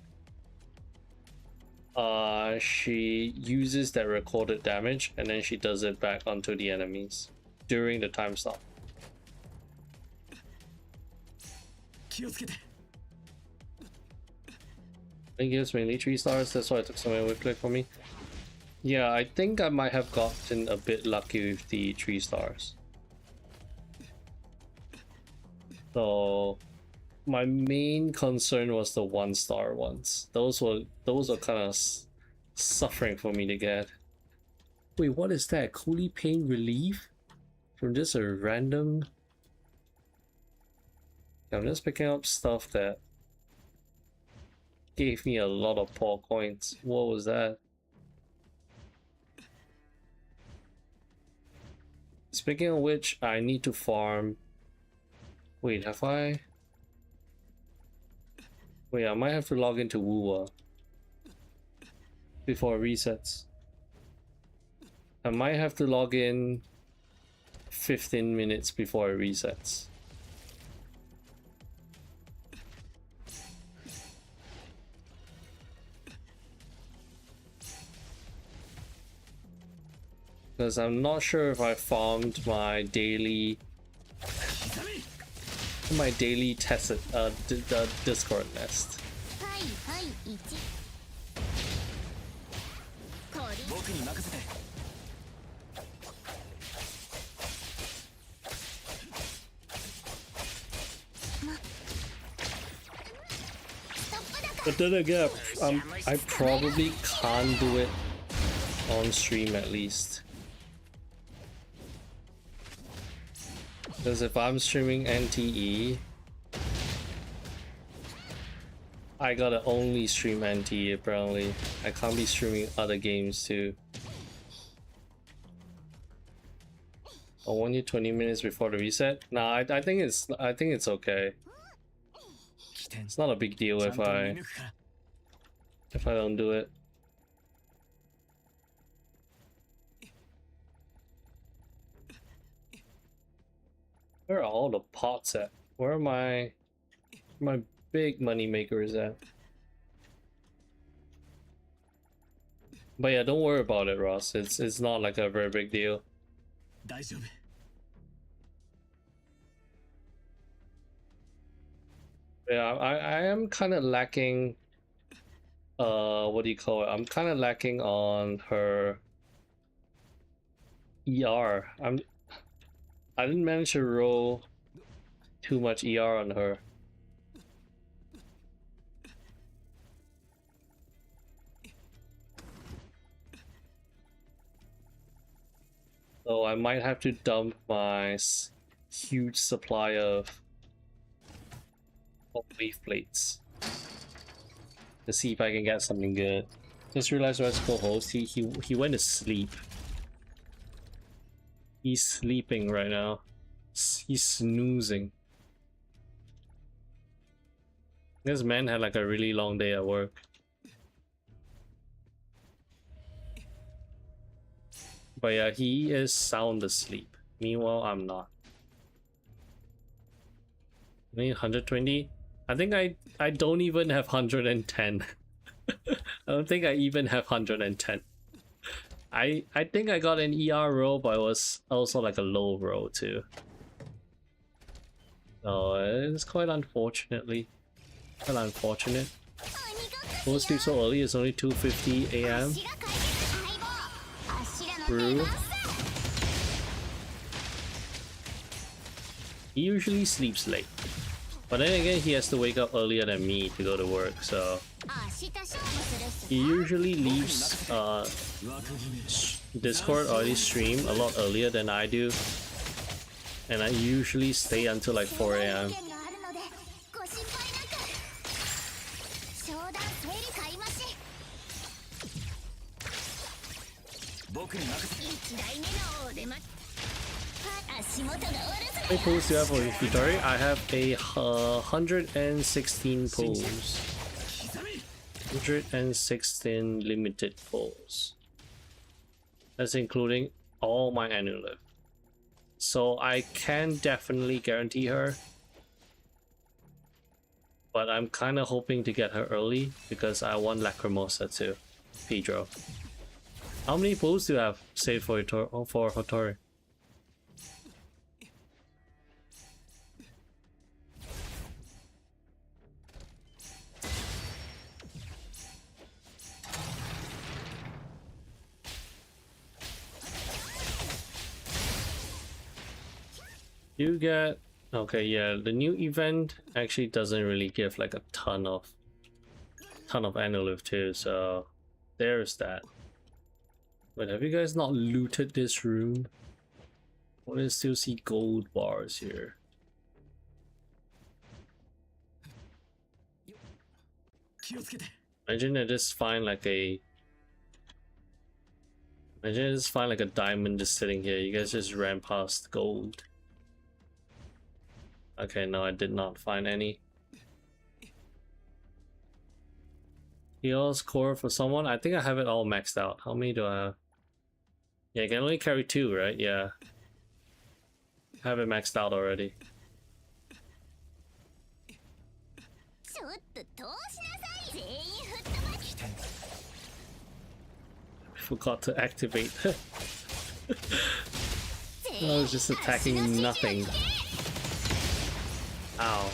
she uses that recorded damage and then she does it back onto the enemies during the time stop. It gives mainly 3 stars, that's why it took so many wave click for me. Yeah, I think I might have gotten a bit lucky with the 3 stars. So my main concern was the 1-star ones. Those were kind of suffering for me to get. Wait, what is that? Coolie pain relief? From just a random... I'm just picking up stuff that gave me a lot of poor coins. What was that? Speaking of which, I need to farm... Wait, have I... Wait, I might have to log into Wuwa before it resets. I might have to log in 15 minutes before it resets. Because I'm not sure if I farmed my daily test the Discord nest. はいはい1こり僕に任せて But then again, I probably can't do it on stream at least. Because if I'm streaming NTE, I gotta only stream NTE apparently. I can't be streaming other games too. I want you 20 minutes before the reset. Nah, I think it's okay. It's not a big deal if I don't do it. Where are all the pots at? Where are my big money makers at? But yeah, don't worry about it, Ross. It's not like a very big deal. 大丈夫 Yeah, I am kind of lacking. What do you call it? I'm kind of lacking on her ER. I didn't manage to roll too much ER on her. So I might have to dump my huge supply of leaf plates to see if I can get something good. Just realized Red's co-host, he went to sleep. He's sleeping right now. He's snoozing. This man had like a really long day at work. But yeah, he is sound asleep. Meanwhile, I'm not. I need 120. I think I don't even have 110. I don't think I even have 110. I think I got an ER roll, but it was also like a low roll too. So it's quite unfortunate. Go sleep so early. It's only 2:50 a.m. True. He usually sleeps late, but then again he has to wake up earlier than me to go to work, so he usually leaves Discord or his stream a lot earlier than I do, and I usually stay until like 4 a.m. How many pulls do you have for HOTORI? I have a 116 pulls. 116 limited pulls. That's including all my annual lift. So I can definitely guarantee her. But I'm kind of hoping to get her early because I want Lacrimosa too. Pedro. How many pulls do you have saved for HOTORI? You get okay, yeah, the new event actually doesn't really give like a ton of annual lift too, so there's that. But have you guys not looted this room? I want to still see gold bars here. Imagine I just find like a diamond just sitting here. You guys just ran past gold. Okay, no, I did not find any. Heals core for someone. I think I have it all maxed out. How many do I have? Yeah, I can only carry 2, right? Yeah. I have it maxed out already. I forgot to activate. I was just attacking nothing. Ow.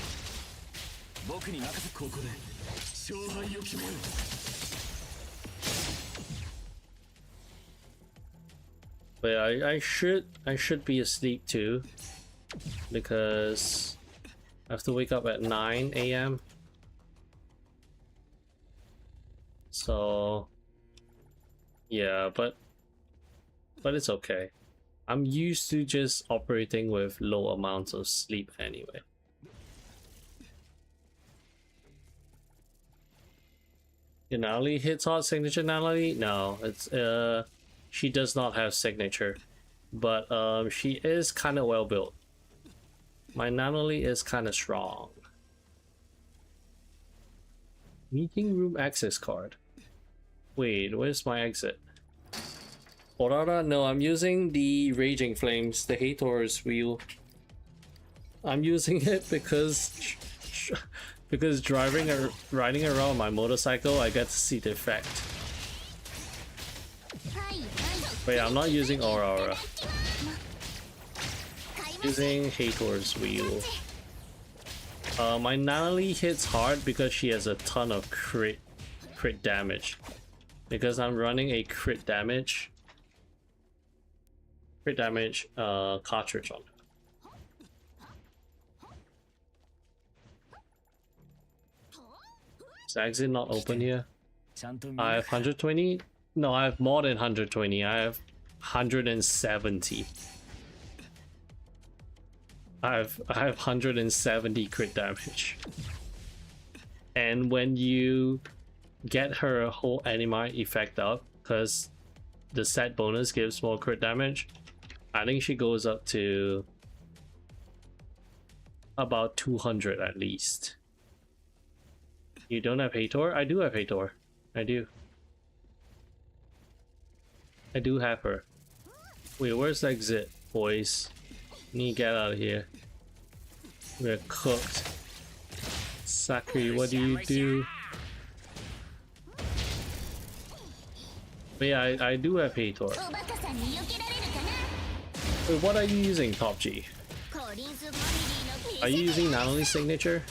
But I should be asleep too, because I have to wake up at 9 a.m. So yeah, but it's okay. I'm used to just operating with low amounts of sleep anyway. Nanali hits hot signature Nanali? No, it's she does not have signature, but she is kind of well built. My Nanali is kind of strong. Meeting room access card. Wait, where's my exit? Aurora? No, I'm using the Raging Flames, the Hator's wheel. I'm using it because riding around my motorcycle, I get to see the effect. But yeah, I'm not using Aurora. Using Hator's wheel. My Natalie hits hard because she has a ton of crit damage. Because I'm running a crit damage cartridge on her. Is the exit not open here? I have 120. No, I have more than 120. I have 170. I have 170 crit damage. And when you get her whole anima effect up, because the set bonus gives more crit damage, I think she goes up to about 200 at least. You don't have Hator? I do have Hator. I do have her. Wait, where's the exit, boys? Need to get out of here. We're cooked. Sakuri, what do you do? But yeah, I do have Hator. Wait, what are you using, Top G? Are you using Natalie's signature?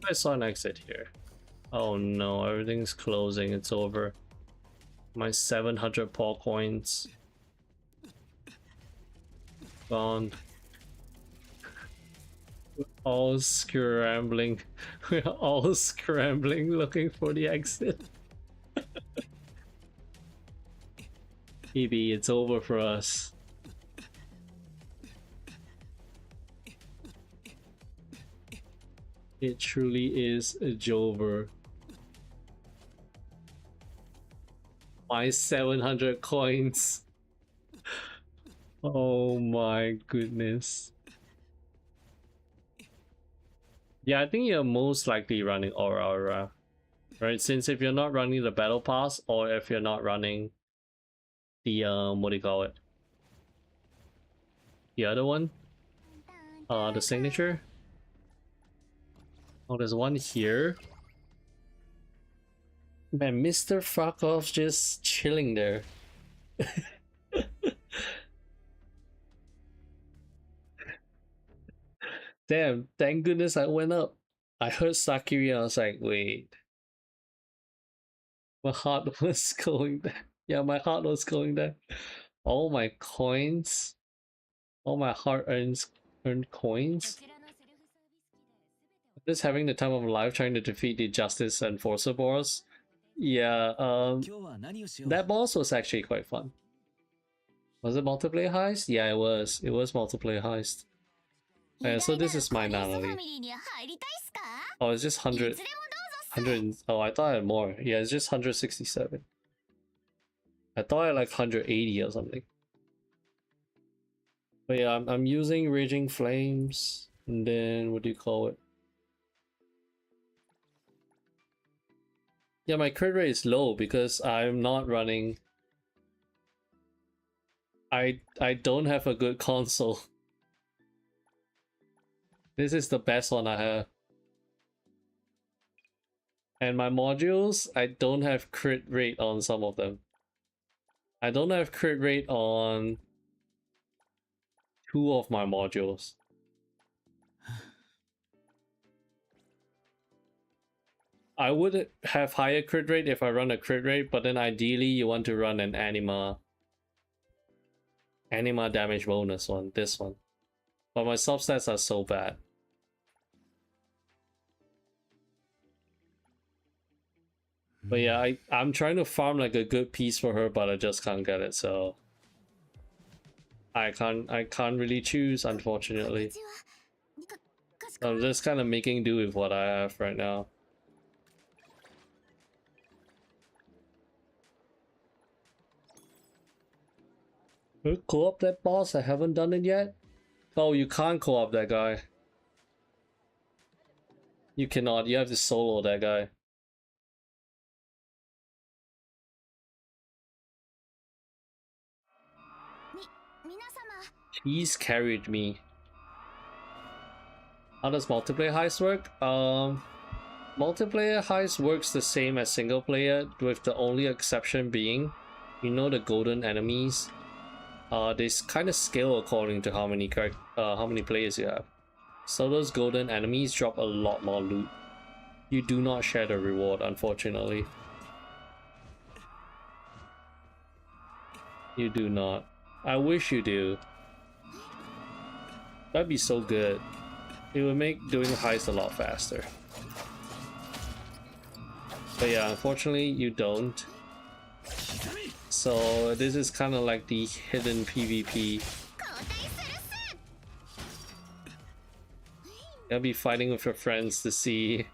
I saw an exit here. Oh no, everything's closing, it's over. My 700 paw coins. Gone. We're all scrambling. We're all scrambling looking for the exit. EB, it's over for us. It truly is a Jover. My 700 coins. Oh my goodness. Yeah, I think you're most likely running Aurora, right? Since if you're not running the battle pass, or if you're not running the what do you call it? The other one? The signature? Oh, there's one here. Man, Mr. Fuckoff's just chilling there. Damn, thank goodness I went up. I heard Sakiri and I was like, wait. My heart was going there. Yeah, my heart was going there. All my coins. All my hard-earned coins. Just having the time of life trying to defeat the Justice Enforcer boss. Yeah, that boss was actually quite fun. Was it multiplayer heist? Yeah, it was. It was multiplayer heist. So this is my Natalie. Oh, it's just 100. Oh, I thought I had more. Yeah, it's just 167. I thought I had like 180 or something. But yeah, I'm using Raging Flames. And then, what do you call it? Yeah, my crit rate is low because I'm not running. I don't have a good console. This is the best one I have. And my modules, I don't have crit rate on some of them. I don't have crit rate on 2 of my modules. I would have higher crit rate if I run a crit rate, but then ideally you want to run an anima damage bonus one, this one. But my substats are so bad. But yeah, I'm trying to farm like a good piece for her, but I just can't get it, so I can't really choose, unfortunately. I'm just kind of making do with what I have right now. Co-op that boss? I haven't done it yet. Oh, you can't co-op that guy. You cannot. You have to solo that guy. He's carried me. How does multiplayer heist work? Multiplayer heist works the same as single player, with the only exception being, you know, the golden enemies. They kind of scale according to how many players you have. So those golden enemies drop a lot more loot. You do not share the reward, unfortunately. You do not. I wish you do. That'd be so good. It would make doing heist a lot faster. But yeah, unfortunately you don't. So this is kind of like the hidden PvP. You'll be fighting with your friends to see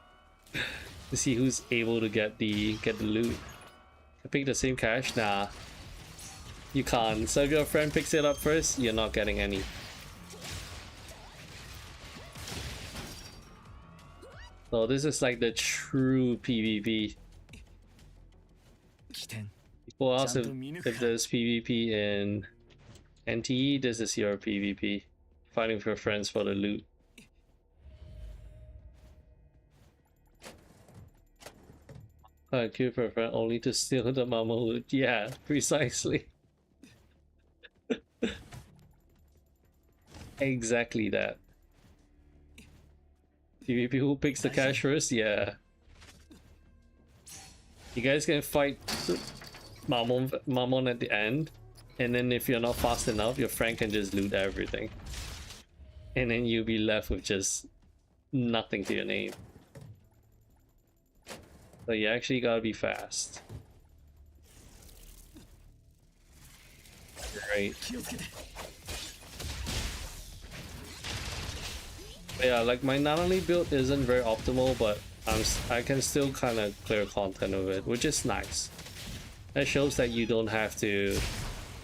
who's able to get the loot. I pick the same cash? Nah. You can't. So if your friend picks it up first, you're not getting any. So this is like the true PvP. People ask if there's PvP in NTE, this is your PvP. Fighting with your friends for the loot. Kill for a friend only to steal the mama loot. Yeah, precisely. Exactly that. PvP who picks the cash first? Yeah. You guys can fight Mammon at the end, and then if you're not fast enough, your friend can just loot everything. And then you'll be left with just nothing to your name. So you actually gotta be fast. Right. Yeah, like my Nanali build isn't very optimal, but I can still kind of clear content of it, which is nice. That shows that you don't have to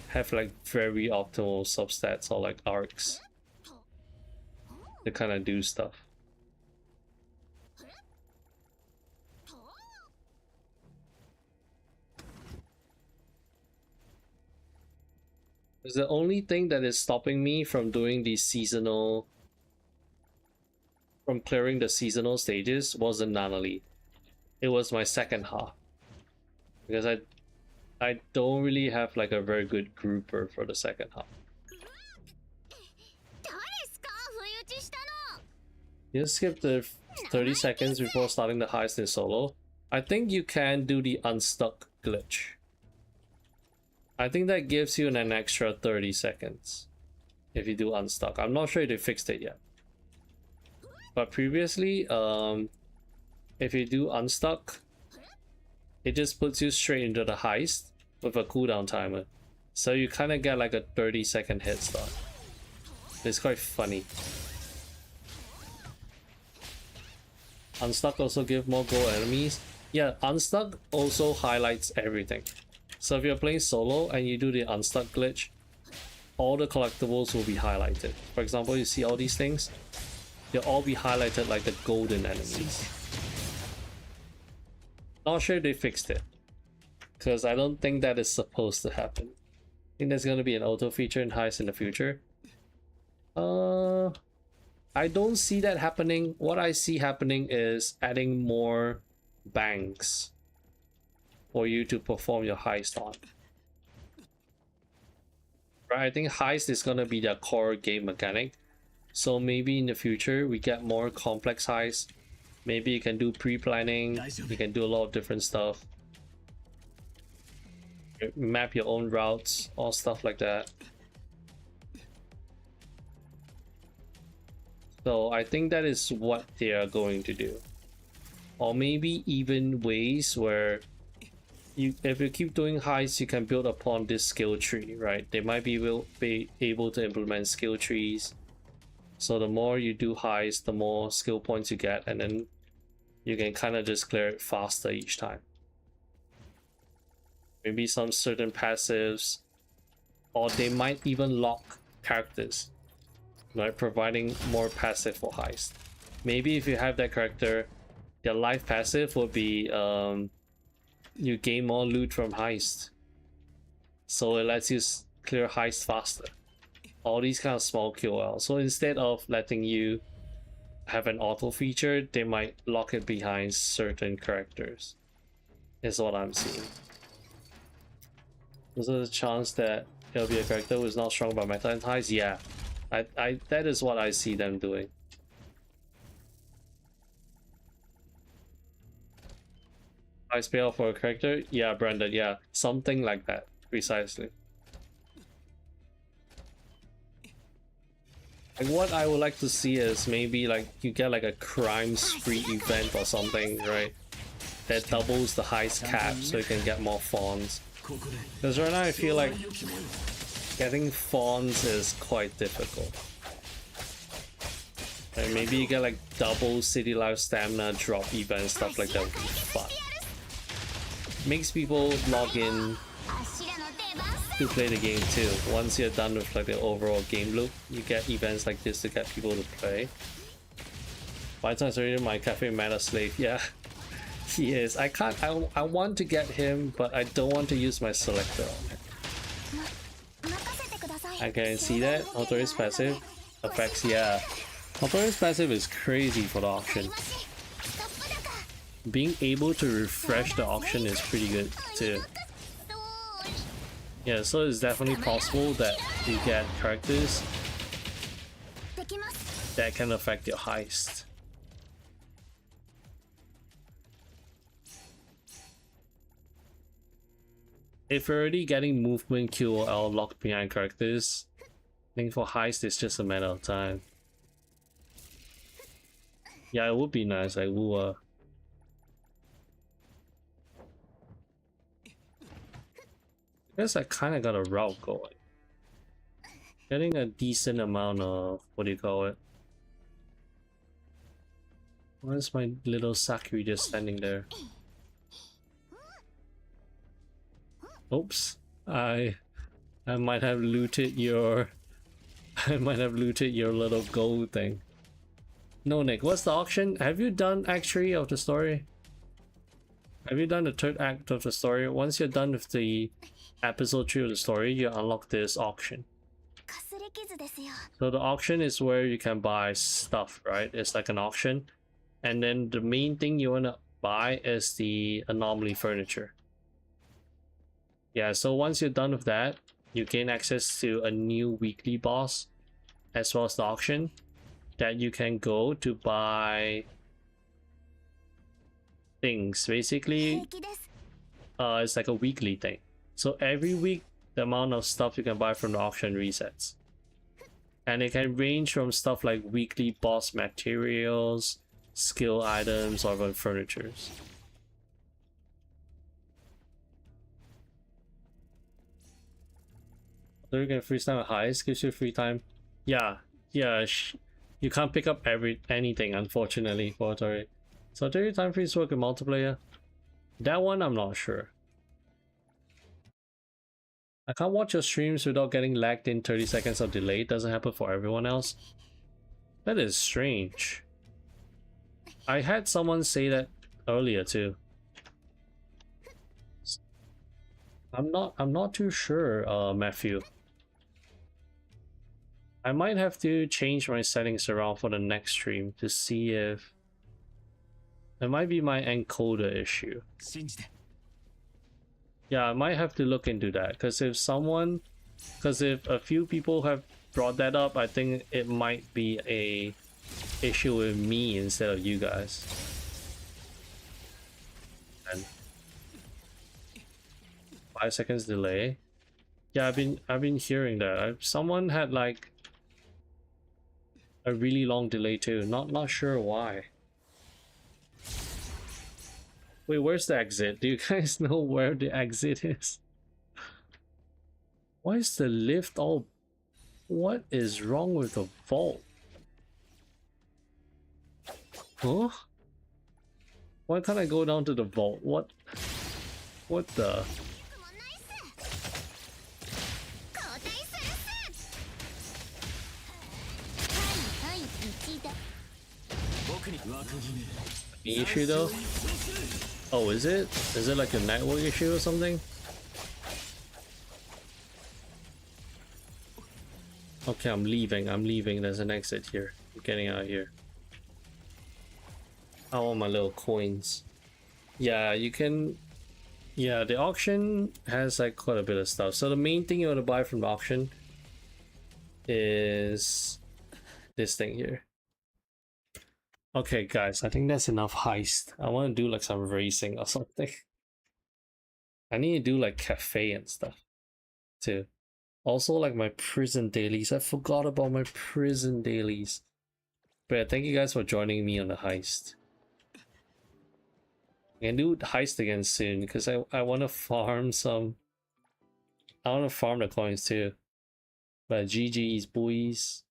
have like very optimal substats or like arcs to kind of do stuff. Because the only thing that is stopping me from doing the seasonal, from clearing the seasonal stages wasn't Nanali. It was my second half. Because I don't really have like a very good grouper for the second half. You skip the 30 seconds before starting the heist in solo. I think you can do the unstuck glitch. I think that gives you an extra 30 seconds if you do unstuck. I'm not sure if they fixed it yet. But previously, if you do unstuck, it just puts you straight into the heist with a cooldown timer. So you kind of get like a 30-second head start. It's quite funny. Unstuck also give more gold enemies. Yeah, unstuck also highlights everything. So if you're playing solo and you do the unstuck glitch, all the collectibles will be highlighted. For example, you see all these things, they'll all be highlighted like the golden enemies. Not sure they fixed it, because I don't think that is supposed to happen. I think there's going to be an auto feature in heist in the future. I don't see that happening. What I see happening is adding more banks for you to perform your heist on. Right, I think heist is gonna be the core game mechanic. So maybe in the future we get more complex heists. Maybe you can do pre-planning, you can do a lot of different stuff. Map your own routes, or stuff like that. So I think that is what they are going to do. Or maybe even ways where if you keep doing heists, you can build upon this skill tree, right? They might be able to implement skill trees. So the more you do heists, the more skill points you get, and then you can kind of just clear it faster each time. Maybe some certain passives, or they might even lock characters, right? Providing more passive for heist. Maybe if you have that character, their life passive will be you gain more loot from heist, so it lets you clear heist faster. All these kind of small QOL. So instead of letting you have an auto feature, they might lock it behind certain characters. Is what I'm seeing. There's a chance that it'll be a character who is not strong by meta ties. Yeah, I that is what I see them doing. Ice payoff for a character? Yeah, Brandon, yeah. Something like that, precisely. Like what I would like to see is maybe like you get like a crime spree event or something, right? That doubles the heist cap so you can get more fawns. Because right now I feel like getting fawns is quite difficult. And maybe you get like double city life stamina drop event, stuff like that would be fun. Makes people log in to play the game too. Once you're done with like the overall game loop, you get events like this to get people to play. By the time already my cafe meta slave, yeah. He is. I can't. I want to get him, but I don't want to use my selector on him. I can see that. HOTORI's passive affects. Yeah, HOTORI's passive is crazy for the auction. Being able to refresh the auction is pretty good too. Yeah, so it's definitely possible that you get characters that can affect your heist. If you're already getting movement QOL locked behind characters, I think for heist it's just a matter of time. Yeah, it would be nice. I will I guess I kind of got a route going. Getting a decent amount of, what do you call it? Why is my little Sakuri just standing there? Oops. I might have looted your I might have looted your little gold thing. No, Nick, what's the auction? Have you done Act 3 of the story? Have you done the third act of the story? Once you're done with the episode 3 of the story, you unlock this auction. So the auction is where you can buy stuff, right? It's like an auction. And then the main thing you want to buy is the anomaly furniture. Yeah, so once you're done with that, you gain access to a new weekly boss as well as the auction that you can go to buy things. Basically, it's like a weekly thing. So every week, the amount of stuff you can buy from the auction resets. And it can range from stuff like weekly boss materials, skill items, or even furnitures. So you can freestyle at highest, gives you free time. Yeah, you can't pick up anything, unfortunately, for HOTORI. So do your time freeze work in multiplayer? That one I'm not sure. I can't watch your streams without getting lagged in 30 seconds of delay. It doesn't happen for everyone else. That is strange. I had someone say that earlier too. I'm not too sure, Matthew. I might have to change my settings around for the next stream to see if it might be my encoder issue. Yeah, I might have to look into that because if a few people have brought that up, I think it might be a issue with me instead of you guys. And 5 seconds delay. Yeah, I've been hearing that. Someone had like a really long delay too. Not sure why. Wait, where's the exit? Do you guys know where the exit is? Why is the lift all... What is wrong with the vault? Huh? Why can't I go down to the vault? What the... The issue though? Oh, is it? Is it like a network issue or something? Okay, I'm leaving. There's an exit here. I'm getting out of here. I want my little coins. Yeah, you can. Yeah, the auction has like quite a bit of stuff. So the main thing you want to buy from the auction is this thing here. Okay, guys, I think that's enough heist. I want to do like some racing or something. I need to do like cafe and stuff too. Also, like my prison dailies. I forgot about my prison dailies. But yeah, thank you guys for joining me on the heist. I can do heist again soon because I want to farm some. I want to farm the coins too. But GG's boys.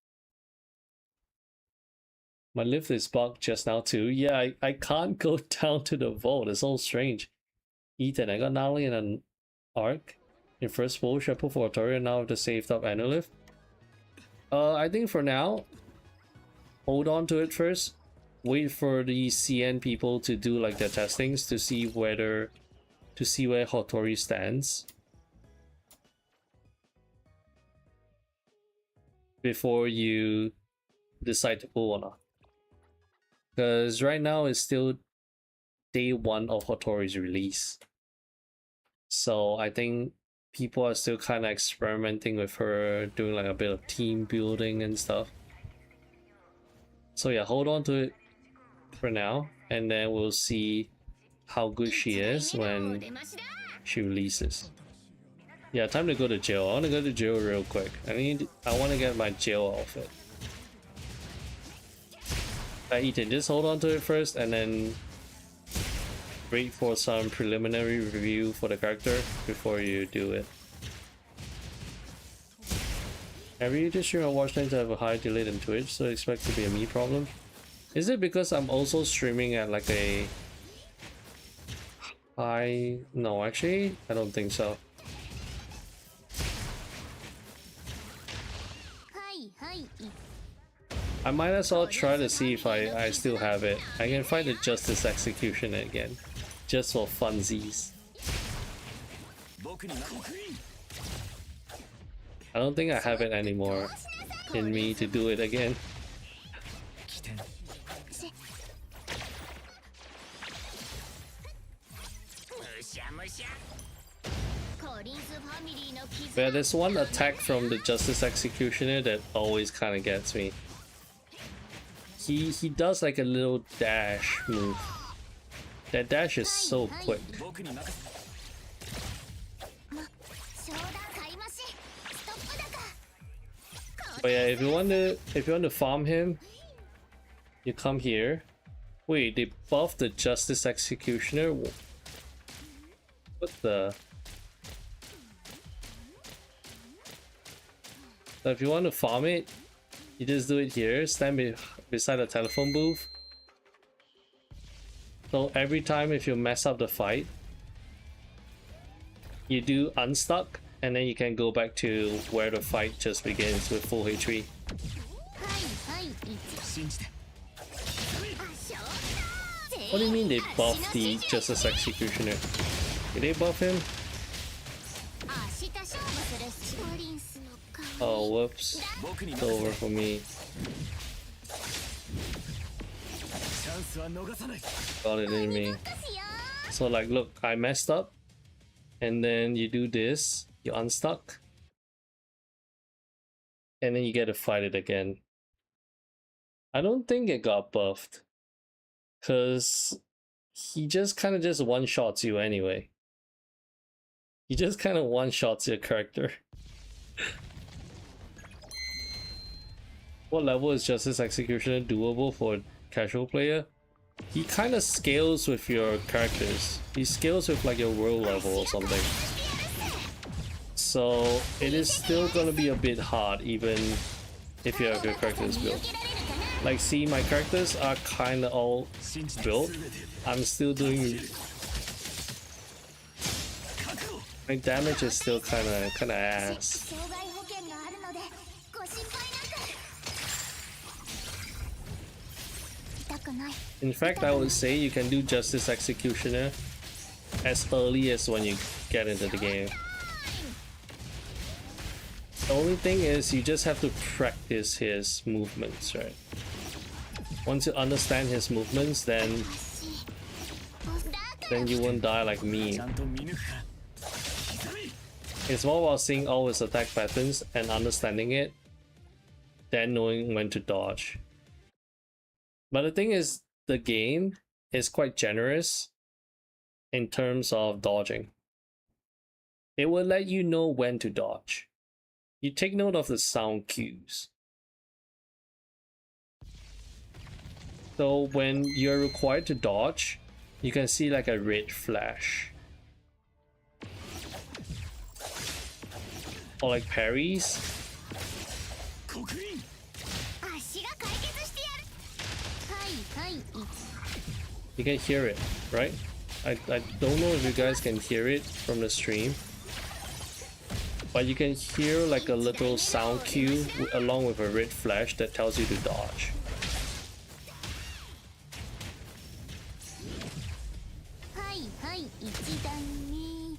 My lift is bugged just now too. Yeah, I can't go down to the vault. It's all strange. Ethan, I got not only an arc in first pull. Should I put for HOTORI now with the saved up annual lift? I think for now, hold on to it first. Wait for the CN people to do like their testings to see where HOTORI stands before you decide to pull or not. Because right now it's still day 1 of HOTORI's release. So I think people are still kind of experimenting with her, doing like a bit of team building and stuff. So yeah, hold on to it for now, and then we'll see how good she is when she releases. Yeah, time to go to jail. I want to go to jail real quick. I want to get my jail outfit. Ethan, just hold on to it first and then wait for some preliminary review for the character before you do it. Every YouTube stream I watch tends to have a high delay than Twitch, so expect to be a me problem. Is it because I'm also streaming at like a high? No, actually, I don't think so. I might as well try to see if I still have it. I can find the Justice Executioner again, just for funsies. I don't think I have it anymore in me to do it again. But there's one attack from the Justice Executioner that always kind of gets me. He does like a little dash move. That dash is so quick. But yeah, if you want to farm him, you come here. Wait, they buffed the Justice Executioner? What the? So if you want to farm it, you just do it here, stand beside a telephone booth. So every time if you mess up the fight, you do unstuck, and then you can go back to where the fight just begins with full HP. What do you mean they buffed the Justice Executioner? Did they buff him? Oh, whoops. It's over for me. Got it in me. So like, look, I messed up. And then you do this. You unstuck. And then you get to fight it again. I don't think it got buffed. Because he just kind of just one-shots you anyway. He just kind of one-shots your character. What level is Justice Executioner doable for a casual player? He kind of scales with your characters. He scales with like your world level or something. So it is still gonna be a bit hard even if you have your characters built. Like, see, my characters are kind of all built. I'm still doing... My damage is still kind of ass. In fact, I would say you can do Justice Executioner as early as when you get into the game. The only thing is you just have to practice his movements, right? Once you understand his movements, then you won't die like me. ちゃんと見抜くから。 It's more about seeing all his attack patterns and understanding it, then knowing when to dodge. But the thing is, the game is quite generous in terms of dodging. It will let you know when to dodge. You take note of the sound cues. So when you're required to dodge, you can see like a red flash. Or like parries. 刻印。足が解決してやる。はいはい。 You can hear it, right? I don't know if you guys can hear it from the stream, but you can hear like a little sound cue along with a red flash that tells you to dodge. はいはい一段に。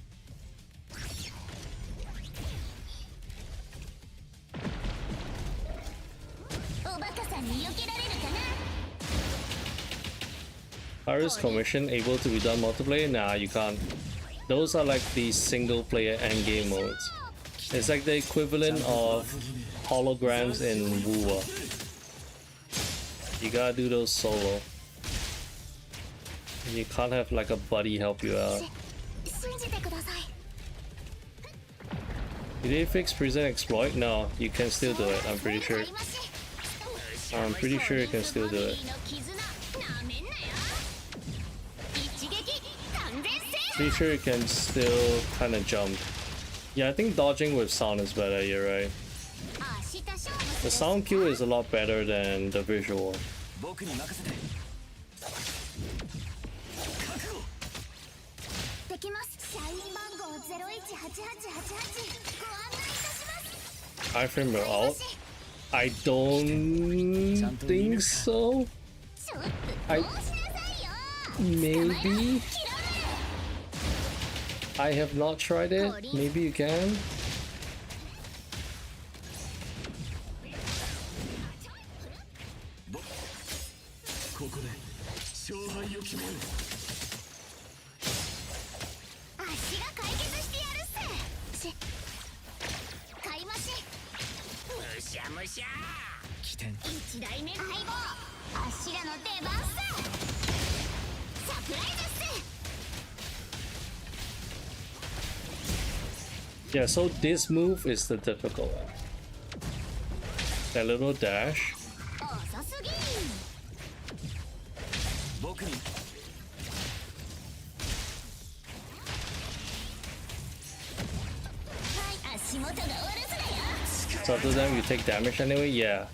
おバカさんに避けられるかな。 How is commission able to be done multiplayer? Nah, you can't. Those are like the single player endgame modes. It's like the equivalent of holograms in Wua. You gotta do those solo. You can't have like a buddy help you out. 信じてください。 Did they fix prison exploit? No, you can still do it. I'm pretty sure. I'm pretty sure you can still do it. Pretty sure you can still kind of jump. Yeah, I think dodging with sound is better. You're right. The sound cue is a lot better than the visual. 僕に任せて。覚悟。できます。社員番号018888ご案内いたします。 Iframe will out. I don't think so. ちょっと I どうしなさいよ。 maybe. I have not tried it. Maybe you can. ここで勝敗を決めよう。足が解決してやるっす。買い増し。むしゃむしゃ。起点。一代目相棒。足らの出番っす。サプライズっす。 Yeah, so this move is the difficult one. That little dash. 遅すぎん。僕に。 はい、足元がお留守だよ。 So after that, you take damage anyway. Yeah.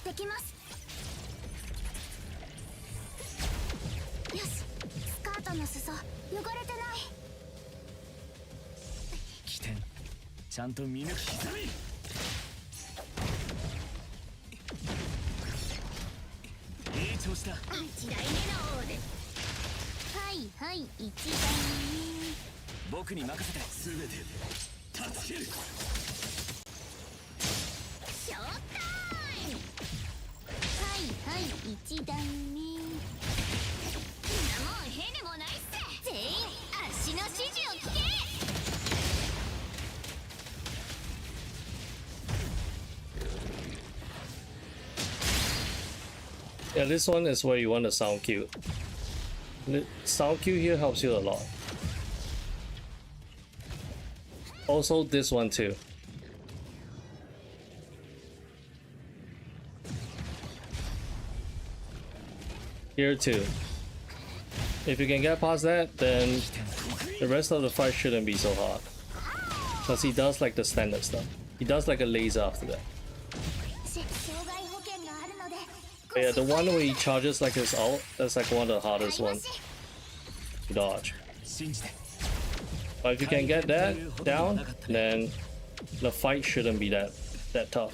できます。よし、スカートの裾汚れてない。 起点。ちゃんと見抜き刻み。いい調子だ。一代目の王です。はいはい一段に。僕に任せて。すべて助ける。ショータイム。はいはい一段に。んなもんへでもないっす。全員足の指示を聞け。 Yeah, this one is where you want the sound cue. The sound cue here helps you a lot. Also, this one too. Here too. If you can get past that, then the rest of the fight shouldn't be so hard. Because he does like the standard stuff. He does like a laser after that. But yeah, the one where he charges like his ult, that's like one of the hardest ones to dodge. 信じて。 But if you can get that down, then the fight shouldn't be that tough.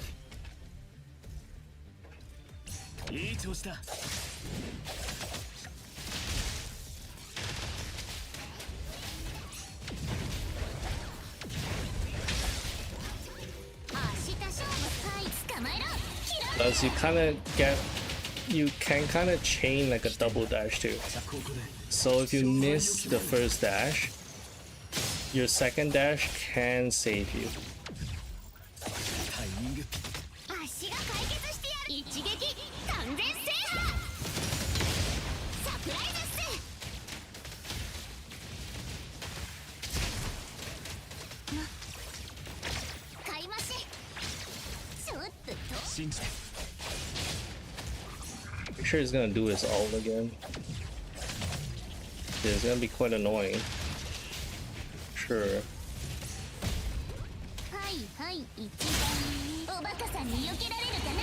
いい調子だ。 As you kind of get you can kind of chain like a double dash too. So if you miss the first dash, your second dash can save you. タイミング足が解決してやる一撃完全制覇サプライズっす買い増しちょっとと信じて I'm sure he's gonna do his ult again. Yeah, it's gonna be quite annoying. Sure. はいはい一番おバカさんに避けられるかな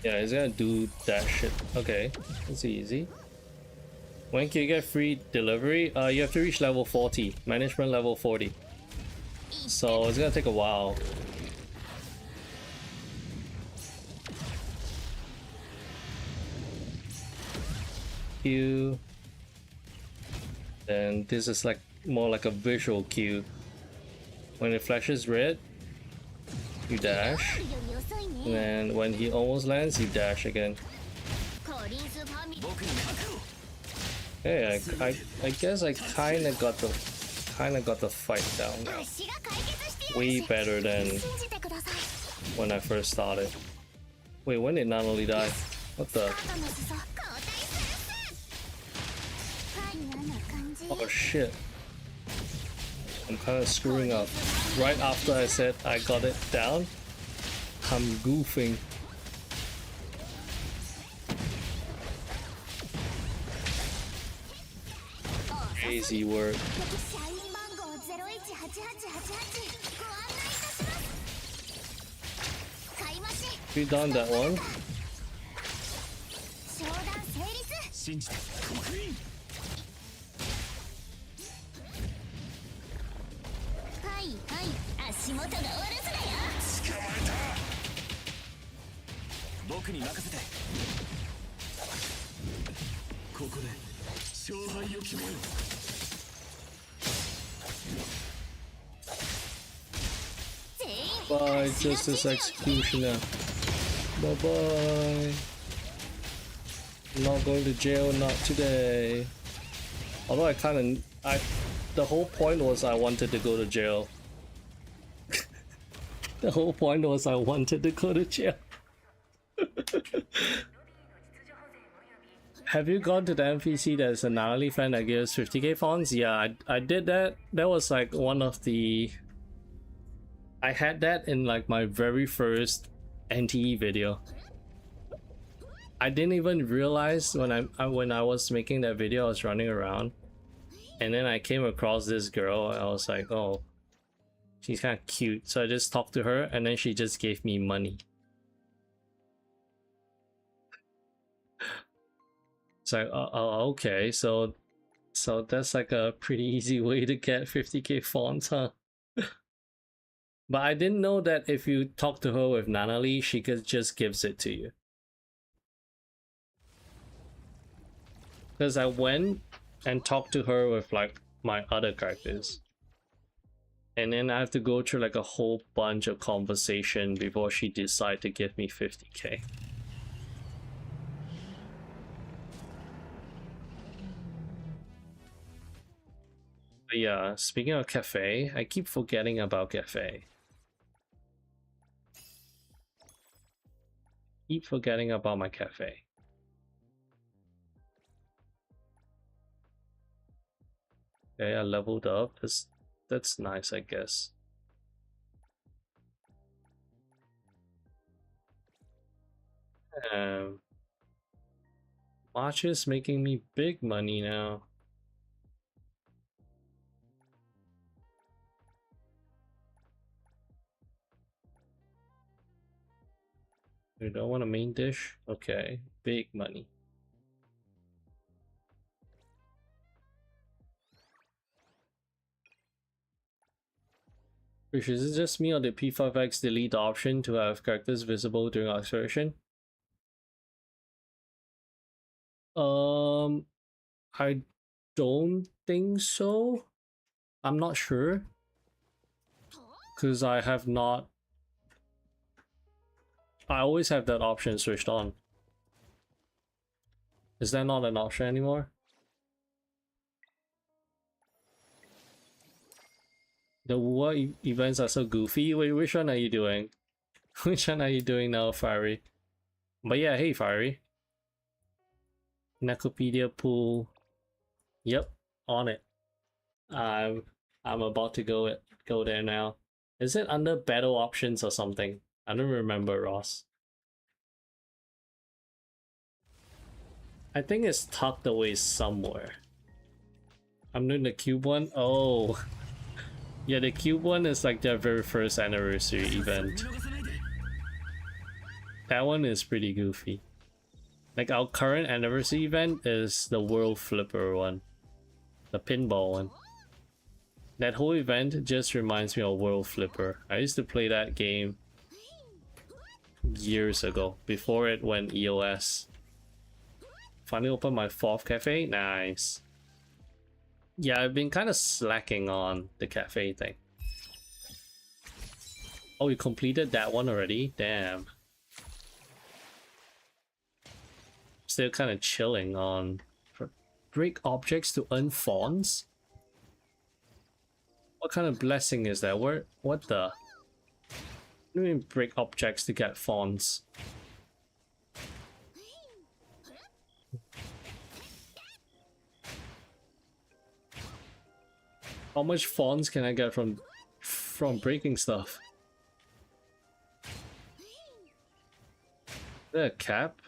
Yeah, he's gonna do that shit. Okay, that's easy. When can you get free delivery? You have to reach level 40, management level 40. So it's gonna take a while. Q. Then this is like more like a visual cue. When it flashes red, you dash. より遅い And ね then when he almost lands, you dash again. コリンスファミリー僕に任を Hey, I guess I kinda got the fight down now. 足が解決してやる Way better than 信じてください when I first started. Wait, when did Nanoli die? What the? 肩の裾交代するっすはい嫌な感じ Oh shit. I'm kinda screwing up. Right after I said I got it down, I'm goofing. Crazy work. 社員番号018888ご案内いたします買い増し You done that one? 商談成立信じて刻印はいはい足元が悪すだよ捕まえた僕に任せてここで勝敗を決めよう Bye, Justice Executioner. Bye bye. Not going to jail, not today. Although the whole point was I wanted to go to jail. The whole point was I wanted to go to jail. Have you gone to the NPC that's a Natalie fan that gives 50k fonts? Yeah, I did that. That was like one of the... I had that in like my very first NTE video. I didn't even realize when I was making that video, I was running around, and then I came across this girl. I was like, oh, she's kind of cute. So I just talked to her, and then she just gave me money. It's like, okay, so that's like a pretty easy way to get 50k fonts, huh? But I didn't know that if you talk to her with Nanali, she could just gives it to you. Because I went and talked to her with like my other characters. And then I have to go through like a whole bunch of conversation before she decided to give me 50k. But yeah, speaking of cafe, I keep forgetting about cafe. Keep forgetting about my cafe. Okay, I leveled up. That's nice, I guess. March is making me big money now. You don't want a main dish? Okay, big money. Which is it just me or did P5X delete the option to have characters visible during acceleration? I don't think so. I'm not sure. Because I have not I always have that option switched on. Is that not an option anymore? The what events are so goofy? Wait, which one are you doing? Which one are you doing now, Fiery? But yeah, hey Fiery. Necopedia pool. Yep, on it. I'm about to go there now. Is it under battle options or something? I don't remember, Ross. I think it's tucked away somewhere. I'm doing the cube one. Oh. Yeah, the cube one is like their very first anniversary event. That one is pretty goofy. Like our current anniversary event is the World Flipper one. The pinball one. That whole event just reminds me of World Flipper. I used to play that game years ago, before it went EOS. Finally opened my 4th cafe? Nice. Yeah, I've been kind of slacking on the cafe thing. Oh, you completed that one already? Damn. Still kind of chilling on break objects to earn fawns? What kind of blessing is that? What the? What do you mean break objects to get fawns? How much fawns can I get from breaking stuff? Is there a cap?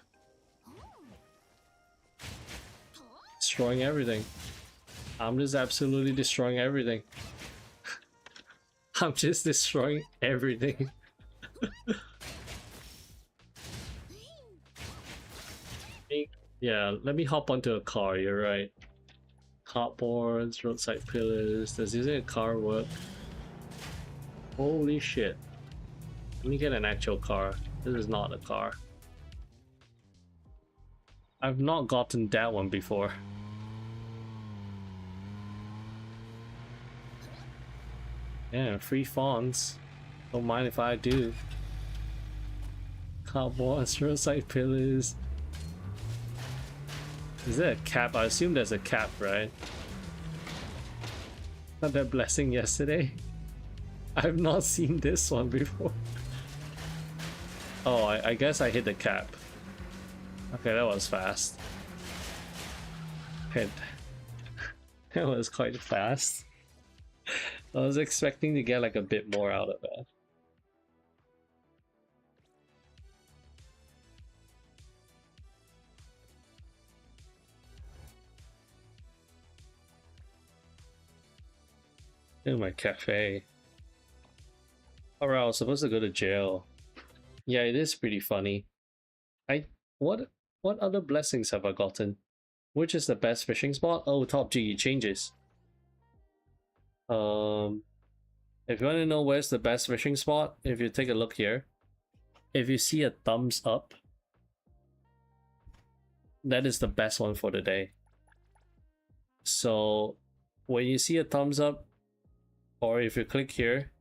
Destroying everything. I'm just absolutely destroying everything. I'm just destroying everything. Yeah, let me hop onto a car, you're right. Cardboards, roadside pillars. Does using a car work? Holy shit. Let me get an actual car. This is not a car. I've not gotten that one before. Yeah, free fawns. Don't mind if I do. Cardboards, roadside pillars. Is there a cap? I assume there's a cap, right? Not that blessing yesterday. I've not seen this one before. Oh, I guess I hit the cap. Okay, that was fast. Okay. That was quite fast. I was expecting to get like a bit more out of that. In my cafe. Alright, I was supposed to go to jail. Yeah, it is pretty funny. What other blessings have I gotten? Which is the best fishing spot? Oh, top G changes. If you want to know where's the best fishing spot, if you take a look here, if you see a thumbs up, that is the best one for the day. So when you see a thumbs up, or if you click here,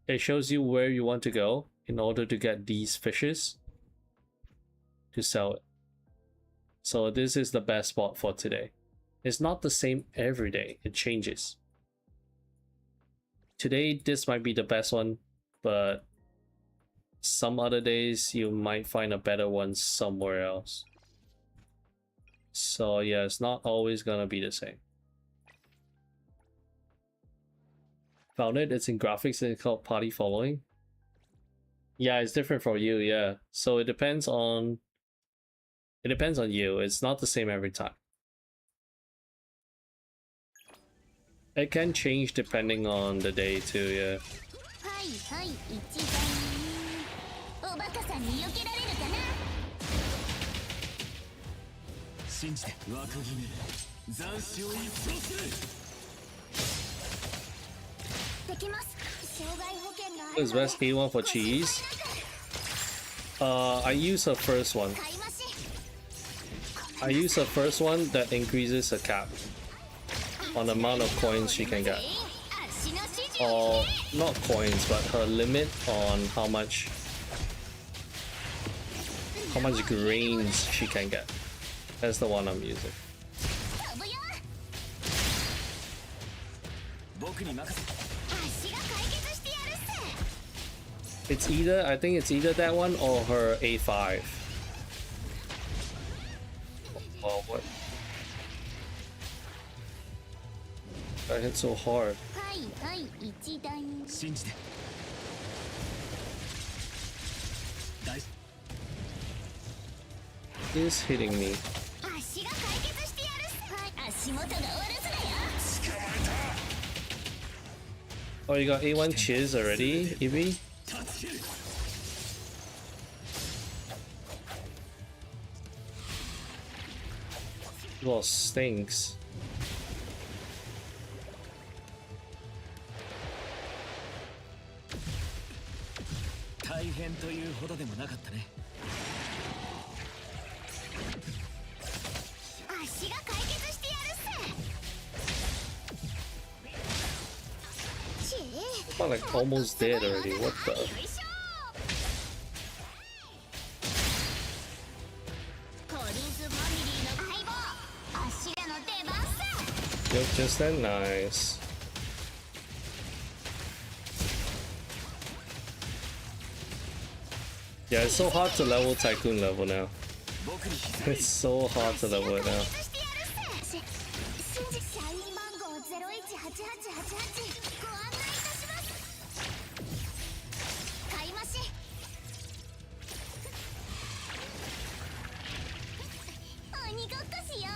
it shows you where you want to go in order to get these fishes to sell it. So this is the best spot for today. It's not the same every day, it changes. Today this might be the best one, but some other days you might find a better one somewhere else. So yeah, it's not always gonna be the same. Found it, it's in graphics and it's called party following. Yeah, it's different for you, yeah. So it depends on you. It's not the same every time. It can change depending on the day too, yeah. What is best A1 for cheese? I use the first one. I use the first one that increases the cap on the amount of coins she can get. Or not coins, but her limit on how much how much grains she can get. That's the one I'm using. 飛ぶよ。 僕に任せて。 足が解決してやるっせ。 It's either, I think it's either that one or her A5. Oh, what? I hit so hard. はいはい一段。信じて。大事。 He's hitting me. 足が解決してやるっせ。はい、足元が悪すだよ。 Oh, you got A1 chiz already, Evie? 助ける。 Well, stinks. 大変というほどでもなかったね。 足が解決してやるっせ。ちえ。 I'm like almost dead already. What the? よいしょ。コリンスファミリーの相棒。足らの出番さ。 Yep, just that nice. Yeah, it's so hard to level Tycoon level now. 僕に気づ It's so hard to level it now. 社員番号018888ご案内いたします。買い増し。鬼ごっこしよう。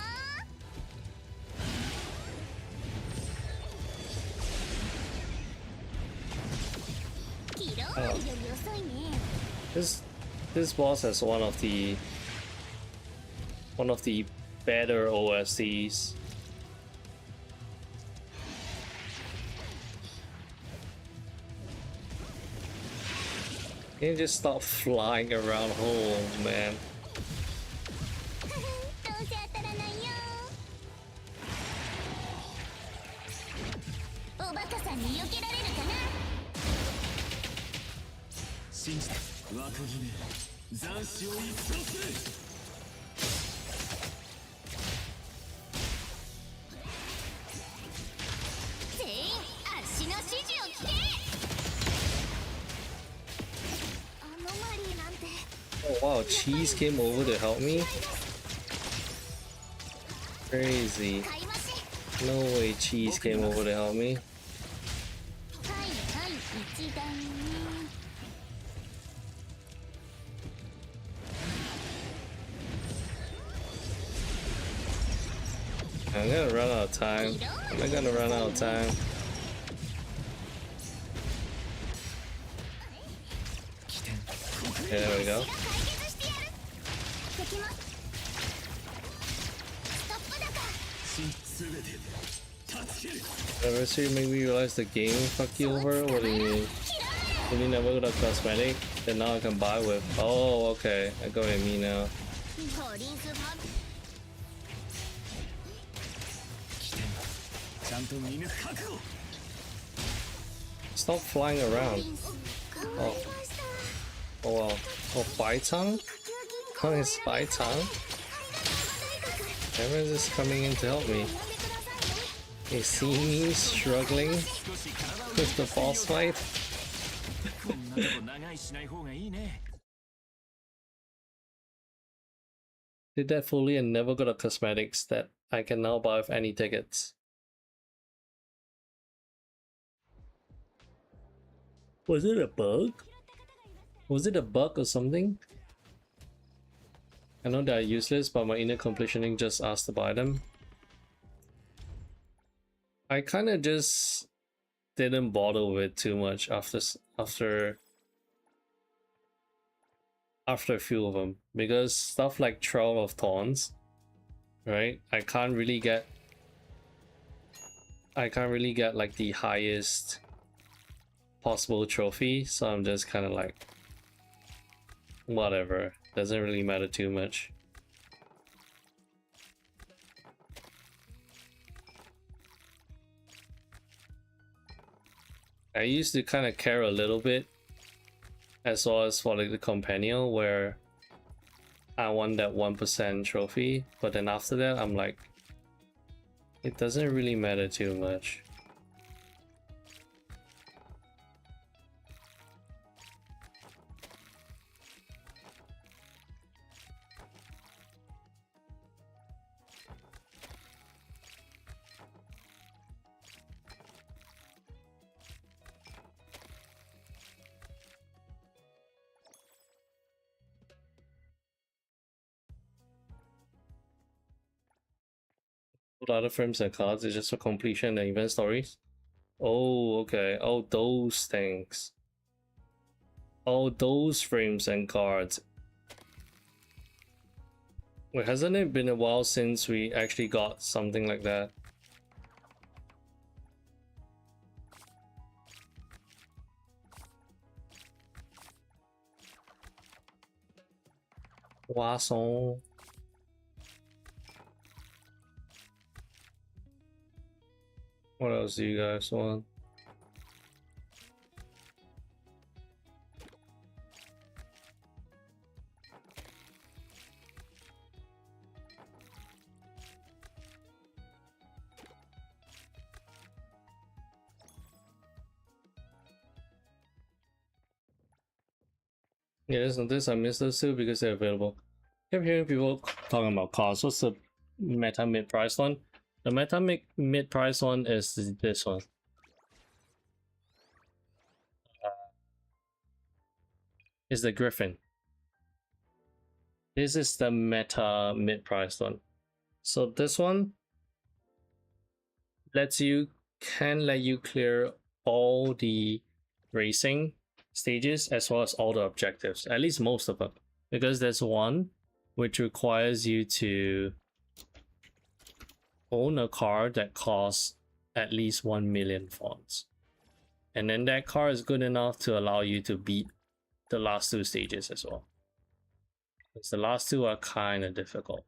昨日より遅いね。 This boss has one of the better OSTs. Can you just stop flying around home, man? どうせ当たらないよ。おバカさんに避けられるかな。信じて。枠決め。斬首を一掃する。 全員足の指示を聞け。アノマリーなんて Oh wow, Cheese came over to help me? Crazy. 買い増し。 No way Cheese came over to help me. はいはい一段に。 I'm gonna run out of time. I'm gonna run out of time. 起点。 Okay, there we go. 解決してやる。敵もストップだか。すべて助ける。 Anniversary made me realize the game fucked you over? What do you mean? Really never got a cosmetic that now I can buy with. Oh, okay. I got what you mean now. コリンスファミ。起点。ちゃんと見抜く覚悟。 Stop flying around. 変わりました。 Oh wow. Oh, Spy Tongue? Oh, it's Spy Tongue? Everyone's just coming in to help me. You see me struggling with the boss fight? こんなとこ長いしない方がいいね。 Did that fully and never got a cosmetics that I can now buy with any tickets. Was it a bug? Was it a bug or something? I know they are useless, but my inner completioning just asked to buy them. I kind of just didn't bother with it too much after a few of them, because stuff like Trail of Thorns, right? I can't really get like the highest possible trophy, so I'm just kind of like, whatever, doesn't really matter too much. I used to kind of care a little bit, as well as for like the companion, where I want that 1% trophy, but then after that I'm like, it doesn't really matter too much. What other frames and cards is just for completion and event stories? Oh, okay. Oh, those things. Oh, those frames and cards. Wait, hasn't it been a while since we actually got something like that? Poisson. What else do you guys want? Yeah, this I missed those too because they're available. Kept hearing people talking about cards. What's the meta mid price one? The meta mid price one is this one. Is the Griffin. This is the meta mid price one. So this one can let you clear all the racing stages as well as all the objectives, at least most of them, because there's one which requires you to own a car that costs at least 1 million fonts, and then that car is good enough to allow you to beat the last two stages as well, because the last two are kind of difficult,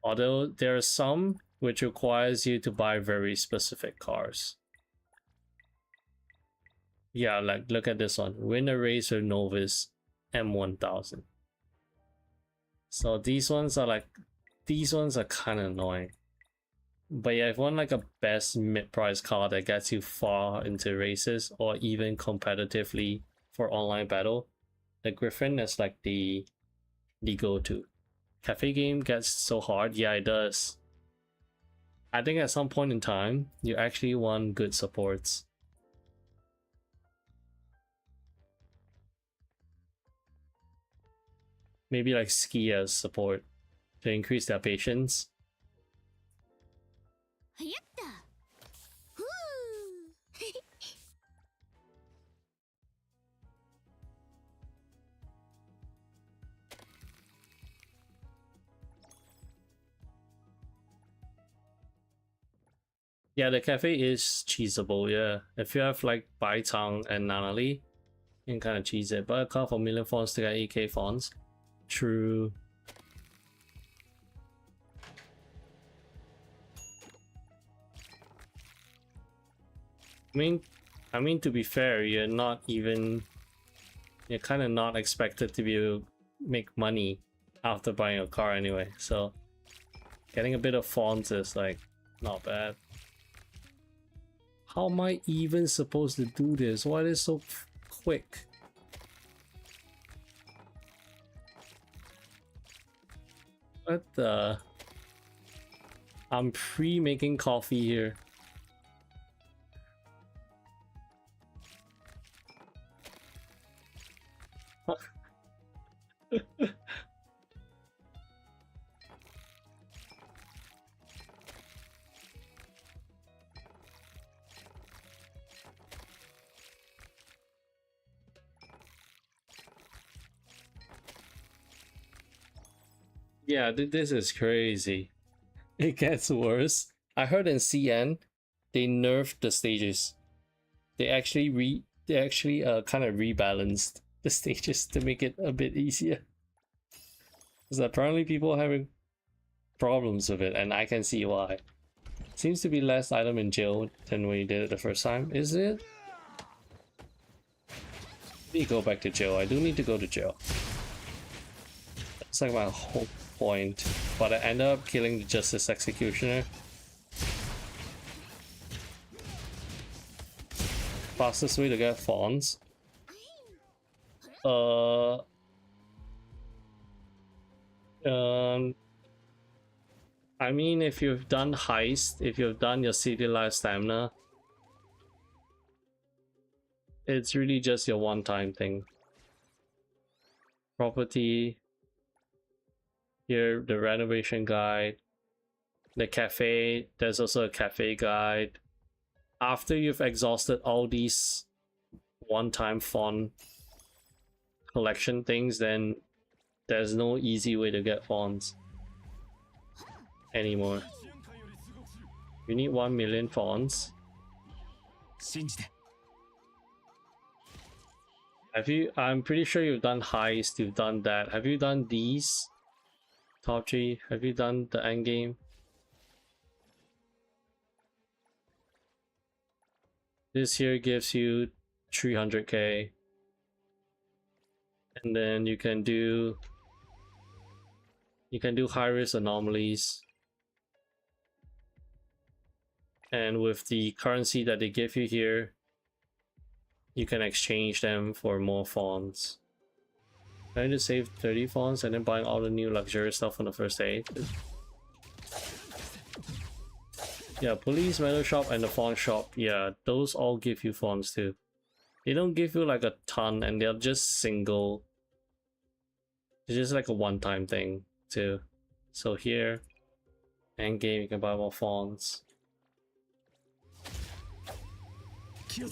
although there are some which requires you to buy very specific cars. Yeah, like look at this one, win a race with Novice M1000. So these ones are kind of annoying. But yeah, if you want like a best mid-price car that gets you far into races or even competitively for online battle, the Griffin is like the go-to. Cafe game gets so hard, yeah it does. I think at some point in time, you actually want good supports. Maybe like skiers support to increase their patience. Yeah, the cafe is cheesable, yeah. If you have like Baitang and Nanali, you can kind of cheese it. But a car for million fonts to get 8k fonts. True. I mean to be fair, you're kind of not expected to be able to make money after buying a car anyway, so getting a bit of fonts is like not bad. How am I even supposed to do this? Why is it so quick? What the? I'm pre-making coffee here. Yeah, this is crazy. It gets worse. I heard in CN they nerfed the stages. They actually kind of rebalanced the stages to make it a bit easier. Because apparently people are having problems with it, and I can see why. Seems to be less item in jail than when you did it the first time, is it? Let me go back to jail. I do need to go to jail. It's like my whole point. But I ended up killing the Justice Executioner. Fastest way to get fawns. I mean, if you've done heist, if you've done your city life stamina, it's really just your one-time thing. Property. Here, the renovation guide. The cafe, there's also a cafe guide. After you've exhausted all these one-time fawn collection things, then there's no easy way to get fawns anymore. You need 1 million fawns. Have you? I'm pretty sure you've done heist, you've done that. Have you done these? Top 3? Have you done the end game? This here gives you 300k. And then you can do high risk anomalies. And with the currency that they give you here, you can exchange them for more fawns. Trying to save 30 fawns and then buying all the new luxurious stuff on the first day. Yeah, police, metal shop, and the fawn shop. Yeah, those all give you fawns too. They don't give you like a ton, and they're just single. It's just like a one-time thing too. So here, end game, you can buy more fawns. Can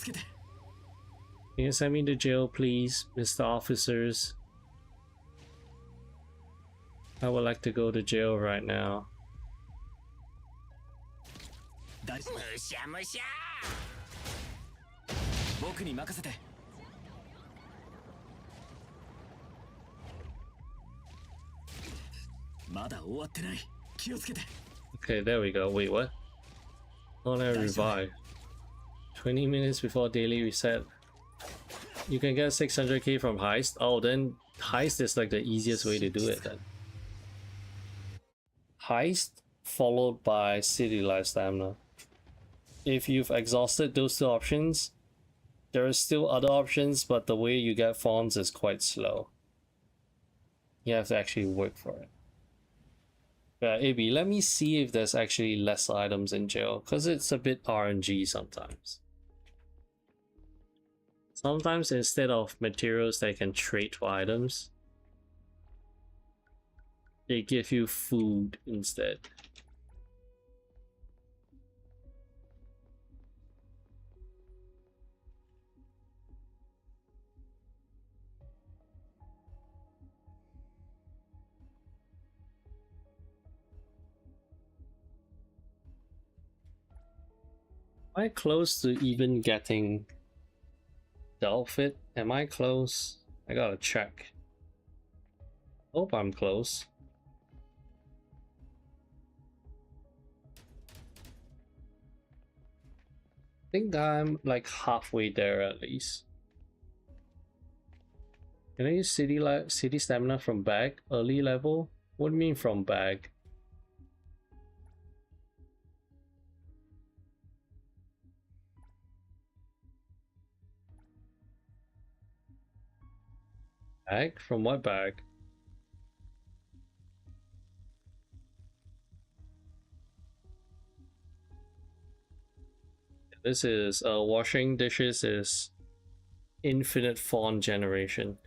you send me to jail, please, Mr. Officers? I would like to go to jail right now. Okay, there we go. Wait, what? Oh, I revive. 20 minutes before daily reset. You can get 600k from heist. Oh, then heist is like the easiest way to do it then. Heist followed by city life stamina. If you've exhausted those two options, there are still other options, but the way you get fawns is quite slow. You have to actually work for it. AB, let me see if there's actually less items in jail, because it's a bit RNG sometimes. Sometimes instead of materials that can trade for items, they give you food instead. Am I close to even getting the outfit? Am I close? I gotta check. Hope I'm close. I think I'm like halfway there at least. Can I use city stamina from bag? Early level? What do you mean from bag? Bag? From what bag? This is washing dishes is infinite fawn generation.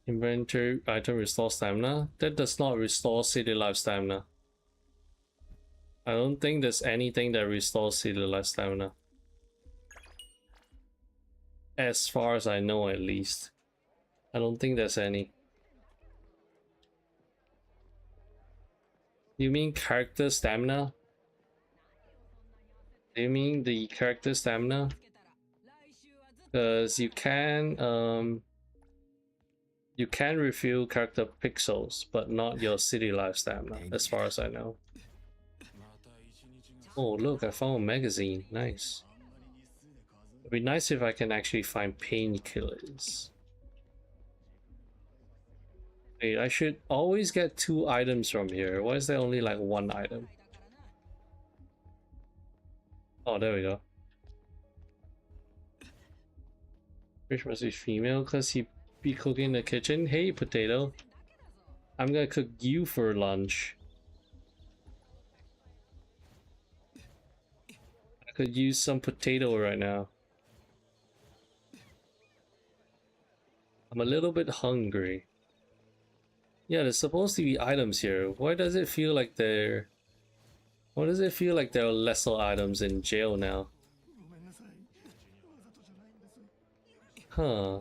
Inventory item restore stamina. That does not restore city life stamina. I don't think there's anything that restores city life stamina. As far as I know, at least. I don't think there's any. You mean character stamina? Do you mean the character stamina? Because you can refill character pixels, but not your city life stamina, as far as I know. Oh look, I found a magazine. Nice. It'd be nice if I can actually find painkillers. Wait, I should always get 2 items from here. Why is there only like 1 item? Oh, there we go. Fish must be female because he be cooking in the kitchen. Hey, potato. I'm gonna cook you for lunch. I could use some potato right now. I'm a little bit hungry. Yeah, there's supposed to be items here. Why does it feel like there are lesser items in jail now? Huh.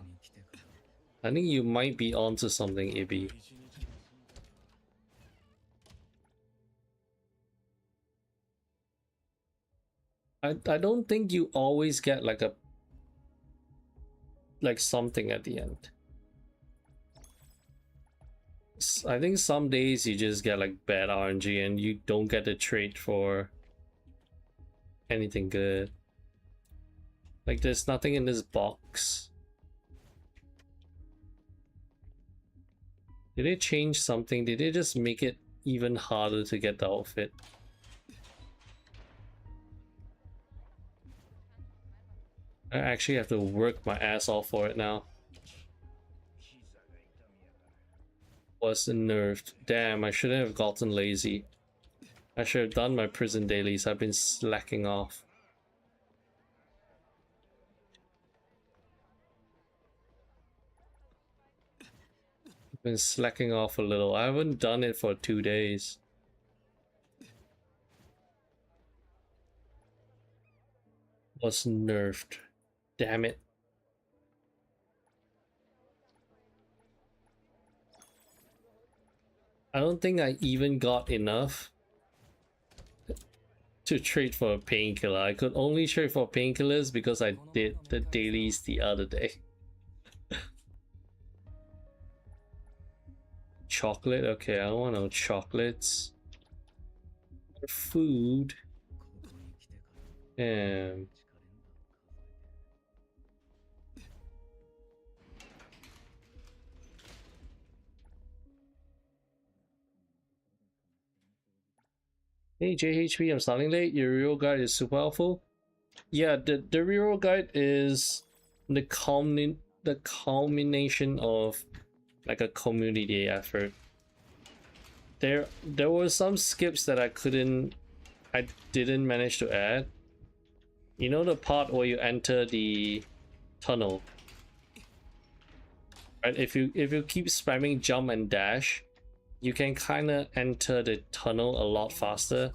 I think you might be onto something, Ibby. I don't think you always get like something at the end. I think some days you just get like bad RNG and you don't get the trait for anything good. Like there's nothing in this box. Did they change something? Did they just make it even harder to get the outfit? I actually have to work my ass off for it now. Was nerfed. Damn, I shouldn't have gotten lazy. I should have done my prison dailies. I've been slacking off. I've been slacking off a little. I haven't done it for 2 days. Was nerfed. Damn it. I don't think I even got enough to trade for a painkiller. I could only trade for painkillers because I did the dailies the other day. Chocolate? Okay, I don't want no chocolates. Food. And hey JHP, I'm starting late. Your real guide is super helpful. Yeah, the real guide is the culmination of like a community effort. There were some skips that I didn't manage to add. You know the part where you enter the tunnel, right? If you keep spamming jump and dash, you can kind of enter the tunnel a lot faster.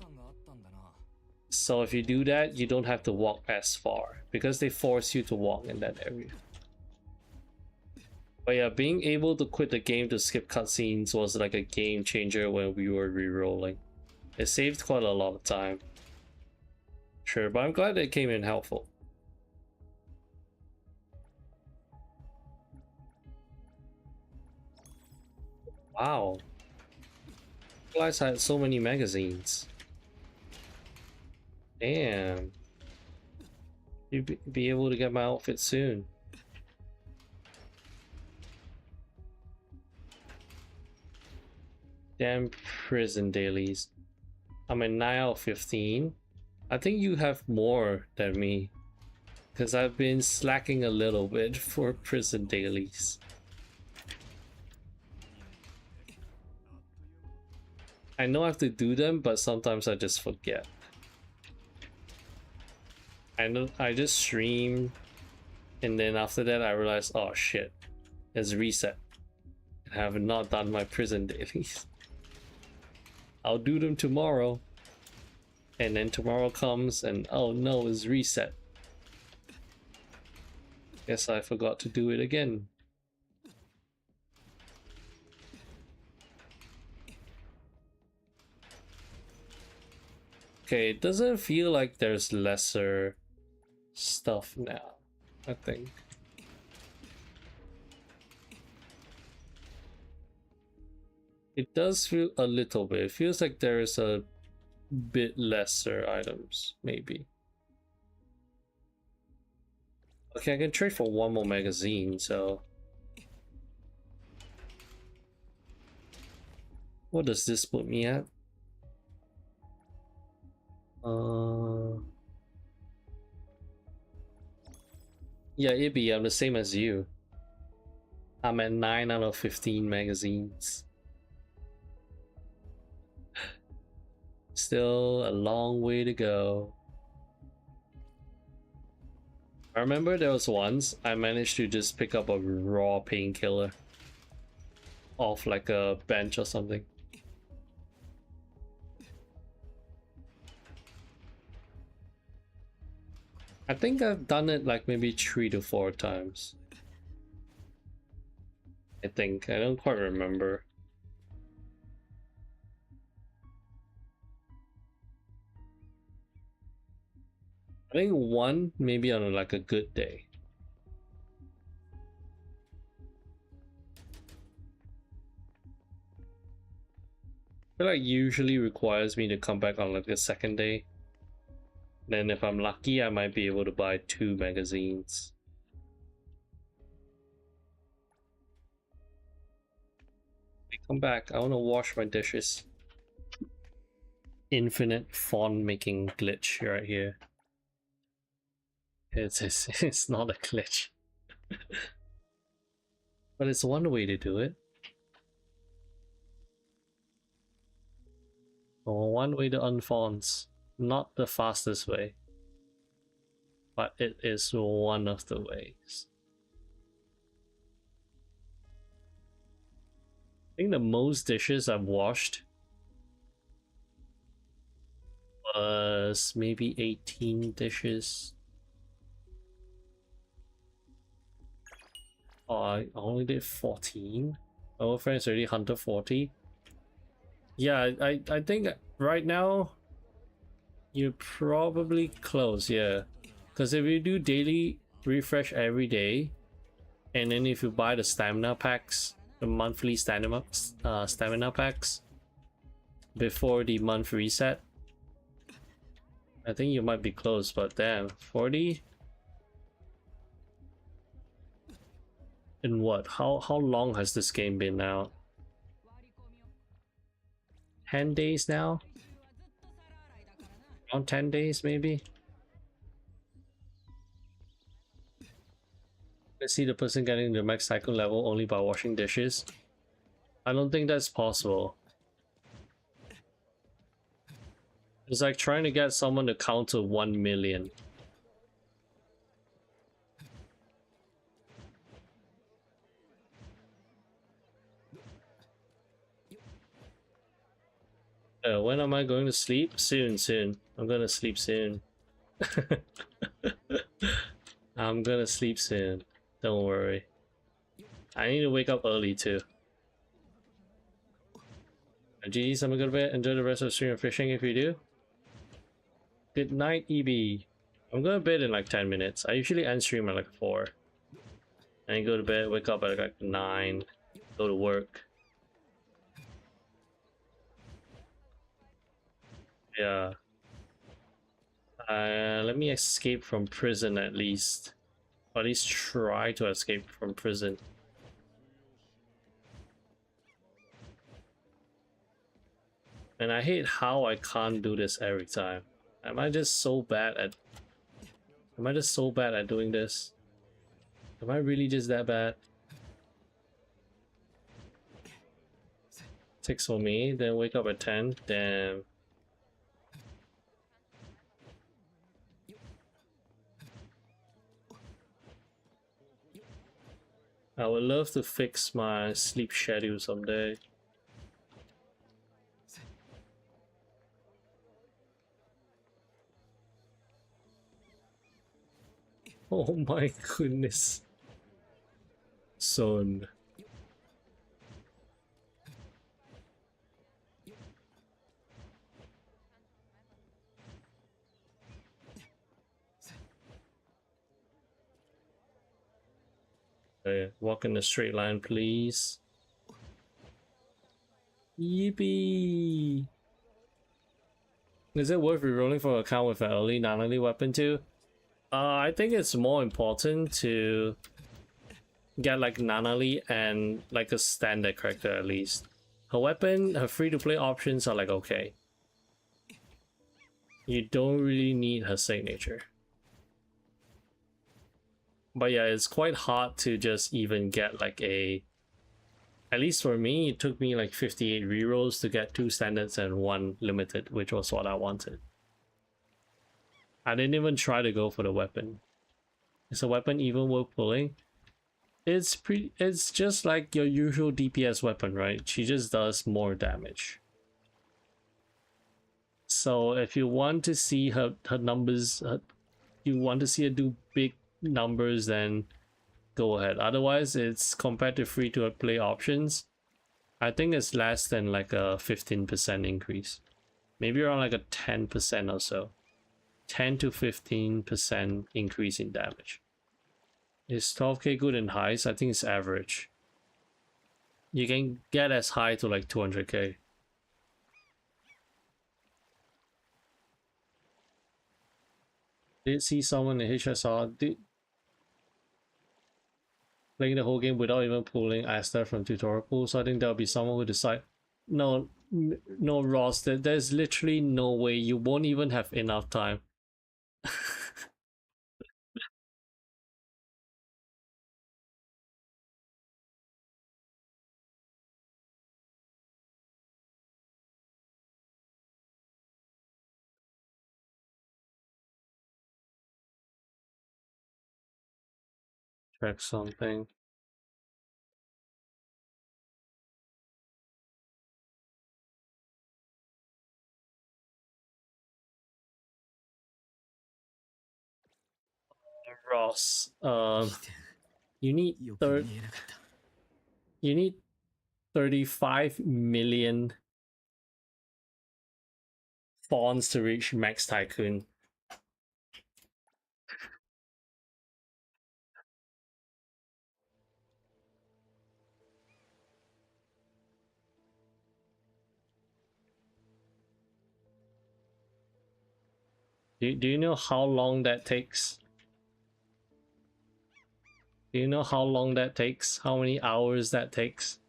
So if you do that, you don't have to walk as far because they force you to walk in that area. But yeah, being able to quit the game to skip cutscenes was like a game changer when we were re-rolling. It saved quite a lot of time. Sure, but I'm glad it came in helpful. Wow. You guys had so many magazines. Damn. You'd be able to get my outfit soon. Damn prison dailies. I'm at 9 out of 15. I think you have more than me. Because I've been slacking a little bit for prison dailies. I know I have to do them, but sometimes I just forget. I just stream, and then after that I realize, oh shit, it's reset. I have not done my prison dailies. I'll do them tomorrow, and then tomorrow comes and oh no, it's reset. Guess I forgot to do it again. Okay, it doesn't feel like there's lesser stuff now, I think. It does feel a little bit. It feels like there is a bit lesser items, maybe. Okay, I can trade for one more magazine, so... What does this put me at? Yeah, Ibby, I'm the same as you. I'm at 9 out of 15 magazines. Still a long way to go. I remember there was once I managed to just pick up a raw painkiller off like a bench or something. I think I've done it like maybe 3 to 4 times. I think. I don't quite remember. I think one maybe on like a good day. I feel like usually requires me to come back on like the second day. Then if I'm lucky, I might be able to buy 2 magazines. Come back, I want to wash my dishes. Infinite font making glitch right here. It's not a glitch. But it's one way to do it. Or one way to unfonts. Not the fastest way. But it is one of the ways. I think the most dishes I've washed was maybe 18 dishes. Oh, I only did 14. Our friend's already 140. Yeah, I think right now you're probably close, yeah. Because if you do daily refresh every day, and then if you buy the stamina packs, the monthly stamina packs before the month reset, I think you might be close. But damn, 40 in what? How long has this game been out? 10 days now? Around 10 days maybe? I see the person getting the max cycle level only by washing dishes. I don't think that's possible. It's like trying to get someone to count to 1 million. When am I going to sleep? Soon. I'm gonna sleep soon. I'm gonna sleep soon. Don't worry. I need to wake up early too. GG's, I'm gonna go to bed. Enjoy the rest of the stream of fishing if you do. Good night, EB. I'm going to bed in like 10 minutes. I usually end stream at like 4. And go to bed, wake up at like 9, go to work. Yeah. Let me escape from prison at least. Or at least try to escape from prison. And I hate how I can't do this every time. Am I just so bad at doing this? Am I really just that bad? 6 for me, then wake up at 10, damn. I would love to fix my sleep schedule someday. Oh my goodness. Son. Okay, walk in a straight line, please. Yippee! Is it worth rerolling for an account with an early non-elite weapon too? I think it's more important to get like Nanali and like a standard character at least. Her weapon, her free-to-play options are like okay. You don't really need her signature. But yeah, it's quite hard to just even get like a... At least for me, it took me like 58 rerolls to get 2 standards and 1 limited, which was what I wanted. I didn't even try to go for the weapon. Is a weapon even worth pulling? It's just like your usual DPS weapon, right? She just does more damage. So if you want to see her numbers, you want to see her do big numbers, then go ahead. Otherwise, it's compared to free to play options, I think it's less than like a 15% increase. Maybe around like a 10% or so. 10 to 15% increase in damage. Is 12k good in highs? I think it's average. You can get as high to like 200k. Did see someone in HSR playing the whole game without even pulling Asta from tutorial pool, so I think there'll be someone who decide. No, no, Ross, there's literally no way. You won't even have enough time. Check something. Ross, you need 35 million fawns to reach Max Tycoon. Do you know how long that takes? Do you know how long that takes? How many hours that takes?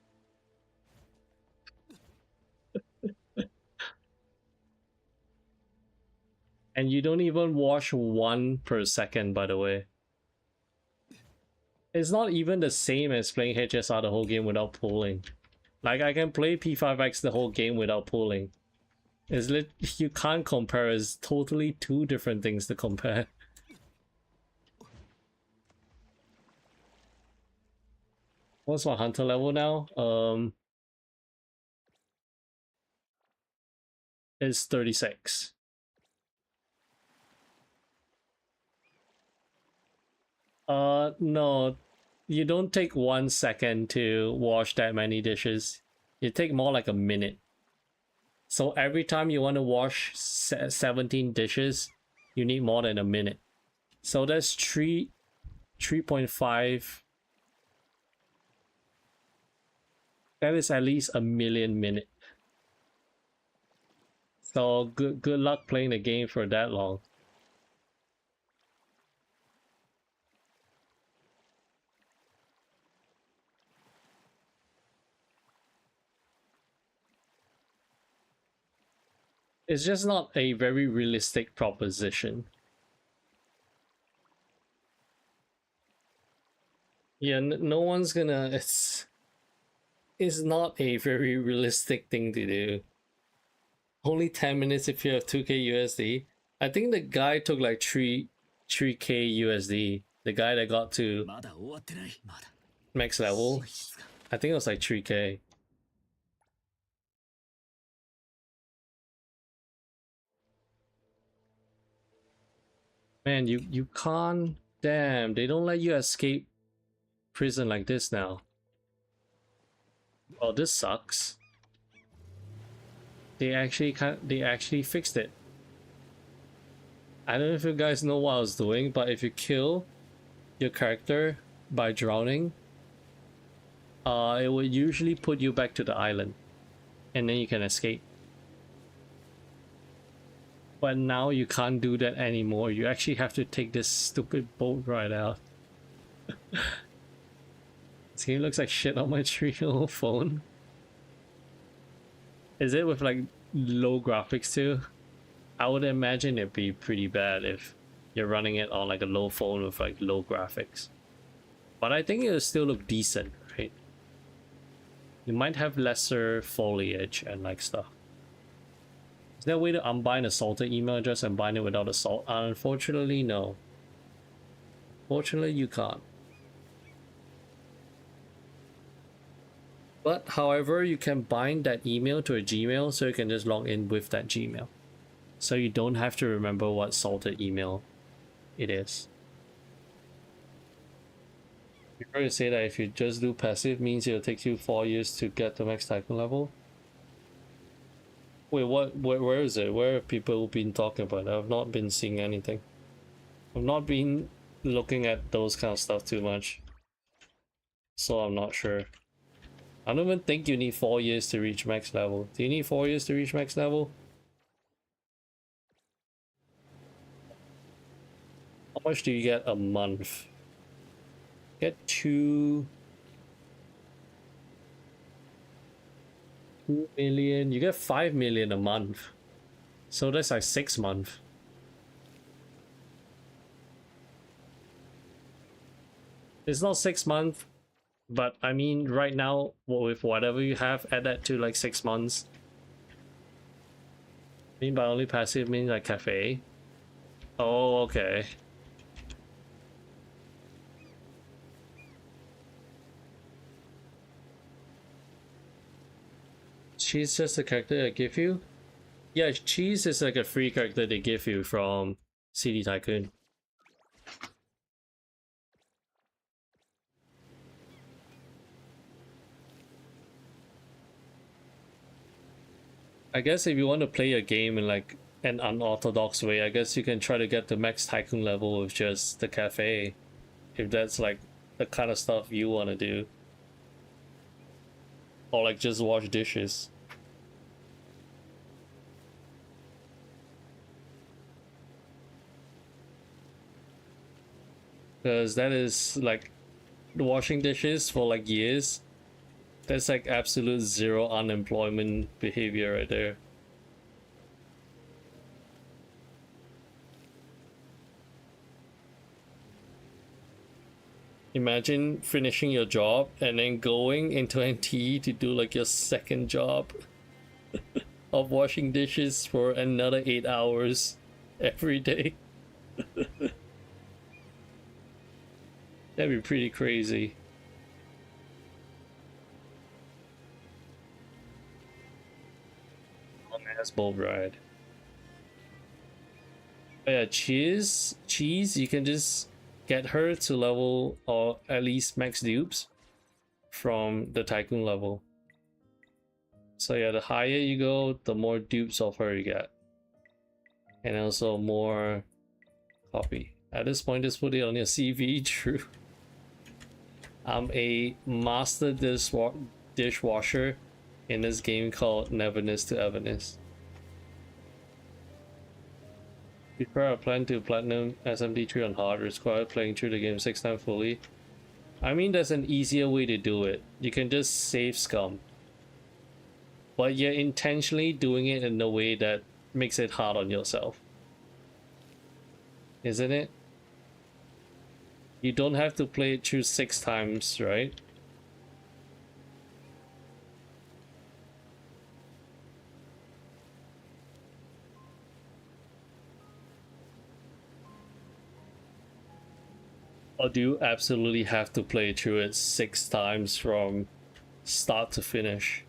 And you don't even wash 1 per second, by the way. It's not even the same as playing HSR the whole game without pulling. Like, I can play P5X the whole game without pulling. You can't compare. It's totally 2 different things to compare. What's my hunter level now? It's 36. No, you don't take 1 second to wash that many dishes. You take more like a minute. So every time you want to wash 17 dishes, you need more than a minute. So that's 3.5. That is at least a million minutes. So good luck playing the game for that long. It's just not a very realistic proposition. Yeah, no one's gonna... It's not a very realistic thing to do. Only 10 minutes if you have 2k USD. I think the guy took like 3k USD. The guy that got to max level. I think it was like 3k. Man, you can't... Damn, they don't let you escape prison like this now. Oh, this sucks. They actually fixed it. I don't know if you guys know what I was doing, but if you kill your character by drowning, it will usually put you back to the island, and then you can escape. But now you can't do that anymore. You actually have to take this stupid boat ride out. This game looks like shit on my 3-year-old phone. Is it with like low graphics too? I would imagine it'd be pretty bad if you're running it on like a low phone with like low graphics. But I think it'll still look decent, right? You might have lesser foliage and like stuff. Is there a way to unbind a salted email address and bind it without a salt? Unfortunately, no. Fortunately, you can't. But however, you can bind that email to a Gmail so you can just log in with that Gmail. So you don't have to remember what salted email it is. You're going to say that if you just do passive means it'll take you 4 years to get to max tycoon level? Wait, what? Where is it? Where have people been talking about? I've not been seeing anything. I've not been looking at those kind of stuff too much. So I'm not sure. I don't even think you need 4 years to reach max level. Do you need 4 years to reach max level? How much do you get a month? Get 2 million. You get 5 million a month. So that's like 6 months. It's not 6 months, but I mean right now with whatever you have, add that to like 6 months. I mean by only passive means like cafe. Oh, okay. Cheese just a character they give you? Yeah, cheese is like a free character they give you from CD Tycoon. I guess if you want to play a game in like an unorthodox way, I guess you can try to get the max tycoon level with just the cafe. If that's like the kind of stuff you want to do. Or like just wash dishes. Because that is like washing dishes for like years. That's like absolute zero unemployment behavior right there. Imagine finishing your job and then going into NTE to do like your second job of washing dishes for another 8 hours every day. That'd be pretty crazy. Long ass bulb ride. But yeah, cheese, you can just get her to level or at least max dupes from the tycoon level. So yeah, the higher you go, the more dupes of her you get. And also more copy. At this point, just put it on your CV, true. I'm a master dishwasher in this game called Neverness to Everness. Before I plan to platinum SMD3 on hard, require playing through the game 6 times fully. I mean, there's an easier way to do it. You can just save scum. But you're intentionally doing it in a way that makes it hard on yourself. Isn't it? You don't have to play it through 6 times, right? Or do you absolutely have to play through it 6 times from start to finish?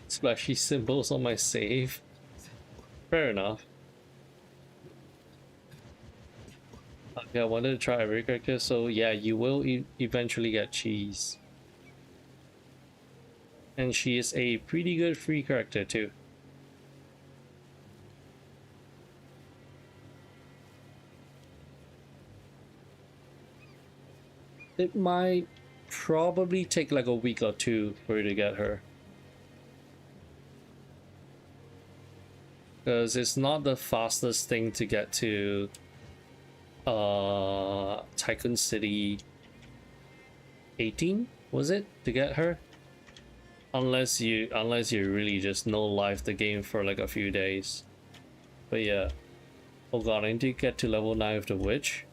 Splashy symbols on my save. Fair enough. Okay, I wanted to try every character, so yeah, you will eventually get cheese. And she is a pretty good free character too. It might probably take like a week or 2 for you to get her. Because it's not the fastest thing to get to Tycoon City 18 was it to get her? Unless you really just no life the game for like a few days. But yeah. Oh god, I need to get to level 9 with the witch.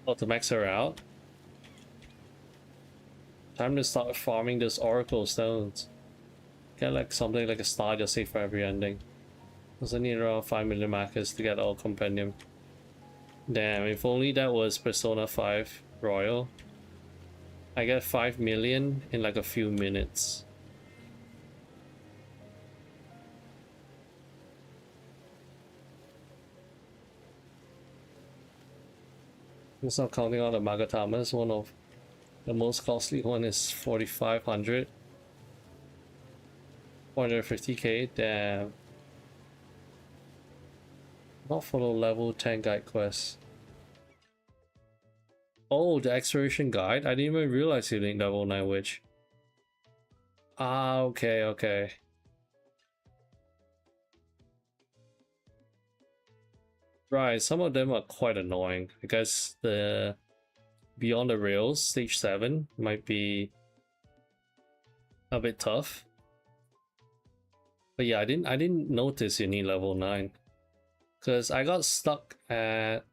Oh, to max her out. Time to start farming those oracle stones. Get like something like a star just say for every ending. Because I need around 5 million markers to get all compendium. Damn, if only that was Persona 5 Royal. I get 5 million in like a few minutes. It's not counting all the Magatamas. One of the most costly one is 4,500. 450k. Damn. Not for the level 10 guide quest. Oh, the exploration guide? I didn't even realize you need level 9 witch. Ah, okay, okay. Right, some of them are quite annoying. I guess the Beyond the Rails stage 7 might be a bit tough. But yeah, I didn't notice you need level 9. Cause I got stuck at,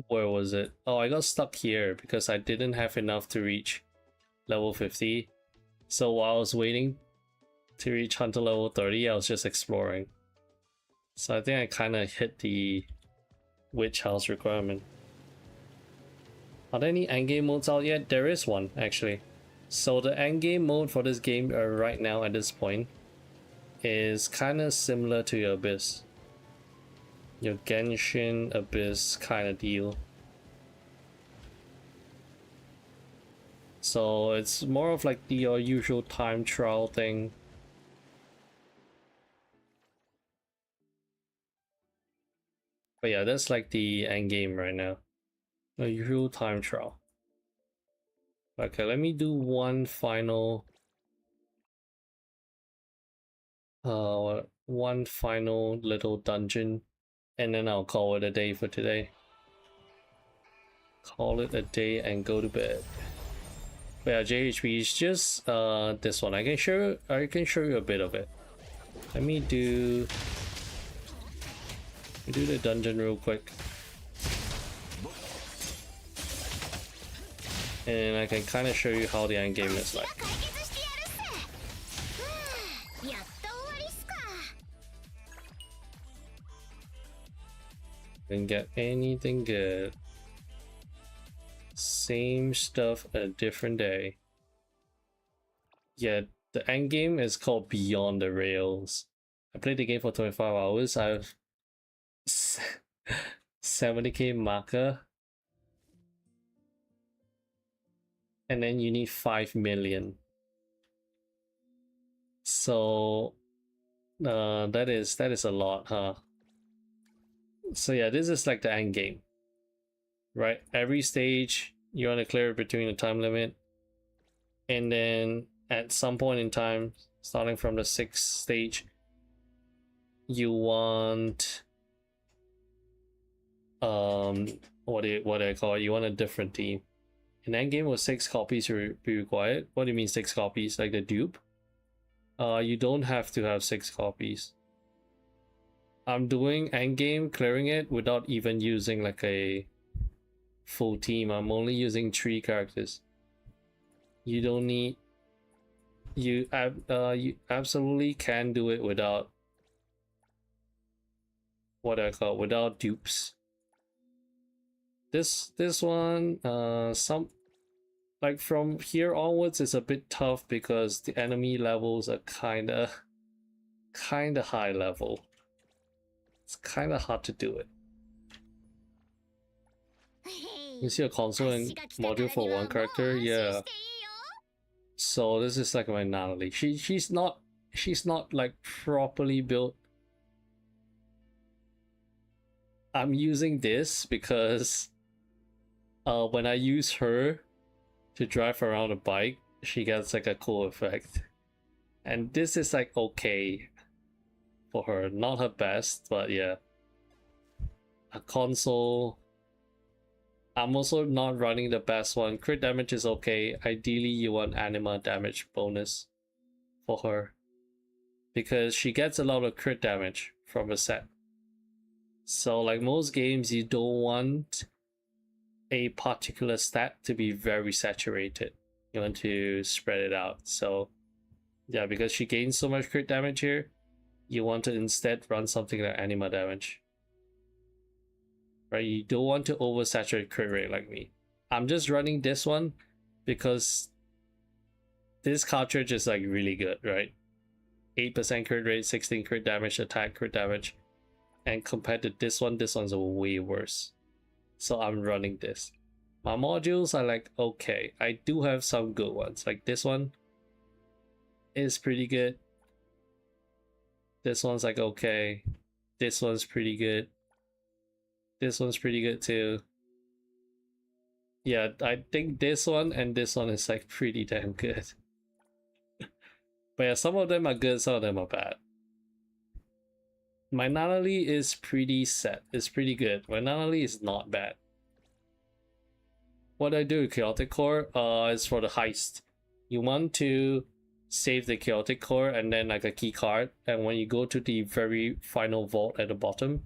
where was it? Oh, I got stuck here because I didn't have enough to reach level 50. So while I was waiting to reach Hunter level 30, I was just exploring. So I think I kind of hit the witch house requirement. Are there any endgame modes out yet? There is one, actually. So the endgame mode for this game right now at this point is kind of similar to your Abyss. Your Genshin Abyss kind of deal. So it's more of like your usual time trial thing. But yeah, that's like the end game right now. A usual time trial. Okay, let me do one final little dungeon and then I'll call it a day for today. Call it a day and go to bed. But yeah, JHP is just this one. I can show you a bit of it. Let me do the dungeon real quick. And I can kind of show you how the end game is like. Didn't get anything good. Same stuff, a different day. Yeah, the end game is called Beyond the Rails. I played the game for 25 hours. I have 70k marker. And then you need 5 million. So that is a lot, huh? So yeah, this is like the end game. Right? Every stage you want to clear it between the time limit. And then at some point in time, starting from the 6th stage, you want what do I call it? You want a different team. An endgame with 6 copies will be required. What do you mean 6 copies? Like the dupe? You don't have to have 6 copies. I'm doing endgame, clearing it without even using like a full team. I'm only using 3 characters. You don't need. You absolutely can do it without what I call without dupes. This one, some like from here onwards is a bit tough because the enemy levels are kinda high level. It's kinda hard to do it. You see a console and module for one character, yeah. So this is like my Natalie. She's not like properly built. I'm using this because when I use her to drive around a bike, she gets like a cool effect. And this is like okay for her. Not her best, but yeah. A console, I'm also not running the best one. Crit damage is okay. Ideally, you want anima damage bonus for her, because she gets a lot of crit damage from a set. So like most games, you don't want a particular stat to be very saturated. You want to spread it out. So yeah, because she gains so much crit damage here, you want to instead run something like anima damage. Right? You don't want to oversaturate crit rate like me. I'm just running this one because this cartridge is like really good, right? 8% crit rate, 16 crit damage, attack crit damage. And compared to this one's way worse. So I'm running this. My modules are like okay. I do have some good ones. Like this one is pretty good. This one's like okay. This one's pretty good. This one's pretty good too. Yeah, I think this one and this one is like pretty damn good. But yeah, some of them are good, some of them are bad. My Nanali is pretty set. It's pretty good. My Nanali is not bad. What I do with Chaotic Core is for the heist. You want to save the Chaotic Core and then like a key card, and when you go to the very final vault at the bottom,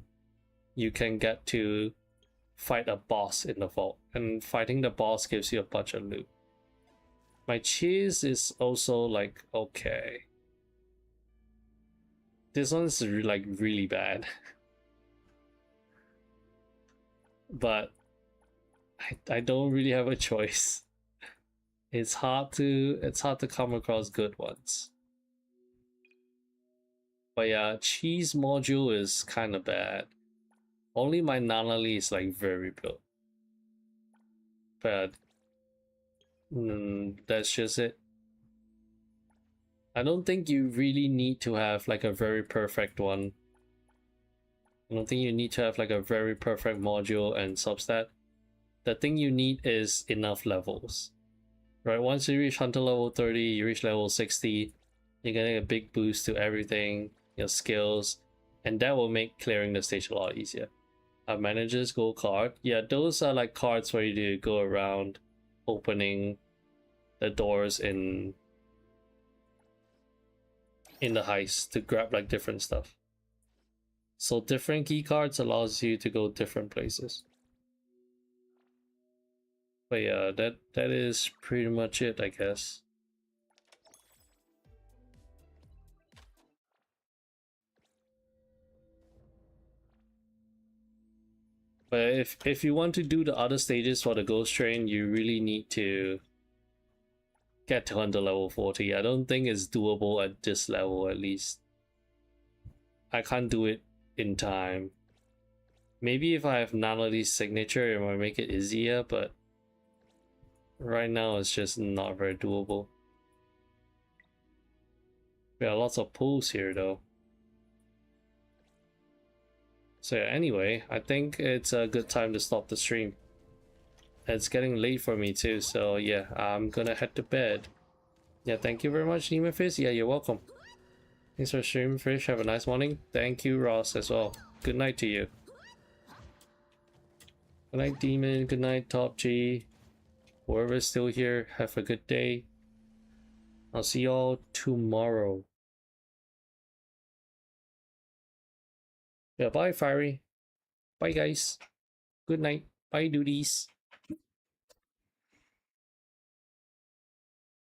you can get to fight a boss in the vault, and fighting the boss gives you a bunch of loot. My cheese is also like okay. This one's like really bad. But I don't really have a choice. It's hard to come across good ones. But yeah, cheese module is kind of bad. Only my Nanali is like very built. But that's just it. I don't think you really need to have like a very perfect one. I don't think you need to have like a very perfect module and substat. The thing you need is enough levels. Right, once you reach Hunter level 30, you reach level 60, you're getting a big boost to everything, your skills, and that will make clearing the stage a lot easier. A manager's gold card. Yeah, those are like cards where you do go around opening the doors in the heist to grab like different stuff. So different key cards allows you to go different places. But yeah, that is pretty much it, I guess. But if you want to do the other stages for the Ghost Train, you really need to get to Hunter level 40. I don't think it's doable at this level, at least. I can't do it in time. Maybe if I have Nanali's signature, it might make it easier, but right now it's just not very doable. There are lots of pulls here though. So yeah, anyway, I think it's a good time to stop the stream. It's getting late for me too, so yeah, I'm gonna head to bed. Yeah, thank you very much, Nemefish. Yeah, you're welcome. Thanks for streaming, Fish. Have a nice morning. Thank you, Ross, as well. Good night to you. Good night, Demon. Good night, Top G. Whoever's still here, have a good day. I'll see y'all tomorrow. Yeah, bye, Fiery. Bye, guys. Good night. Bye, duties.